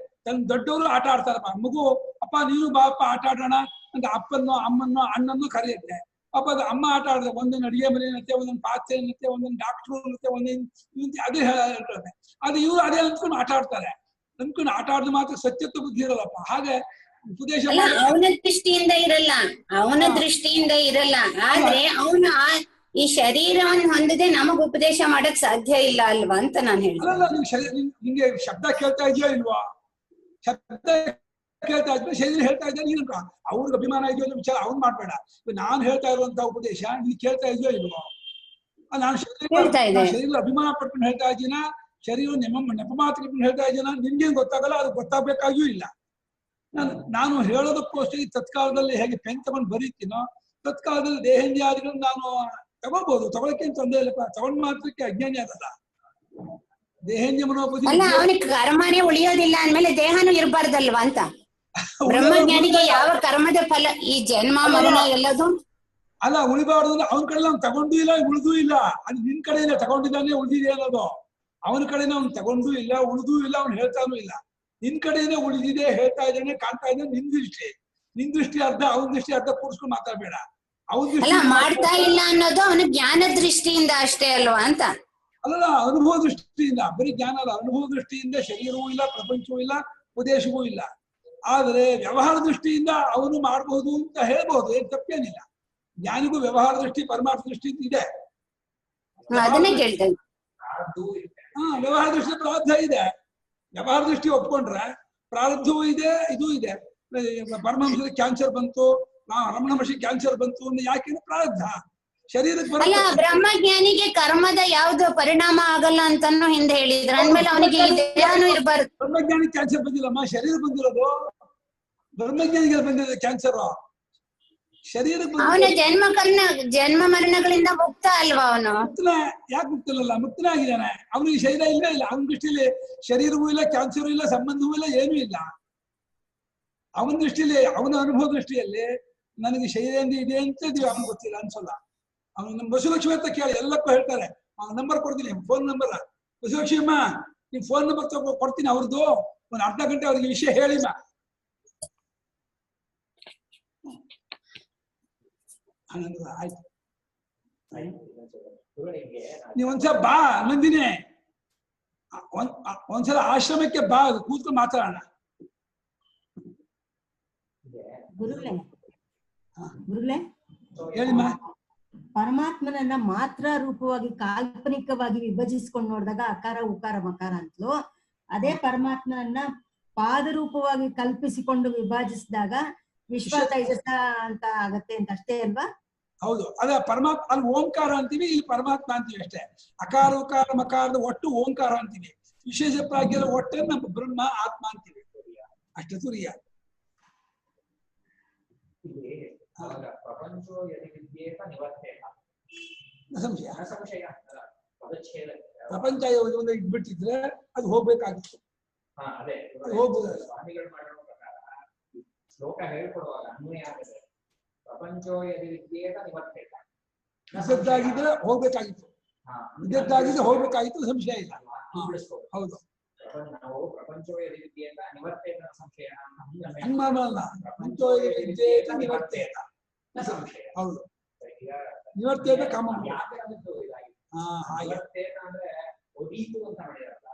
ತನ್ನ ದೊಡ್ಡವರು ಆಟ ಆಡ್ತಾರಪ್ಪ. ಮಗು ಅಪ್ಪ ನೀನು ಬಾಪ ಆಟ ಆಡೋಣ ಅಂತ ಅಪ್ಪನ್ನು ಅಮ್ಮನ್ನು ಅಣ್ಣನ್ನು ಕರೆಯುತ್ತೆ. ಪಾಪ ಅದು ಅಮ್ಮ ಆಟ ಆಡಿದ್ರೆ ಒಂದೊಂದು ಅಡಿಗೆ ಮನೆ ಅನ್ನತ್ತೆ, ಒಂದೊಂದು ಪಾತ್ರೆ ಅನ್ನತ್ತೆ, ಒಂದೊಂದು ಡಾಕ್ಟ್ರು ಅನ್ನತ್ತೆ, ಒಂದೊಂದು ಅದೇ ಹೇಳ್ತಾರೆ. ಅದು ಇವ್ರು ಅದೇ ಅಂದ್ಕೊಂಡು ಆಟ ಆಡ್ತಾರೆ. ಅಂದ್ಕೊಂಡು ಆಟ ಆಡಿದ ಮಾತ್ರ ಸತ್ಯತ್ವ ಬುದ್ಧಿ ಇರಲ್ಲಪ್ಪ. ಹಾಗೆ ಉಪದೇಶ ಅವನ ದೃಷ್ಟಿಯಿಂದ ಇರಲ್ಲ. ಆದ್ರೆ ಅವನು ಈ ಶರೀರವನ್ನು ಹೊಂದದೆ ನಮಗ್ ಉಪದೇಶ ಮಾಡಕ್ ಸಾಧ್ಯ ಇಲ್ಲ ಅಲ್ವಾ ಅಂತ ನಾನು ಹೇಳ್ತೀನಿ. ನಿಂಗೆ ಶಬ್ದ ಕೇಳ್ತಾ ಇದೆಯೋ ಇಲ್ವಾ? ಶಬ್ದ ಕೇಳ್ತಾ ಇದ್ಮೇಲೆ ಶರೀರ ಹೇಳ್ತಾ ಇದ್ದ, ನೀನು ಅವ್ರಿಗೆ ಅಭಿಮಾನ ಇದೆಯೋ ಅನ್ನೋ ವಿಚಾರ ಅವ್ನು ಮಾಡ್ಬೇಡ. ನಾನು ಹೇಳ್ತಾ ಇರುವಂತಹ ಉಪದೇಶ ನೀನ್ ಕೇಳ್ತಾ ಇದೆಯೋ ಇಲ್ವೋ? ನಾನು ಶರೀರ ಅಭಿಮಾನ ಪಡ್ಕೊಂಡು ಹೇಳ್ತಾ ಇದ್ದೀನ, ಶರೀರ ನೆಪ ಮಾತ್ರ ಹೇಳ್ತಾ ಇದ್ದೀನ, ನಿನ್ಗೇನ್ ಗೊತ್ತಾಗಲ್ಲ, ಅದು ಗೊತ್ತಾಗ್ಬೇಕಾಗಿಯೂ ಇಲ್ಲ. ನಾನು ಹೇಳೋದಕ್ಕೋಸ್ಕರ ತತ್ಕಾಲದಲ್ಲಿ ಹೇಗೆ ಪೆನ್ ತಗೊಂಡು ಬರೀತೀನೋ, ತತ್ಕಾಲದಲ್ಲಿ ದೇಹೇಂದ್ರಿಯಾದಿಗಳನ್ನ ನಾನು ತಗೋಬಹುದು, ತಗೊಳಕ್ಕೇನು ತೊಂದರೆ ಇಲ್ಲಪ್ಪ. ತಗೊಂಡ್ ಮಾತ್ರಕ್ಕೆ ಅಜ್ಞಾನಿ ಆಗಲ್ಲ. ದೇಹೇಂದ್ರಿಯ ಮನೋಬುದ್ಧಿ ಅವನಿಗೆ ಕರ್ಮನೇ ಉಳಿಯೋದಿಲ್ಲ ಅಂದ್ಮೇಲೆ ದೇಹನೂ ಇರಬಾರ್ದಲ್ವಾ ಅಂತ. ಬ್ರಹ್ಮಜ್ಞಾನಿಗೆ ಯಾವ ಕರ್ಮದ ಫಲ ಈ ಜನ್ಮ ಮರಣ ಎಲ್ಲದು ಅಲ್ಲ, ಉಳಿಬಾರ್ದು. ಅವನ ಕಡೆ ಅವ್ನು ತಗೊಂಡು ಇಲ್ಲ, ಉಳಿದೂ ಇಲ್ಲ. ಅದು ನಿನ್ ಕಡೆಯಿಂದ ತಗೊಂಡಿದ್ದಾನೆ, ಉಳಿದಿದೆ ಅನ್ನೋದು. ಅವನ ಕಡೆನ ಅವ್ನು ತಗೊಂಡೂ ಇಲ್ಲ, ಉಳಿದೂ ಇಲ್ಲ, ಅವ್ನು ಹೇಳ್ತಾನೂ ಇಲ್ಲ. ನಿನ್ ಕಡೆಯಿಂದ ಉಳಿದಿದೆ, ಹೇಳ್ತಾ ಇದ್ದಾನೆ, ಕಾಣ್ತಾ ಇದ್ದಾನೆ. ನಿನ್ ದೃಷ್ಟಿ ಅರ್ಧ, ಅವನ ದೃಷ್ಟಿ ಅರ್ಧ ಕೂರ್ಸ್ಕೊಂಡು ಮಾತಾಡ್ಬೇಡ. ಅಲ್ಲ, ಮಾಡ್ತಾ ಇಲ್ಲ ಅನ್ನೋದು ಅವನ ಜ್ಞಾನ ದೃಷ್ಟಿಯಿಂದ ಅಷ್ಟೇ ಅಲ್ವಾ ಅಂತ. ಅಲ್ಲ, ಅನುಭವ ದೃಷ್ಟಿಯಿಂದ, ಬರೀ ಜ್ಞಾನ ಅಲ್ಲ, ಅನುಭವ ದೃಷ್ಟಿಯಿಂದ ಶರೀರವೂ ಇಲ್ಲ, ಪ್ರಪಂಚವೂ ಇಲ್ಲ, ಉಪದೇಶವೂ ಇಲ್ಲ. ಆದ್ರೆ ವ್ಯವಹಾರ ದೃಷ್ಟಿಯಿಂದ ಅವನು ಮಾಡಬಹುದು ಅಂತ ಹೇಳ್ಬಹುದು, ಏನ್ ತಪ್ಪೇನಿಲ್ಲ. ಜ್ಞಾನಿಗೂ ವ್ಯವಹಾರ ದೃಷ್ಟಿ ಪರಮಾರ್ಥ ದೃಷ್ಟಿ ಇದೆ. ಅದನ್ನೇ ಕೇಳ್ತಾ ಇದ್ದೀನಿ. ವ್ಯವಹಾರ ದೃಷ್ಟಿ ಪ್ರಾರಬ್ಧ ಇದೆ. ವ್ಯವಹಾರ ದೃಷ್ಟಿ ಒಪ್ಕೊಂಡ್ರೆ ಪ್ರಾರಬ್ಧವೂ ಇದೆ, ಇದೂ ಇದೆ. ಪರಮಹಂಸರಿಗೆ ಕ್ಯಾನ್ಸರ್ ಬಂತು, ರಮಣ ಮಹರ್ಷಿ ಕ್ಯಾನ್ಸರ್ ಬಂತು ಅಂದ್ರೆ ಯಾಕೆ? ಪ್ರಾರಬ್ಧ. ಶರೀರಕ್ಕೆ ಅಲ್ಲ, ಬ್ರಹ್ಮಜ್ಞಾನಿಗೆ ಕರ್ಮದ ಯಾವ್ದು ಪರಿಣಾಮ ಆಗಲ್ಲ ಅಂತಾನು ಹಿಂದೆ ಹೇಳಿದ್ರ ಅಂದ್ಮೇಲೆ ಅವನಿಗೆ ದೇಹನೂ ಇರಬಾರ್ದು. ಬ್ರಹ್ಮಜ್ಞಾನಿ ಕ್ಯಾನ್ಸರ್ ಬಂದಿಲ್ಲಮ್ಮ, ಶರೀರ ಬಂದಿರೋದು. ಬ್ರಹ್ಮಜ್ಞಾನಿಗೆ ಬಂದಿದೆ ಕ್ಯಾನ್ಸರ್. ಶರೀರಕ್ಕೆ ಅವನ ಜನ್ಮ ಮರಣಗಳಿಂದ ಮುಕ್ತ ಅಲ್ವಾ ಅವನು? ಮುಕ್ತನ ಯಾಕೆ ಮುಕ್ತನಲ್ಲ? ಮುಕ್ತನೇ ಆಗಿದ್ದಾನೆ. ಅವನಿಗೆ ಶರೀರ ಇಲ್ಲೇ ಇಲ್ಲ. ಅವನ ದೃಷ್ಟಿಲಿ ಶರೀರವೂ ಇಲ್ಲ, ಕ್ಯಾನ್ಸರೂ ಇಲ್ಲ, ಸಂಬಂಧವೂ ಇಲ್ಲ, ಏನೂ ಇಲ್ಲ. ಅವನ ದೃಷ್ಟಿಲಿ, ಅವನ ಅನುಭವ ದೃಷ್ಟಿಯಲ್ಲಿ ನನಗೆ ಶರೀರ ಇದೆ ಅಂತ ಅವನು ಗೊತ್ತಿಲ್ಲ ಅನ್ಸಲ್ಲ. ಅವನು ನಮ್ಮ ಬಸವಲಕ್ಷ್ಮಿ ಅಂತ ಕೇಳಿ ಎಲ್ಲಕ್ಕೂ ಹೇಳ್ತಾರೆ. ಅವ್ನ ನಂಬರ್ ಕೊಡ್ತೀನಿ, ಫೋನ್ ನಂಬರ್. ಬಸವಲಕ್ಷ್ಮಿ ಅಮ್ಮ, ನಿಮ್ ಫೋನ್ ನಂಬರ್ ಕೊಡ್ತೀನಿ, ಅವ್ರದ್ದು ಒಂದು ಅರ್ಧ ಗಂಟೆ ಅವ್ರಿಗೆ ವಿಷಯ ಹೇಳಿಮ್ಮ. ಆಯ್ತು, ನೀವ್ ಒಂದ್ಸಲ ಬಾ ನಂದಿನಿ, ಒಂದ್ಸಲ ಆಶ್ರಮಕ್ಕೆ ಬಾ, ಕೂತ್ಕೊಂಡು ಮಾತಾಡೋಣ. ಗುರುಗಳೇ ಹೇಳಿಮ್ಮ. ಪರಮಾತ್ಮನನ್ನ ಮಾತ್ರ ರೂಪವಾಗಿ ಕಾಲ್ಪನಿಕವಾಗಿ ವಿಭಜಿಸ್ಕೊಂಡು ನೋಡಿದಾಗ ಅಕಾರ ಉಕಾರ ಮಕಾರ ಅಂತಲೂ, ಅದೇ ಪರಮಾತ್ಮನನ್ನ ಪಾದರೂಪವಾಗಿ ಕಲ್ಪಿಸಿಕೊಂಡು ವಿಭಜಿಸಿದಾಗ ವಿಶ್ವ ತೈಜಸ ಅಂತ ಆಗತ್ತೆ ಅಂತ ಅಷ್ಟೇ ಅಲ್ವಾ? ಹೌದು, ಅದೇ ಪರಮಾತ್ಮ. ಅಲ್ಲಿ ಓಂಕಾರ ಅಂತೀವಿ, ಇಲ್ಲಿ ಪರಮಾತ್ಮ ಅಂತೀವಿ ಅಷ್ಟೇ. ಅಕಾರ ಉಕಾರ ಮಕಾರದ ಒಟ್ಟು ಓಂಕಾರ ಅಂತೀವಿ. ವಿಶೇಷ ಪ್ರಾಜ್ಞರ ಒಟ್ಟನ್ನು ನಮ್ಮ ಬ್ರಹ್ಮ ಆತ್ಮ ಅಂತೀವಿ ಅಷ್ಟೇ. ತುರಿಯ ಇಲ್ಲಿ ಅವಾಗ ಪ್ರಪಂಚೋ ಯದಿ ವಿದ್ಯೇತ ನಿವರ್ತೇತ ಸಂಶಯ. ಸಂಶಯ ಪದಚ್ಛೇದ ಪ್ರಪಂಚ ಒಂದು ಇಟ್ಬಿಟ್ಟಿದ್ರೆ ಅದು ಹೋಗ್ಬೇಕಾಗಿತ್ತು. ಅದೇ ಹೋಗ್ಬೋದು. ಸ್ವಾಮಿಗಳು ಮಾಡಿರೋ ಪ್ರಕಾರ ಶ್ಲೋಕ ಹೇಳ್ಕೊಡುವಾಗ ಅನ್ವಯ ಆಗದೆ ಪ್ರಪಂಚೋ ಯದಿ ವಿದ್ಯೇತ ನಿವರ್ತೇತ ಇದ್ದದ್ದಾಗಿದ್ರೆ ಹೋಗ್ಬೇಕಾಗಿತ್ತು, ಇದ್ದದ್ದಾಗಿದ್ರೆ ಹೋಗ್ಬೇಕಾಗಿತ್ತು, ಸಂಶಯ ಇಲ್ಲ. ಹೌದು, ನಾವು ಪ್ರಪಂಚೋ ಯದಿ ವಿದ್ಯೇತ ನಿವರ್ತೇತ ಸಂಶಯ ಪ್ರಪಂಚೋ ವಿದ್ಯೇತ ನಿವರ್ತೇತ ಸಂಶಯ. ಹೌದು, ನಿವರ್ತೇತ ಕಾಮ. ವ್ಯಾಕರಣದ್ದು ಇದಾಗಿದೆ. ನಿವರ್ತೇತ ಅಂದ್ರೆ ಒದೀತು ಅಂತ ಮಾಡಿದಾರಲ್ಲ,